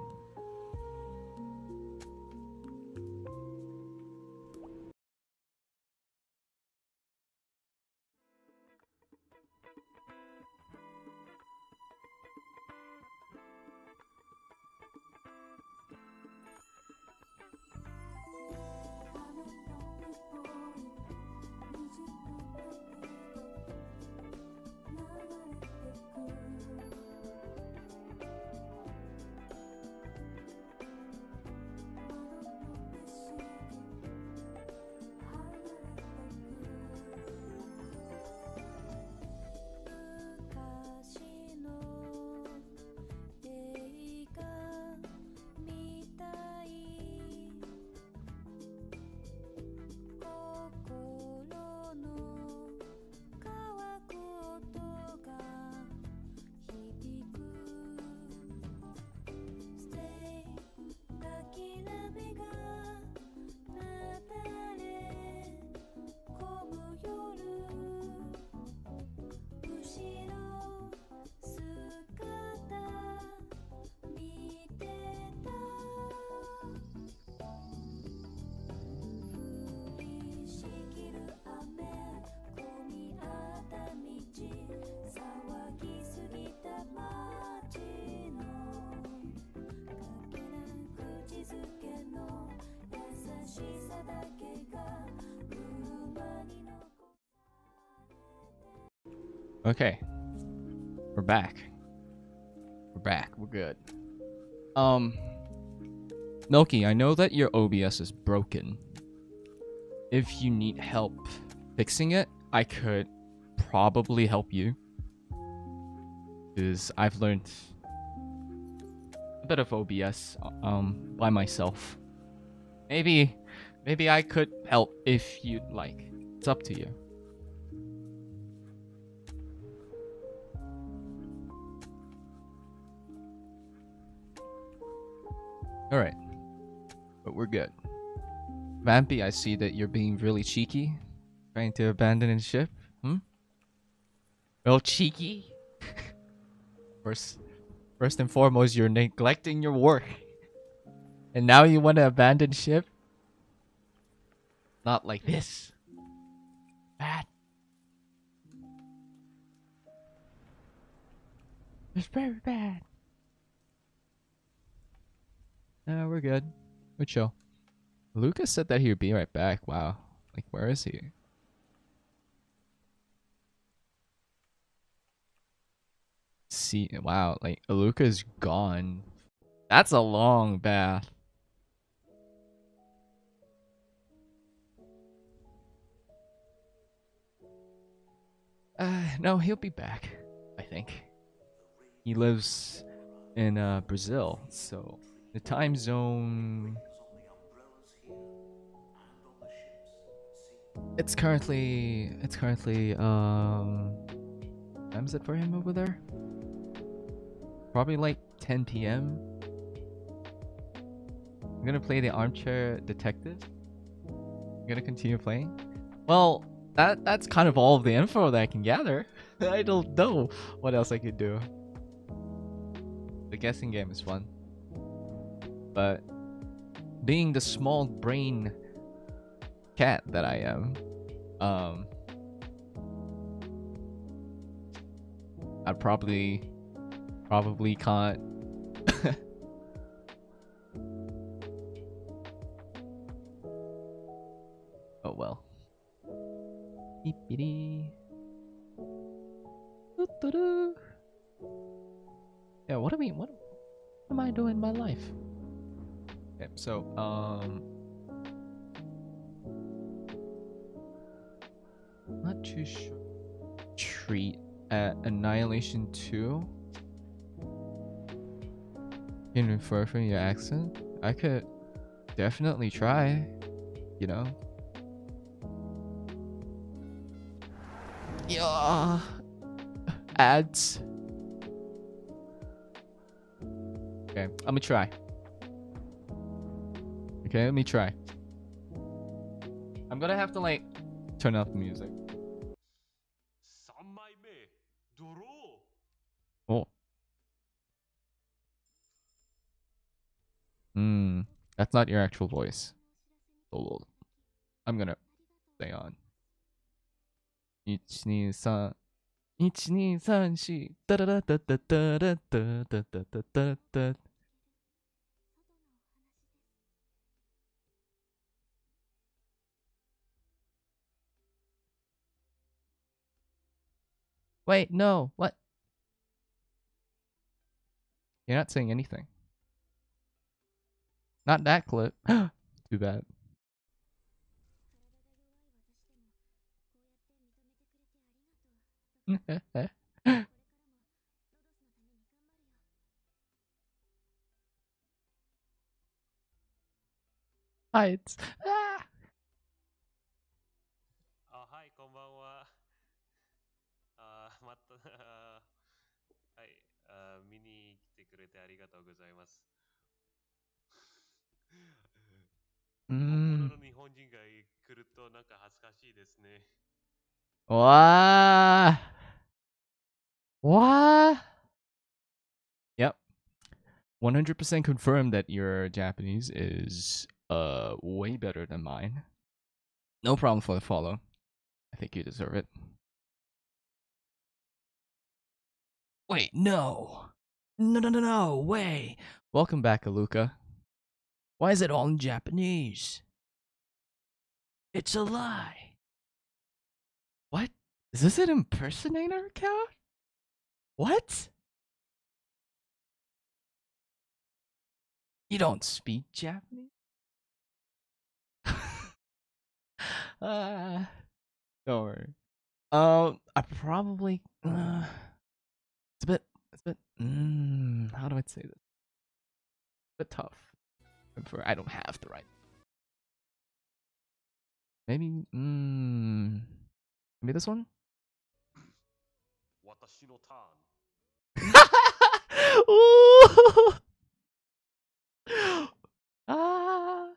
[SPEAKER 3] Okay. We're back. We're back. We're good. Milky, I know that your OBS is broken. If you need help fixing it, I could probably help you. Because I've learned a bit of OBS by myself. Maybe I could help if you'd like. It's up to you. Alright. But we're good. Vampy, I see that you're being really cheeky. Trying to abandon the ship. Real cheeky? First and foremost, you're neglecting your work. And now you want to abandon ship? Not like this. Bad. It's very bad. No, we're good. We're chill. Lucas said that he would be right back. Wow. Like, where is he? See, wow. Like, Luca's gone. That's a long bath. No, he'll be back. I think. He lives in Brazil, so the time zone. It's currently what time is it for him over there? Probably like 10 p.m. I'm gonna play the armchair detective. I'm gonna continue playing. Well, that's kind of all of the info that I can gather. I don't know what else I could do. The guessing game is fun, but being the small brain cat that I am, I probably can't. Oh well. Beepity. Doo-doo-doo. Yeah, what am I doing in my life? Okay, so not too sure. Treat at Annihilation 2. Can refer from your accent? I could definitely try, you know. Yeah. Ads. Okay, let me try. Okay, let me try. I'm gonna have to like turn up the music.
[SPEAKER 6] 3枚目ドロー
[SPEAKER 3] Oh. That's not your actual voice. Oh, I'm gonna stay on. 123 123ダララダダダラダダダダダダ。Wait, no. What? You're not saying anything. Not that clip. Too bad. Heights. Ah!
[SPEAKER 6] あ、はい、こんばんは。また、はい、見に来てくれてありがとうございます。本物の日本人が来るとなんか恥ずかしいですね。
[SPEAKER 3] What? What? Yep. 100% confirmed that your Japanese is way better than mine. No problem for the follow. I think you deserve it. Wait, no. No, way. Welcome back, Aluka. Why is it all in Japanese? It's a lie. What? Is this an impersonator account? What? You don't speak Japanese? Don't worry. I probably it's a bit how do I say this? A bit tough. I don't have the right. Maybe maybe this one?
[SPEAKER 6] 私のターン。
[SPEAKER 3] Ooh. Ah.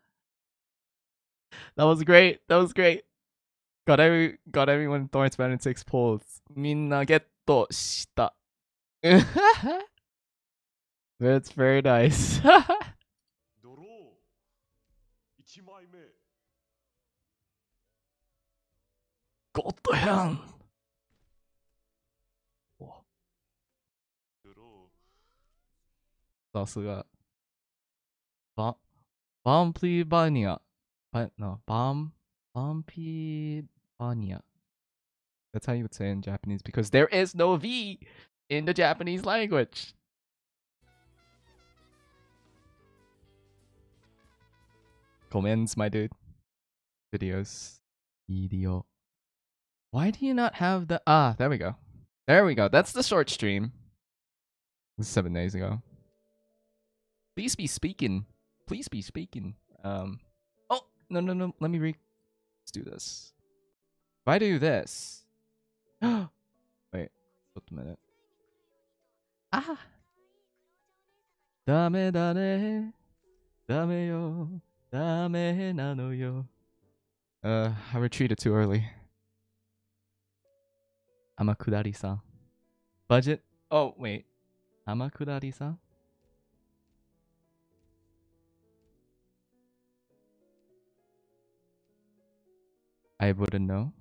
[SPEAKER 3] That was great. That was great. Got everyone throwing Spanish 6 polls. みんなゲットした. That's very nice.
[SPEAKER 6] ドロー。1枚目。
[SPEAKER 3] God damn.
[SPEAKER 6] ドロ
[SPEAKER 3] さすが。バンプリバニア。No, Bumpybania. That's how you would say it in Japanese because there is no V in the Japanese language. Comments, my dude. Videos. Video. Why do you not have the... Ah, there we go. There we go. That's the short stream. This is 7 days ago. Please be speaking. Please be speaking. Oh, no. Let me let's do this. If I do this... Wait. Just a minute. Ah! ダメだね。ダメよ。ダメなのよ。I retreated too early. Amakudari-san. Budget? Oh, wait. Amakudari-san? I wouldn't know.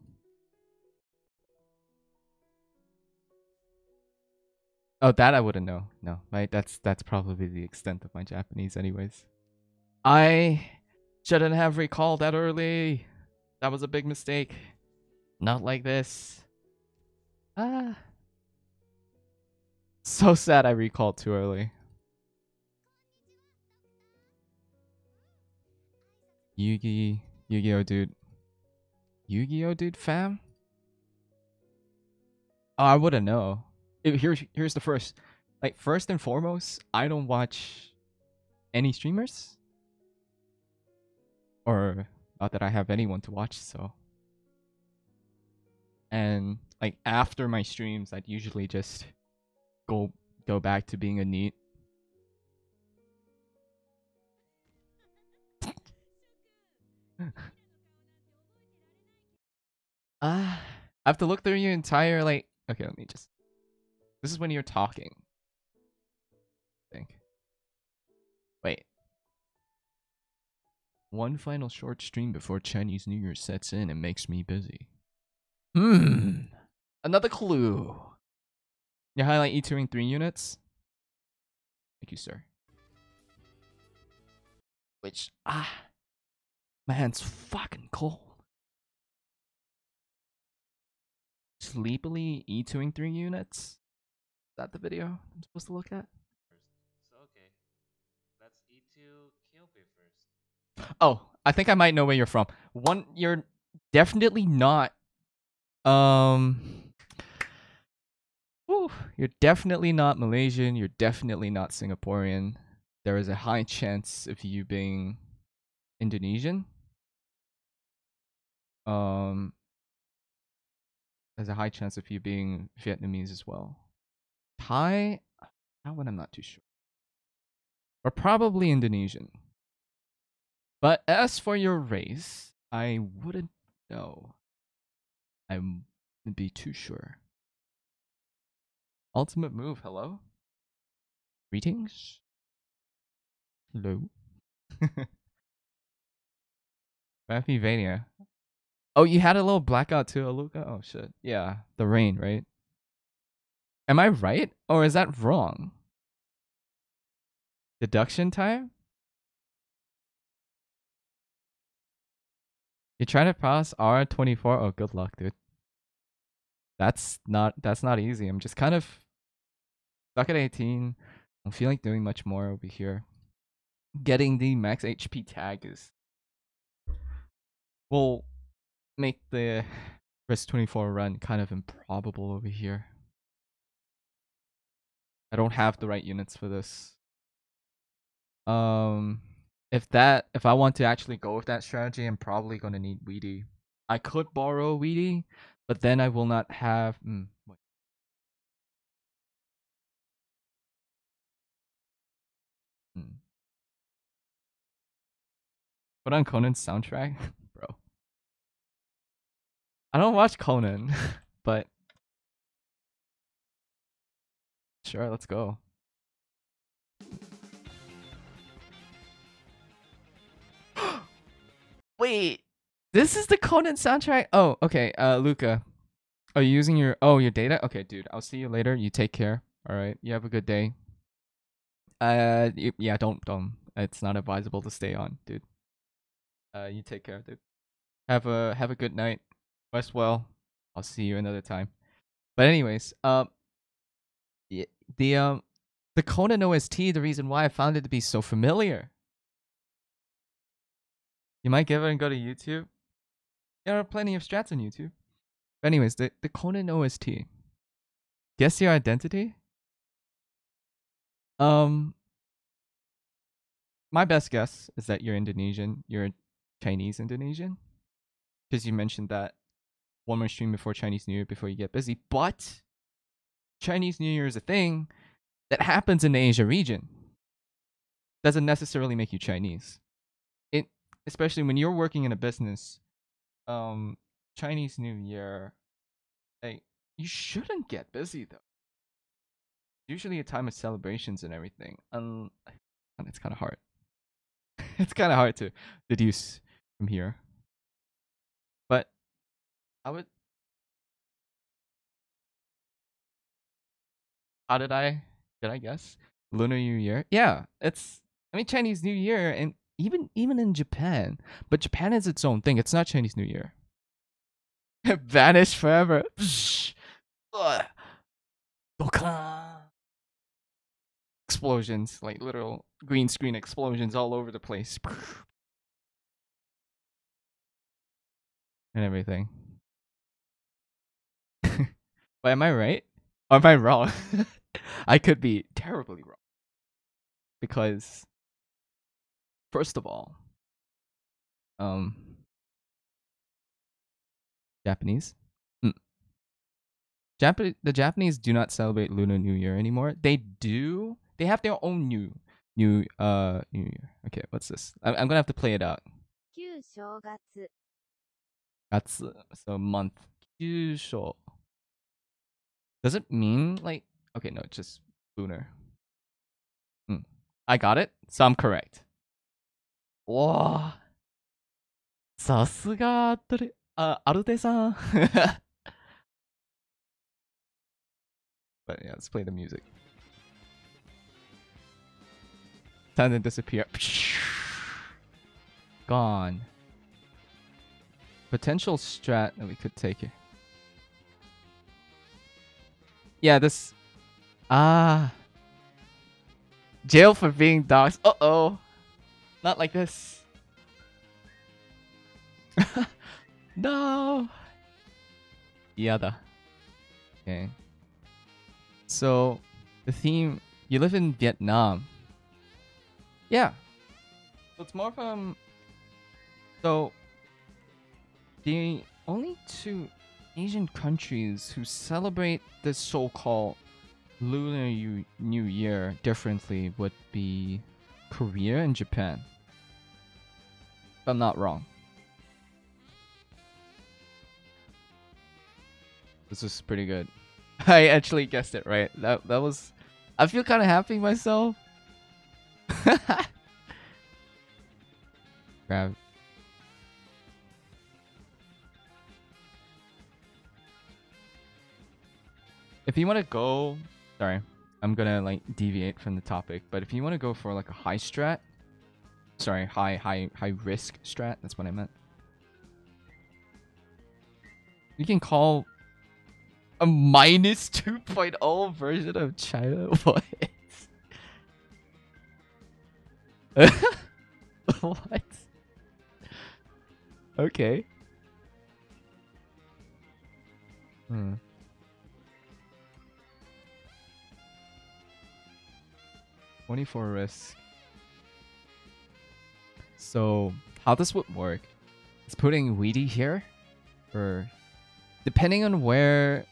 [SPEAKER 3] Oh, that I wouldn't know. No, right? That's probably the extent of my Japanese, anyways. I shouldn't have recalled that early. That was a big mistake. Not like this. Ah. So sad I recalled too early. Yu-Gi-Oh dude. Yu-Gi-Oh dude fam? Oh, I wouldn't know. Here's the first. Like, first and foremost, I don't watch any streamers. Or not that I have anyone to watch, so. And like after my streams, I'd usually just go back to being a NEET. I have to look through your entire like. Okay, let me just. This is when you're talking. I think. Wait. One final short stream before Chinese New Year sets in and makes me busy. Another clue. You highlight E2ing 3 units. Thank you, sir. Which my hand's fucking cold. Sleepily E2ing 3 units? Is that the video I'm supposed to look at?
[SPEAKER 6] So okay, let's E2 Kyobe first.
[SPEAKER 3] Oh, I think I might know where you're from. One, you're definitely not. You're definitely not Malaysian. You're definitely not Singaporean. There is a high chance of you being Indonesian. There's a high chance of you being Vietnamese as well. Thai? That one I'm not too sure. Or probably Indonesian. But as for your race, I wouldn't know. I wouldn't be too sure. Ultimate move, hello? Greetings? Hello? Happy Vania. Oh, you had a little blackout too, Aluka? Oh shit. Yeah, the rain, right? Am I right? Or is that wrong? Deduction time? You trying to pass R24? Oh, good luck, dude. That's not easy. I'm just kind of stuck at 18. I don't feel like doing much more over here. Getting the max HP tag will make the Risk 24 run kind of improbable over here. I don't have the right units for this. If I want to actually go with that strategy, I'm probably gonna need Weedy. I could borrow Weedy, but then I will not have. Wait. Put on Conan's soundtrack, bro. I don't watch Conan, but sure, let's go. Wait, this is the Conan soundtrack? Oh, okay. Luca, are you using your data? Okay, dude. I'll see you later. You take care. All right. You have a good day. Yeah. Don't. It's not advisable to stay on, dude. You take care, dude. Have a good night. Rest well. I'll see you another time. But anyways, the Conan OST. The reason why I found it to be so familiar. You might give it and go to YouTube. There are plenty of strats on YouTube. But anyways, the Conan OST. Guess your identity? My best guess is that you're Indonesian. You're Chinese Indonesian. Because you mentioned that one more stream before Chinese New Year before you get busy. But Chinese New Year is a thing that happens in the Asia region. Doesn't necessarily make you Chinese. It, especially when you're working in a business, Chinese New Year, like, you shouldn't get busy though. Usually a time of celebrations and everything. It's kind of hard. It's kind of hard to deduce from here. But I would. How did I? Did I guess? Lunar New Year. Yeah, it's. I mean Chinese New Year, and even in Japan, but Japan is its own thing. It's not Chinese New Year. Vanish forever. Ugh. Dokan. Explosions, like literal green screen explosions all over the place. And everything. But am I right? Or am I wrong? I could be terribly wrong. Because first of all, um Japanese. The Japanese do not celebrate Lunar New Year anymore. They do. They have their own new Year. Okay, what's this? I'm gonna have to play it out.
[SPEAKER 7] 旧正月
[SPEAKER 3] That's so month. 旧正. Does it mean like okay? No, it's just lunar. I got it, so I'm correct. Wow. さすがアルテさん. But yeah, let's play the music. Time to disappear. Gone. Potential strat that we could take it. Yeah, this. Jail for being dogs. Uh-oh. Not like this. No. Yada. Okay. So, the theme, you live in Vietnam. Yeah. So it's more from... So, the only two Asian countries who celebrate this so-called Lunar New Year differently would be Korea and Japan. If I'm not wrong. This is pretty good. I actually guessed it right. That was... I feel kind of happy myself. Grab. If you want to go... Sorry. I'm gonna like deviate from the topic. But if you want to go for like a high strat... Sorry, high risk strat. That's what I meant. You can call... a minus 2.0 version of China? What? What? Okay. 24 risk. So, how this would work is putting Weedy here, or depending on where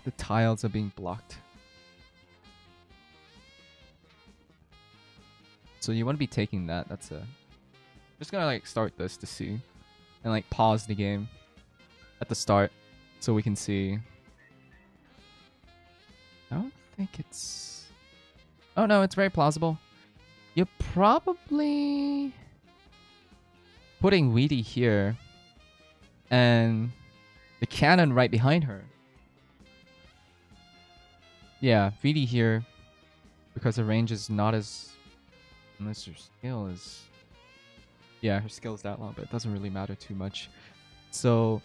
[SPEAKER 3] the tiles are being blocked. So you want to be taking that. That's a... Just gonna like start this to see. And like pause the game at the start so we can see. I don't think it's... Oh no, it's very plausible. You're probably putting Weedy here and the cannon right behind her. Yeah, Weedy here because her range is not as... Unless her skill is... Yeah, her skill is that long, but it doesn't really matter too much. So,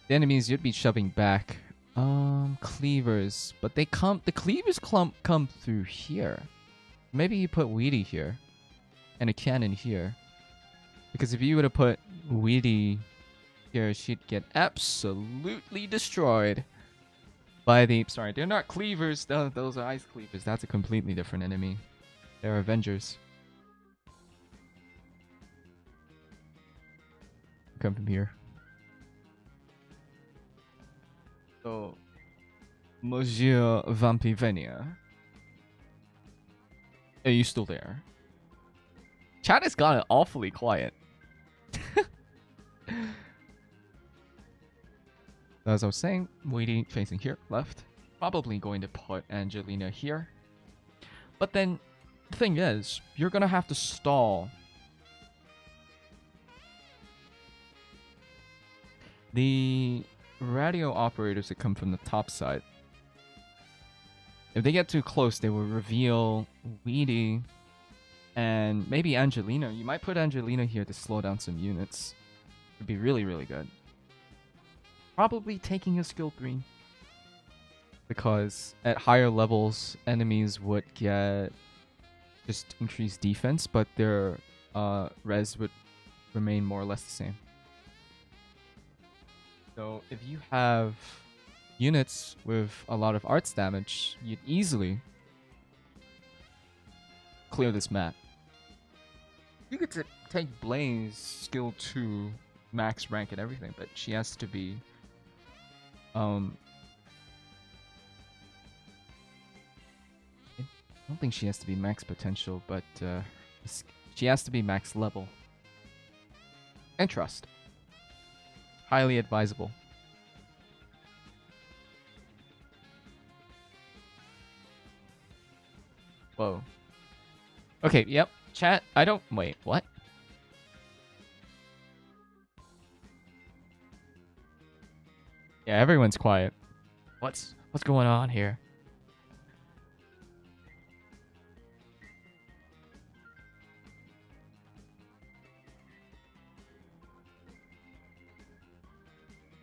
[SPEAKER 3] the enemies you'd be shoving back. Cleavers. But they come... The cleavers come through here. Maybe you put Weedy here. And a cannon here. Because if you would have put Weedy here, she'd get absolutely destroyed by the... Sorry, they're not cleavers. Those are ice cleavers. That's a completely different enemy. They're Avengers. Come from here. So, Monsieur Vampivenia. Are you still there? Chat has gotten awfully quiet. As I was saying, Weedy facing here, left. Probably going to put Angelina here. But then, the thing is, you're gonna have to stall the radio operators that come from the top side. If they get too close, they will reveal Weedy and maybe Angelina. You might put Angelina here to slow down some units. It'd be really, really good. Probably taking a skill 3. Because at higher levels, enemies would get just increased defense, but their res would remain more or less the same. So if you have units with a lot of arts damage, you'd easily clear this map. You could take Blaze skill 2 max rank and everything, but she has to be I don't think she has to be max potential, but she has to be max level. And trust. Highly advisable. Whoa. Okay, yep. Chat, I don't... Wait, what? Yeah, everyone's quiet. What's going on here?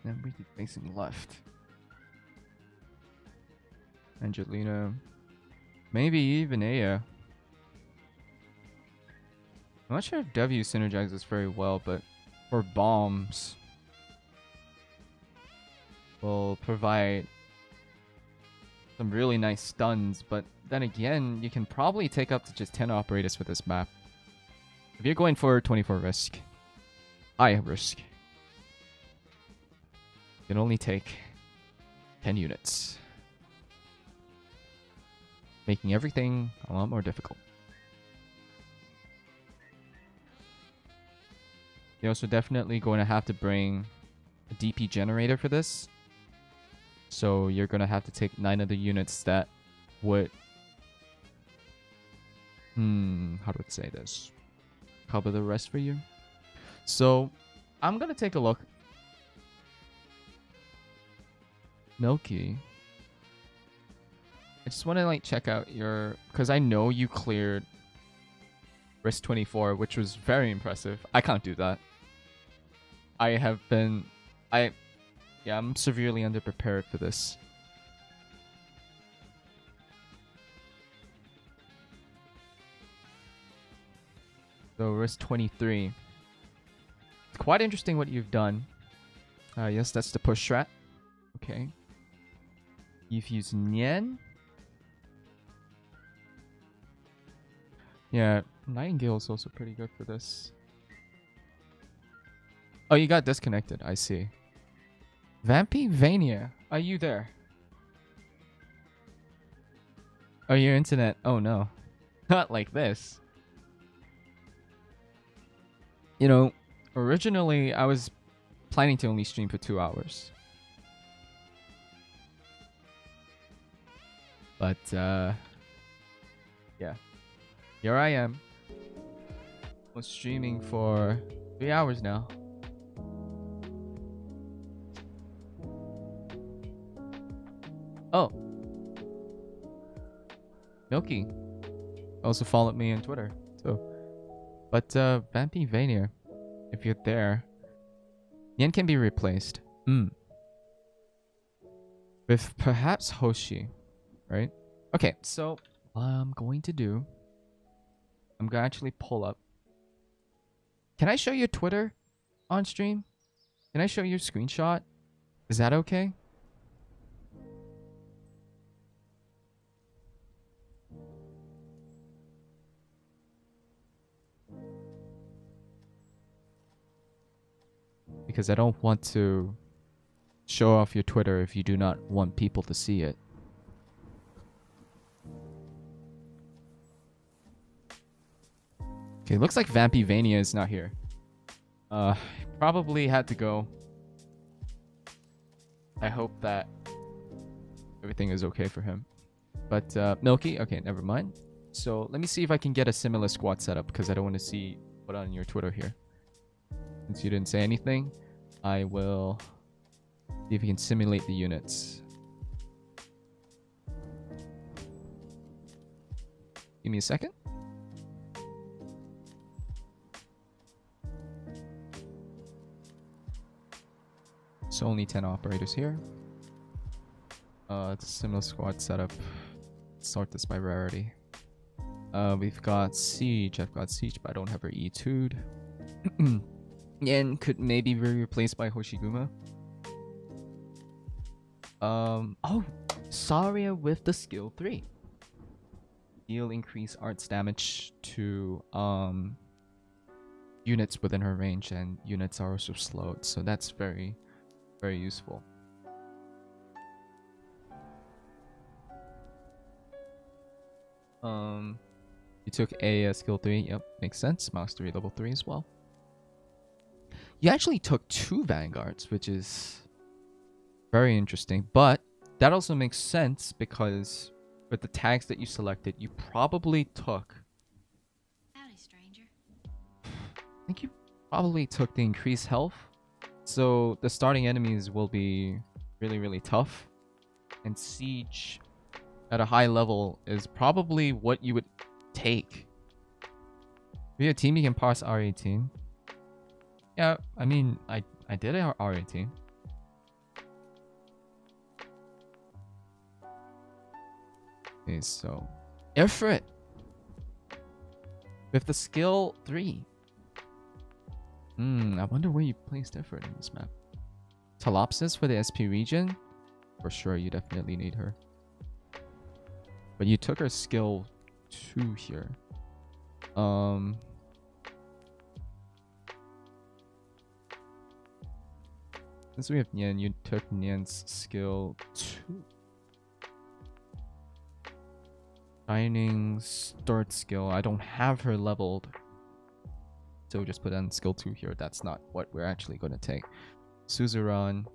[SPEAKER 3] Then we keep facing left. Angelina. Maybe even Aya. I'm not sure if W synergizes very well, but for bombs, will provide some really nice stuns. But then again, you can probably take up to just 10 operators with this map. If you're going for 24 risk, high risk, you can only take 10 units, making everything a lot more difficult. You're also definitely going to have to bring a DP generator for this. So you're going to have to take 9 of the units that would... how do I say this? Cover the rest for you. So I'm going to take a look. Milky. I just want to like check out your... Because I know you cleared risk 24, which was very impressive. I can't do that. I have been... Yeah, I'm severely underprepared for this. So risk 23. It's quite interesting what you've done. Yes, that's the push strat. Okay. You've used Nian. Yeah, Nightingale is also pretty good for this. Oh, you got disconnected. I see. Vampy Vania, are you there? Oh, your internet. Oh no. Not like this. You know, originally I was planning to only stream for 2 hours. But, yeah. Here I am. I'm streaming for 3 hours now. Oh. Milky also followed me on Twitter. So, but Vampy Vania, if you're there, Yen can be replaced. With perhaps Hoshi, right? Okay, so what I'm going to do, I'm gonna actually pull up. Can I show you Twitter on stream? Can I show you a screenshot? Is that okay? Because I don't want to show off your Twitter if you do not want people to see it. Okay, looks like Vampy Vania is not here. Probably had to go. I hope that everything is okay for him. But Milky, okay, never mind. So let me see if I can get a similar squad setup because I don't want to see what on your Twitter here. Since you didn't say anything, I will See if you can simulate the units. Give me a second. So only 10 operators here. It's a similar squad setup. Sort this by rarity. We've got Siege. I've got Siege, but I don't have her E2'd. Yen could maybe be replaced by Hoshiguma. Oh, Saria with the skill 3. Deal increase arts damage to units within her range, and units are also slowed, so that's very, very useful. You took a skill 3. Yep, makes sense. Mastery level 3 as well. You actually took 2 vanguards, which is very interesting, but that also makes sense because with the tags that you selected, you probably took,
[SPEAKER 4] Howdy, stranger.
[SPEAKER 3] I think you probably took the increased health, so the starting enemies will be really, really tough, and Siege at a high level is probably what you would take. If you're a team, you can parse R18. Yeah, I mean, I did R18. Okay, so Ifrit with the skill 3. I wonder where you placed Ifrit in this map. Talopsis for the SP region? For sure, you definitely need her. But you took her skill 2 here. Since we have Nian, you took Nian's skill 2. Shining Start skill. I don't have her leveled. So just put on skill 2 here. That's not what we're actually going to take. Suzerain.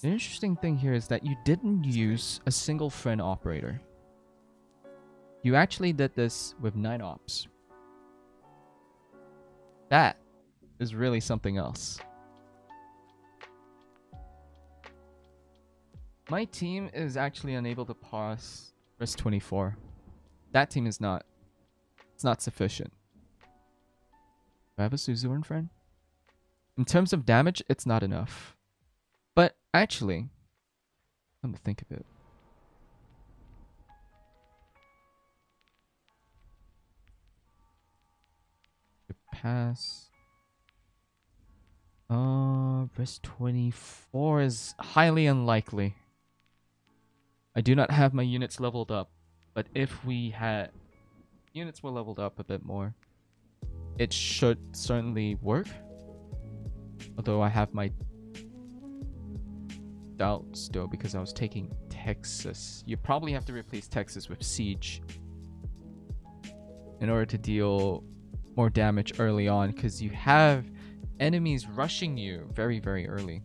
[SPEAKER 3] The interesting thing here is that you didn't use a single friend operator. You actually did this with 9 ops. That is really something else. My team is actually unable to parse Risk 24. That team is not. It's not sufficient. Do I have a Suzerain friend? In terms of damage, it's not enough. But actually, come to think of it, pass. Risk 24 is highly unlikely. I do not have my units leveled up, but if we had units were leveled up a bit more, it should certainly work. Although I have my doubts still because I was taking Texas. You probably have to replace Texas with Siege in order to deal more damage early on, because you have enemies rushing you very, very early.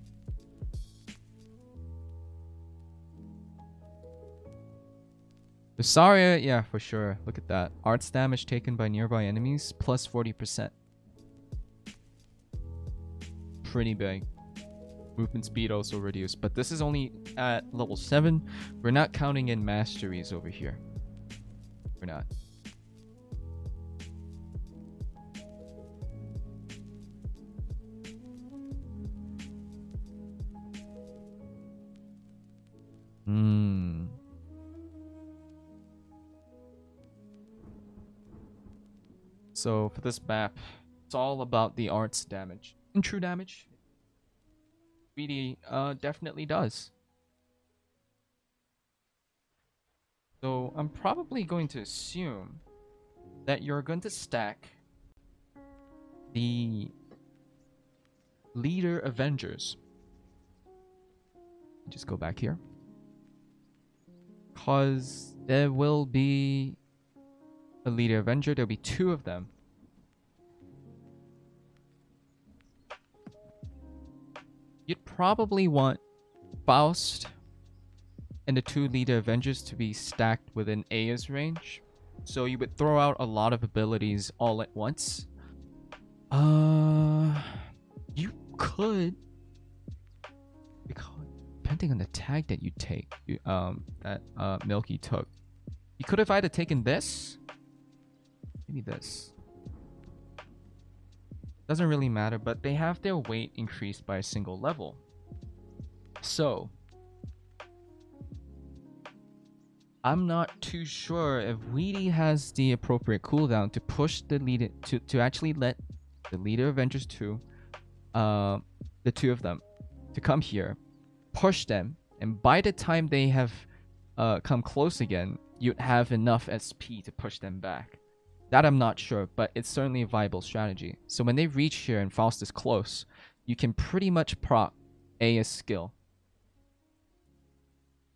[SPEAKER 3] Visaria, yeah, for sure. Look at that. Arts damage taken by nearby enemies plus 40%. Pretty big. Movement speed also reduced, but this is only at level 7. We're not counting in masteries over here. We're not. So for this map, it's all about the arts damage. And true damage, really definitely does. So I'm probably going to assume that you're going to stack the leader Avengers. Just go back here. Because there will be a leader Avenger. There'll be 2 of them. You'd probably want Faust and the 2 leader Avengers to be stacked within Aya's range. So you would throw out a lot of abilities all at once. You could, because depending on the tag that you take, that Milky took, you could have either taken this, maybe this. Doesn't really matter, but they have their weight increased by a single level. So I'm not too sure if Weedy has the appropriate cooldown to push the leader to actually let the leader Avengers 2, the two of them, to come here, push them, and by the time they have come close again, you'd have enough SP to push them back. That I'm not sure, but it's certainly a viable strategy. So when they reach here and Faust is close, you can pretty much proc A's skill.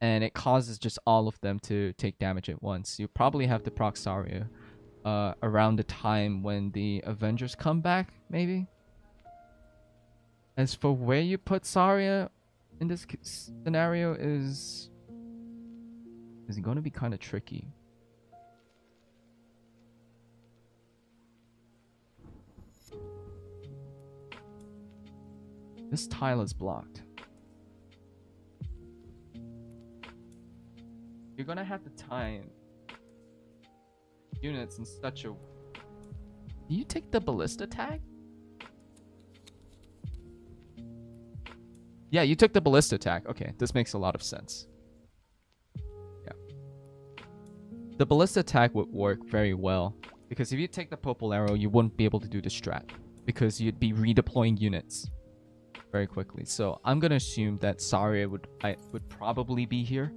[SPEAKER 3] And it causes just all of them to take damage at once. You probably have to proc Saria around the time when the Avengers come back, maybe? As for where you put Saria in this scenario is going to be kind of tricky. This tile is blocked. You're gonna have to time units in such a... Do you take the ballista tag? Yeah, you took the ballista tag. Okay, this makes a lot of sense. Yeah. The ballista tag would work very well, because if you take the purple arrow, you wouldn't be able to do the strat, because you'd be redeploying units very quickly. So I'm gonna assume that Saria would probably be here.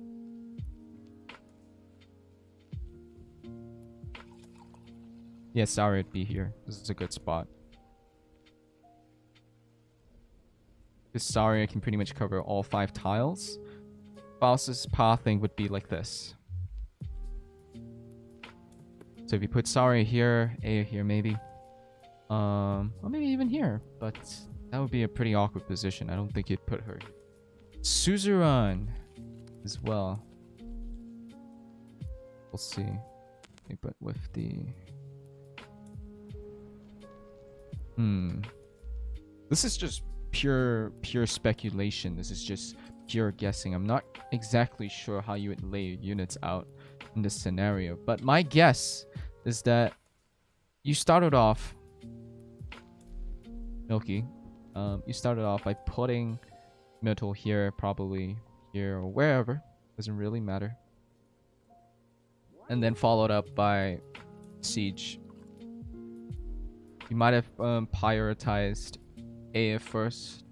[SPEAKER 3] Yeah, Saria would be here. This is a good spot. This Saria can pretty much cover all 5 tiles. Faust's pathing would be like this. So if you put Saria here, A here maybe. Or maybe even here, but that would be a pretty awkward position. I don't think you'd put her. Suzerain as well. We'll see. Okay, but with the... This is just pure speculation. This is just pure guessing. I'm not exactly sure how you would lay your units out in this scenario. But my guess is that you started off... Milky. You started off by putting Metal here, probably here, or wherever. Doesn't really matter. And then followed up by Siege. You might have prioritized A first.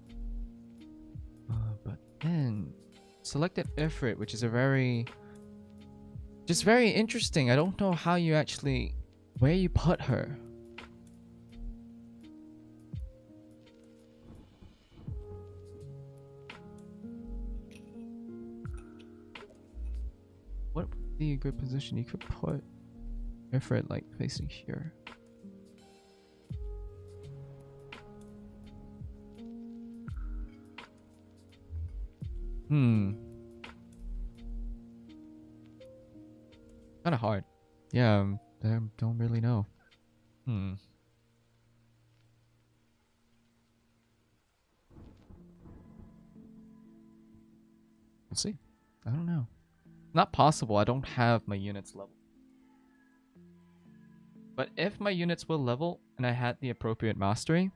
[SPEAKER 3] But then selected Ifrit, which is a very... just very interesting. I don't know how you actually... where you put her. What would be a good position? You could put Ifrit like facing here. Kind of hard. Yeah, I don't really know. We'll see. I don't know. Not possible. I don't have my units level. But if my units were level and I had the appropriate mastery,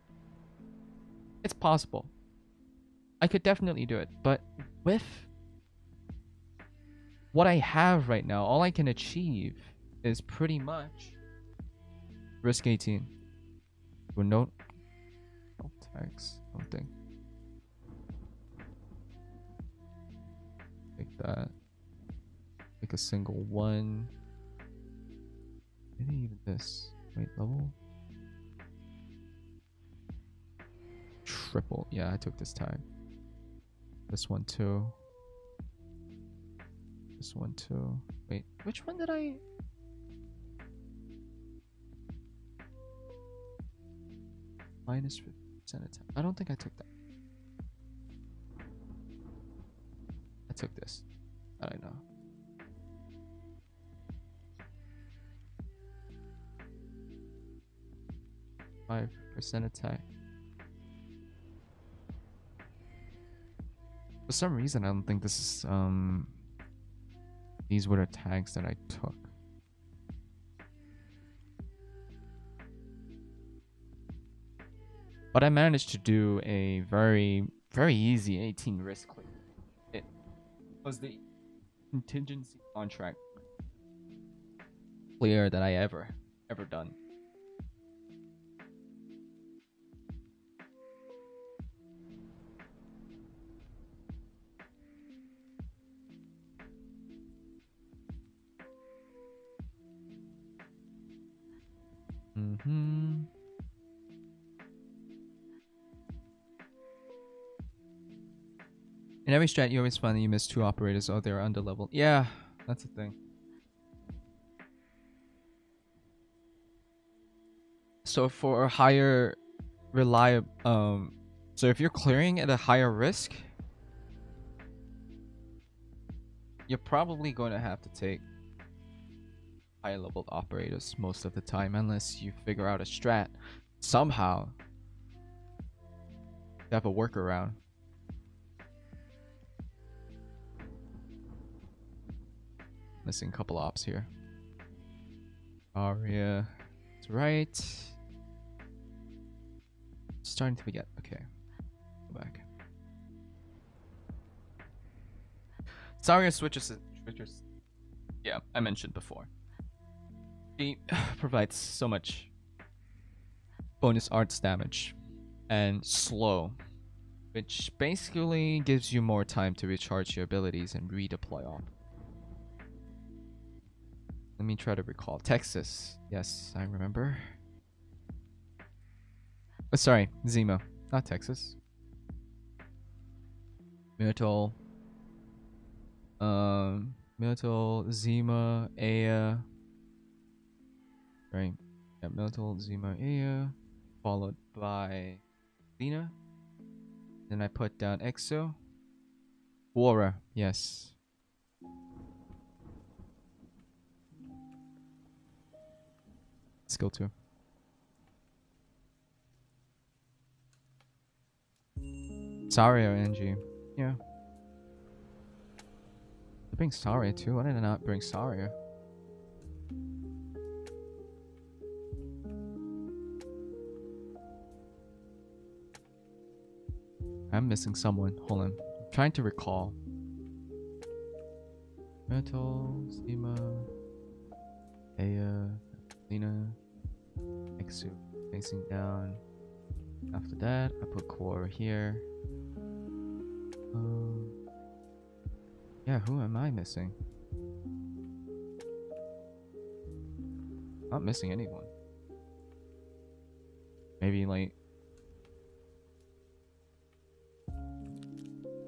[SPEAKER 3] it's possible. I could definitely do it. But with what I have right now, all I can achieve is pretty much risk 18. With no tags, I don't think. Take that. Take a single one. Maybe even this. Wait, level? Triple. Yeah, I took this tag. This one too. This one too. Wait, which one did I... minus 50% attack. I don't think I took that. I took this. I don't know. %5 attack.
[SPEAKER 1] For some reason, I don't think this is, these were the tags that I took. But I managed to do a very, very easy 18 risk clear. It was the contingency contract clear that I ever done. In every strat, you always find that you miss 2 operators. Oh, they're under level. Yeah, that's the thing. So for a higher reliable, so if you're clearing at a higher risk, you're probably going to have to take higher leveled operators most of the time, unless you figure out a strat somehow to have a workaround. Missing a couple ops here. Aria, that's right. Starting to forget. Okay, go back. Saria switches. Yeah, I mentioned before. She provides so much bonus arts damage and slow, which basically gives you more time to recharge your abilities and redeploy off. Let me try to recall. Texas. Yes, I remember. Oh, sorry, Zima, not Texas. Myrtle. Myrtle, Zima, Aya. Right. Yeah, Myrtle, Zima, Aya. Followed by Lena. Then I put down Exo. Quora, yes. Skill 2. Saria or Angie. Yeah. I bring Saria too. Why did I not bring Saria? I'm missing someone. Hold on. I'm trying to recall. Metal, Zima, Aya, Lena, Exu. Facing down. After that, I put Quora here. Yeah, who am I missing? Not missing anyone. Maybe like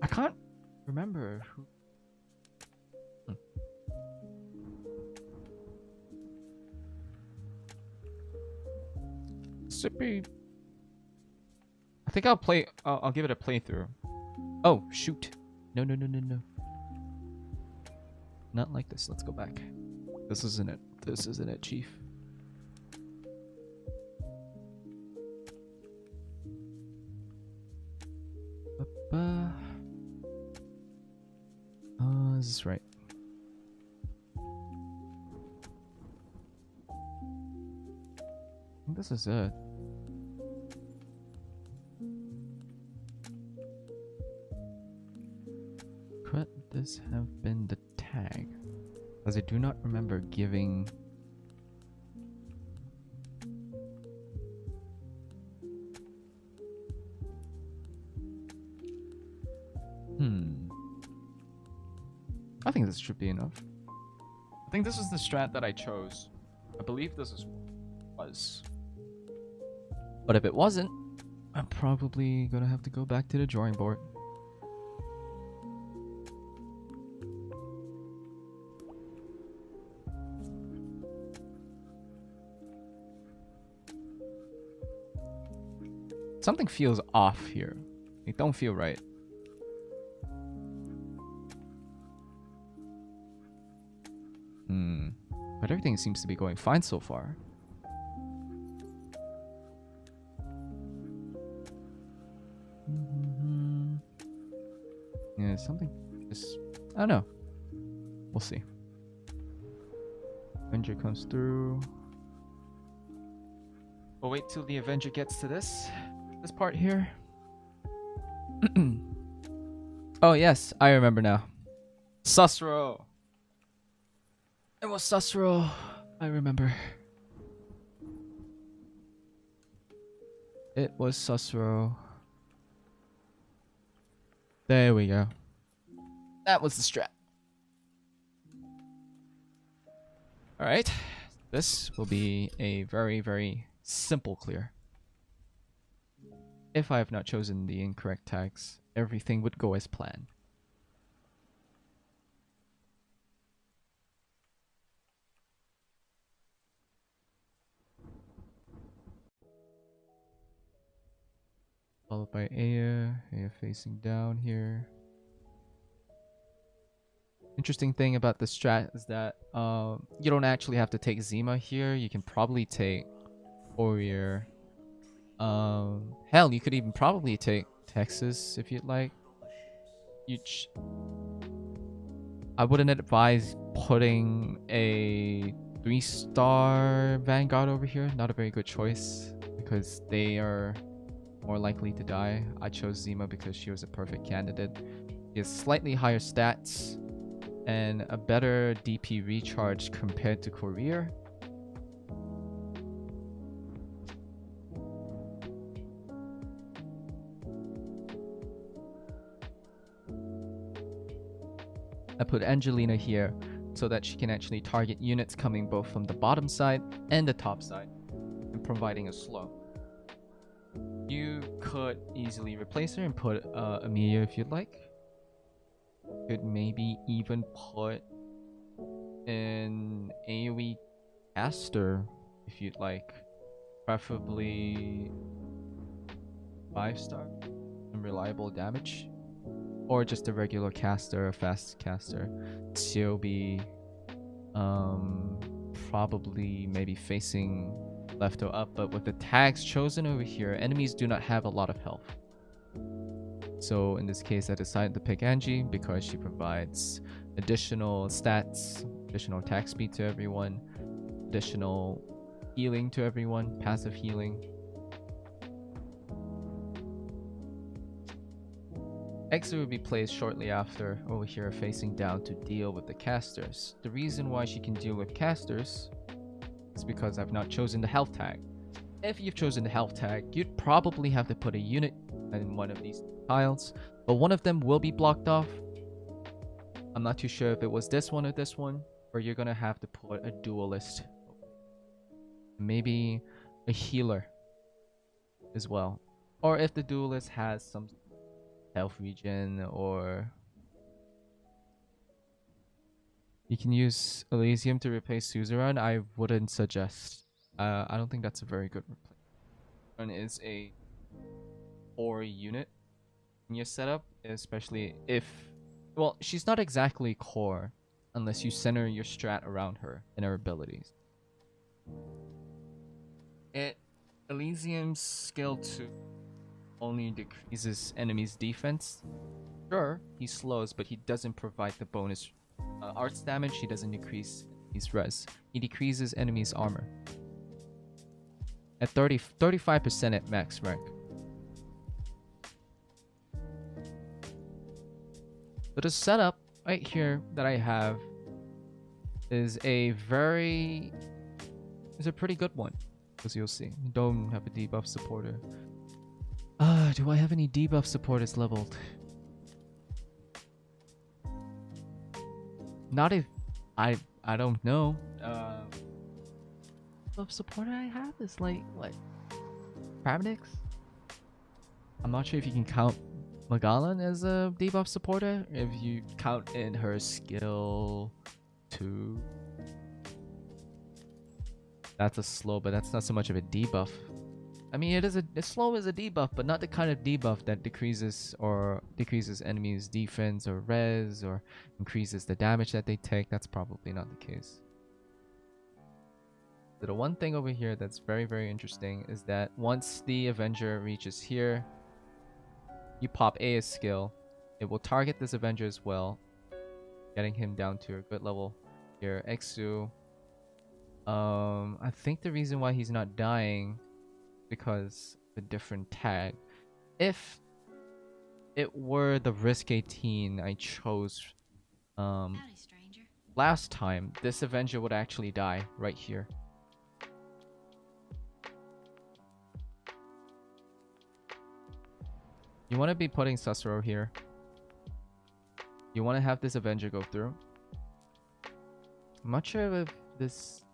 [SPEAKER 1] I can't remember who. Sippy. I think I'll play. I'll give it a playthrough. Oh shoot! No. Not like this. Let's go back. This isn't it. This isn't it, Chief. Is this right? I think this is it. Could this have been the tag? As I do not remember giving... I think this should be enough. I think this is the strat that I chose. I believe this was. But if it wasn't, I'm probably gonna have to go back to the drawing board. Something feels off here. It don't feel right. But everything seems to be going fine so far. Yeah, something just, I don't know. We'll see. Avenger comes through. We'll wait till the Avenger gets to this part here. Oh yes, I remember now. Sasro. It was Sasro. I remember. It was Sasro. There we go. That was the strat. Alright. This will be a very, very simple clear. If I have not chosen the incorrect tags, everything would go as planned. Followed by Aya facing down here. Interesting thing about the strat is that you don't actually have to take Zima here. You can probably take Warrior. Hell, you could even probably take Texas if you'd like. I wouldn't advise putting a 3-star Vanguard over here. Not a very good choice because they are more likely to die. I chose Zima because she was a perfect candidate. She has slightly higher stats and a better DP recharge compared to Courier. I put Angelina here so that she can actually target units coming both from the bottom side and the top side and providing a slow. You could easily replace her and put Amelia if you'd like. Could maybe even put an AoE caster if you'd like. Preferably 5-star and reliable damage. Or just a regular caster, a fast caster. She'll be probably maybe facing left or up, but with the tags chosen over here, enemies do not have a lot of health. So in this case, I decided to pick Angie because she provides additional stats, additional attack speed to everyone, additional healing to everyone, passive healing. Exit will be placed shortly after over here facing down to deal with the casters. The reason why she can deal with casters is because I've not chosen the health tag. If you've chosen the health tag, you'd probably have to put a unit in one of these tiles, but one of them will be blocked off. I'm not too sure if it was this one or this one, or you're gonna have to put a duelist. Maybe a healer as well. Or if the duelist has some health regen, or you can use Elysium to replace Suzerain. I wouldn't suggest. I don't think that's a very good replacement. Is a core unit in your setup, especially if, well, she's not exactly core unless you center your strat around her and her abilities. Elysium's skill 2 only decreases enemies' defense. Sure, he slows, but he doesn't provide the bonus arts damage. He doesn't decrease enemies' res. He decreases enemies' armor. At 35% at max rank. So the setup right here that I have is a pretty good one, as you'll see. I don't have a debuff supporter. Do I have any debuff supporters leveled? Not if I don't know. Debuff supporter I have is like what? Paramedics? I'm not sure if you can count Magalan as a debuff supporter. If you count in her skill 2. That's a slow, but that's not so much of a debuff. I mean, slow is a debuff, but not the kind of debuff that decreases enemies' defense or res or increases the damage that they take. That's probably not the case. So the one thing over here that's very, very interesting is that once the Avenger reaches here, you pop Aya's skill,
[SPEAKER 3] It will target this Avenger as well, getting him down to a good level. Here, Exu. I think the reason why he's not dying because the different tag. If it were the Risk 18 I chose
[SPEAKER 4] Howdy, stranger.
[SPEAKER 3] last time, this Avenger would actually die right here. You want to be putting Sasuro here. You want to have this Avenger go through. I'm not sure if this...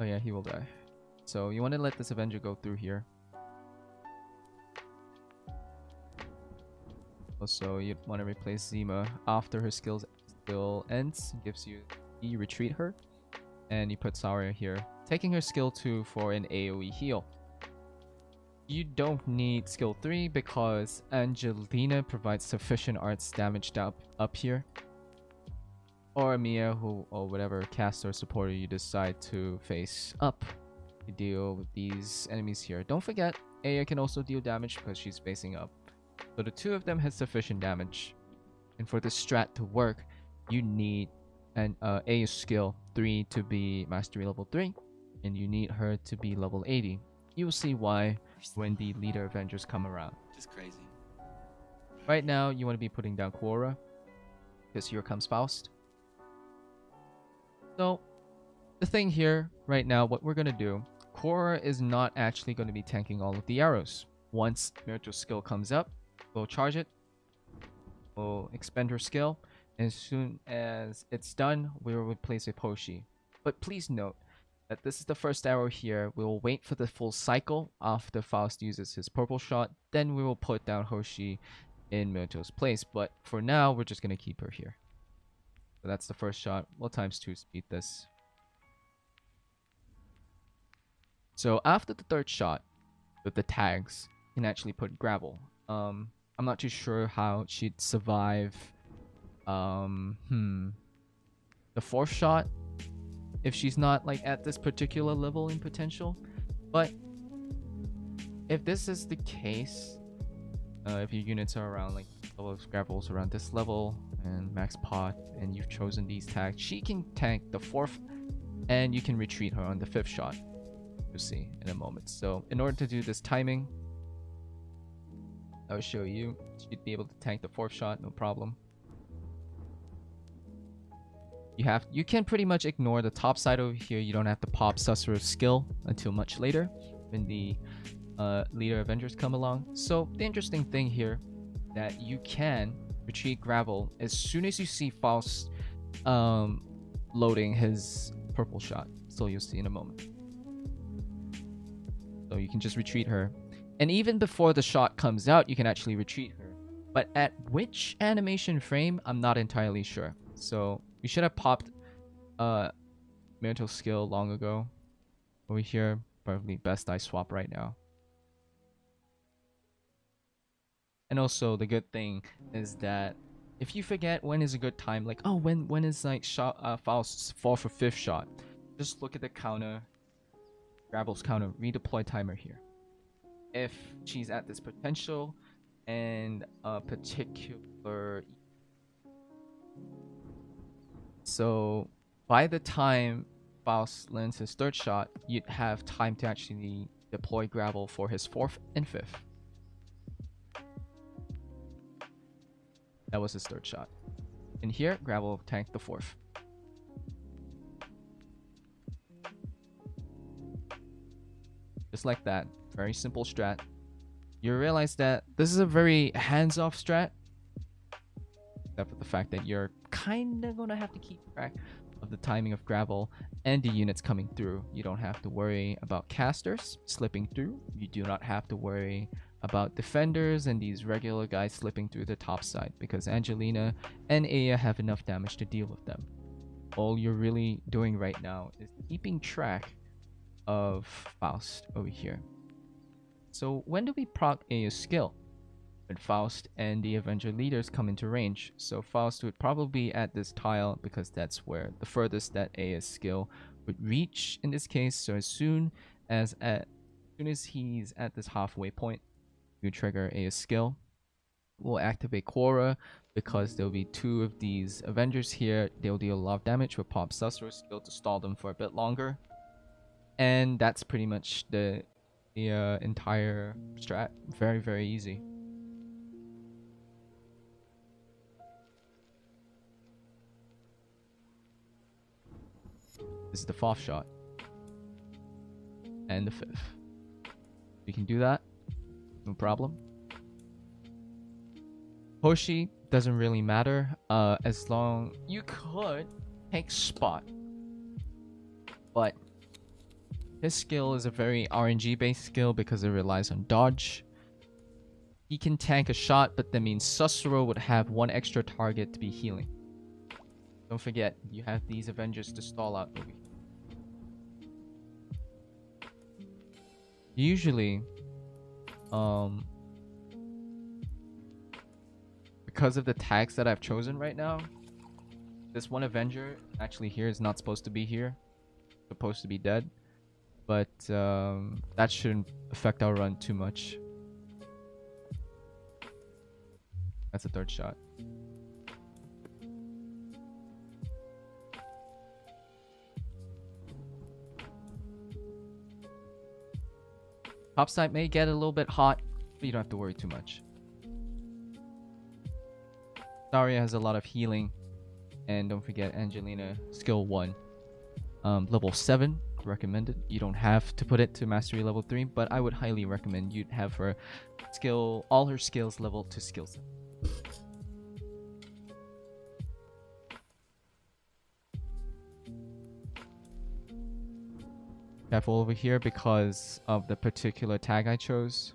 [SPEAKER 3] Oh yeah, he will die. So you want to let this Avenger go through here. Also, you want to replace Zima after her skill ends. Gives you retreat her. And you put Saria here, taking her skill 2 for an AoE heal. You don't need skill 3 because Angelina provides sufficient arts damage up here. Or Mia, who or whatever caster or supporter you decide to face up. You deal with these enemies here. Don't forget, Aya can also deal damage because she's facing up. So the two of them has sufficient damage. And for this strat to work, you need an Aya's skill 3 to be mastery level 3. And you need her to be level 80. You'll see why when the leader Avengers come around.
[SPEAKER 5] Just crazy.
[SPEAKER 3] Right now, you want to be putting down Quora, because here comes Faust. So, the thing here, right now, what we're going to do, Quora is not actually going to be tanking all of the arrows. Once Myrto's skill comes up, we'll charge it, we'll expend her skill, and as soon as it's done, we will replace with Hoshi. But please note, that this is the first arrow here. We will wait for the full cycle after Faust uses his purple shot. Then we will put down Hoshi in Myrto's place. But for now, we're just going to keep her here. So that's the first shot. We'll times 2 speed this. So after the third shot, with the tags, you can actually put Gravel. I'm not too sure how she'd survive the fourth shot. If she's not like at this particular level in potential. But if this is the case, if your units are around like level of Scrabbles around this level and max pot and you've chosen these tags, she can tank the fourth and you can retreat her on the fifth shot. You'll see in a moment. So in order to do this timing, I'll show you. She'd be able to tank the fourth shot, no problem. You can pretty much ignore the top side over here. You don't have to pop Susuru's skill until much later when the leader Avengers come along. So the interesting thing here that you can retreat Gravel as soon as you see Faust loading his purple shot. So you'll see in a moment. So you can just retreat her. And even before the shot comes out, you can actually retreat her. But at which animation frame, I'm not entirely sure. So we should have popped Myrto's skill long ago. Over here, probably best I swap right now. And also the good thing is that if you forget when is a good time, like oh when is like shot Faust's 4th or 5th shot, just look at the counter, Gravel's counter, redeploy timer here. If she's at this potential and a particular, so by the time Faust lands his 3rd shot, you'd have time to actually deploy Gravel for his 4th and 5th. That was his 3rd shot. And here, Gravel tanked the 4th. Just like that. Very simple strat. You realize that this is a very hands-off strat. Except for the fact that you're kind of going to have to keep track of the timing of Gravel and the units coming through. You don't have to worry about casters slipping through. You do not have to worry about defenders and these regular guys slipping through the top side because Angelina and Aya have enough damage to deal with them. All you're really doing right now is keeping track of Faust over here. So when do we proc Aya's skill? When Faust and the Avenger leaders come into range. So Faust would probably be at this tile because that's where the furthest that Aya's skill would reach in this case. So as soon as he's at this halfway point, you trigger a skill. We'll activate Quora because there'll be 2 of these Avengers here. They'll deal a lot of damage with Pop Sussurr's skill to stall them for a bit longer. And that's pretty much the entire strat. Very, very easy. This is the 4th shot. And the 5th. We can do that. No problem. Hoshi doesn't really matter. As long you could take Spot. But his skill is a very RNG based skill because it relies on dodge. He can tank a shot, but that means Sussurro would have 1 extra target to be healing. Don't forget, you have these Avengers to stall out over here. Usually, because of the tags that I've chosen right now, this one Avenger actually here is not supposed to be here. It's supposed to be dead. But that shouldn't affect our run too much. That's a 3rd shot. Topside may get a little bit hot, but you don't have to worry too much. Daria has a lot of healing. And don't forget Angelina, skill 1. Level 7, recommended. You don't have to put it to mastery level 3, but I would highly recommend you'd have her skill, all her skills level to skill 7. Careful over here because of the particular tag I chose.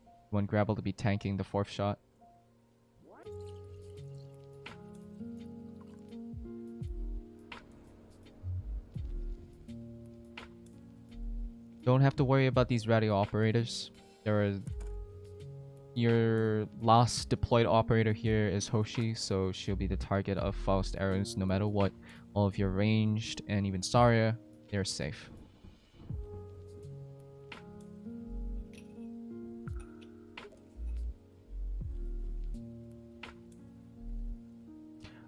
[SPEAKER 3] You want Grapple to be tanking the 4th shot. Don't have to worry about these radio operators. Your last deployed operator here is Hoshi, so she'll be the target of Faust arrows no matter what. All of your ranged and even Saria, they're safe.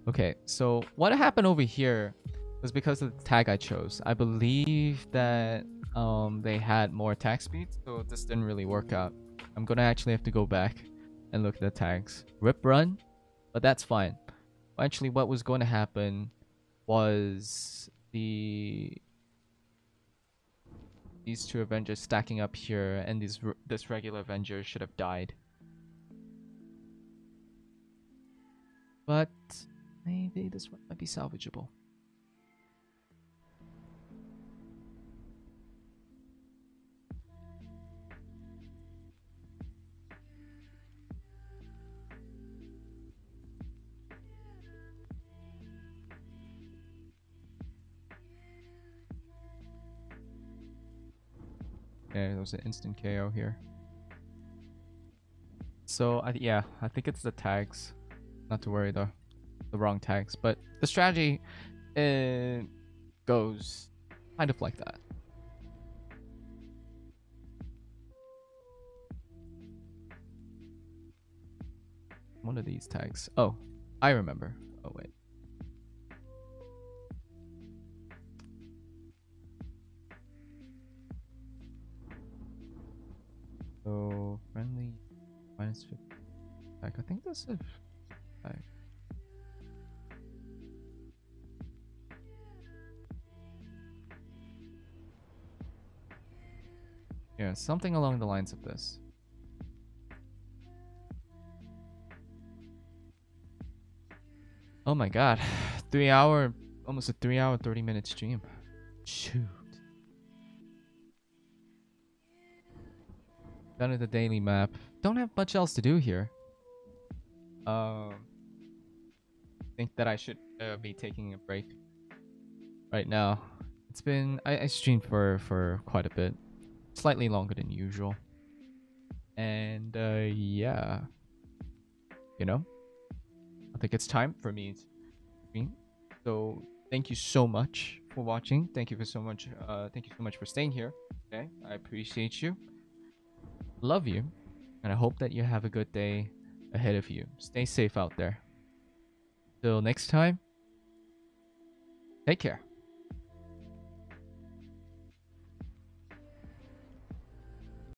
[SPEAKER 3] Okay, so what happened over here was because of the tag I chose. I believe that they had more attack speed, so this didn't really work out. I'm gonna actually have to go back and look at the tags. Rip run, but that's fine. Actually, what was going to happen was these 2 Avengers stacking up here, and this regular Avenger should have died. But maybe this one might be salvageable. Okay, there was an instant KO here. So, yeah, I think it's the tags. Not to worry though. The wrong tags. But the strategy goes kind of like that. One of these tags. Oh, I remember. Oh, wait. So, friendly minus 50. I think that's a tag. Yeah, something along the lines of this. Oh my god. Almost a 3 hour, 30-minute stream. Shoot. Done with the daily map. Don't have much else to do here. Think that I should be taking a break right now. It's been I streamed for quite a bit, slightly longer than usual, and yeah, you know, I think it's time for me to stream. So thank you so much for watching. Thank you so much for staying here. Okay, I appreciate you. Love you. And I hope that you have a good day ahead of you. Stay safe out there. Till next time, take care.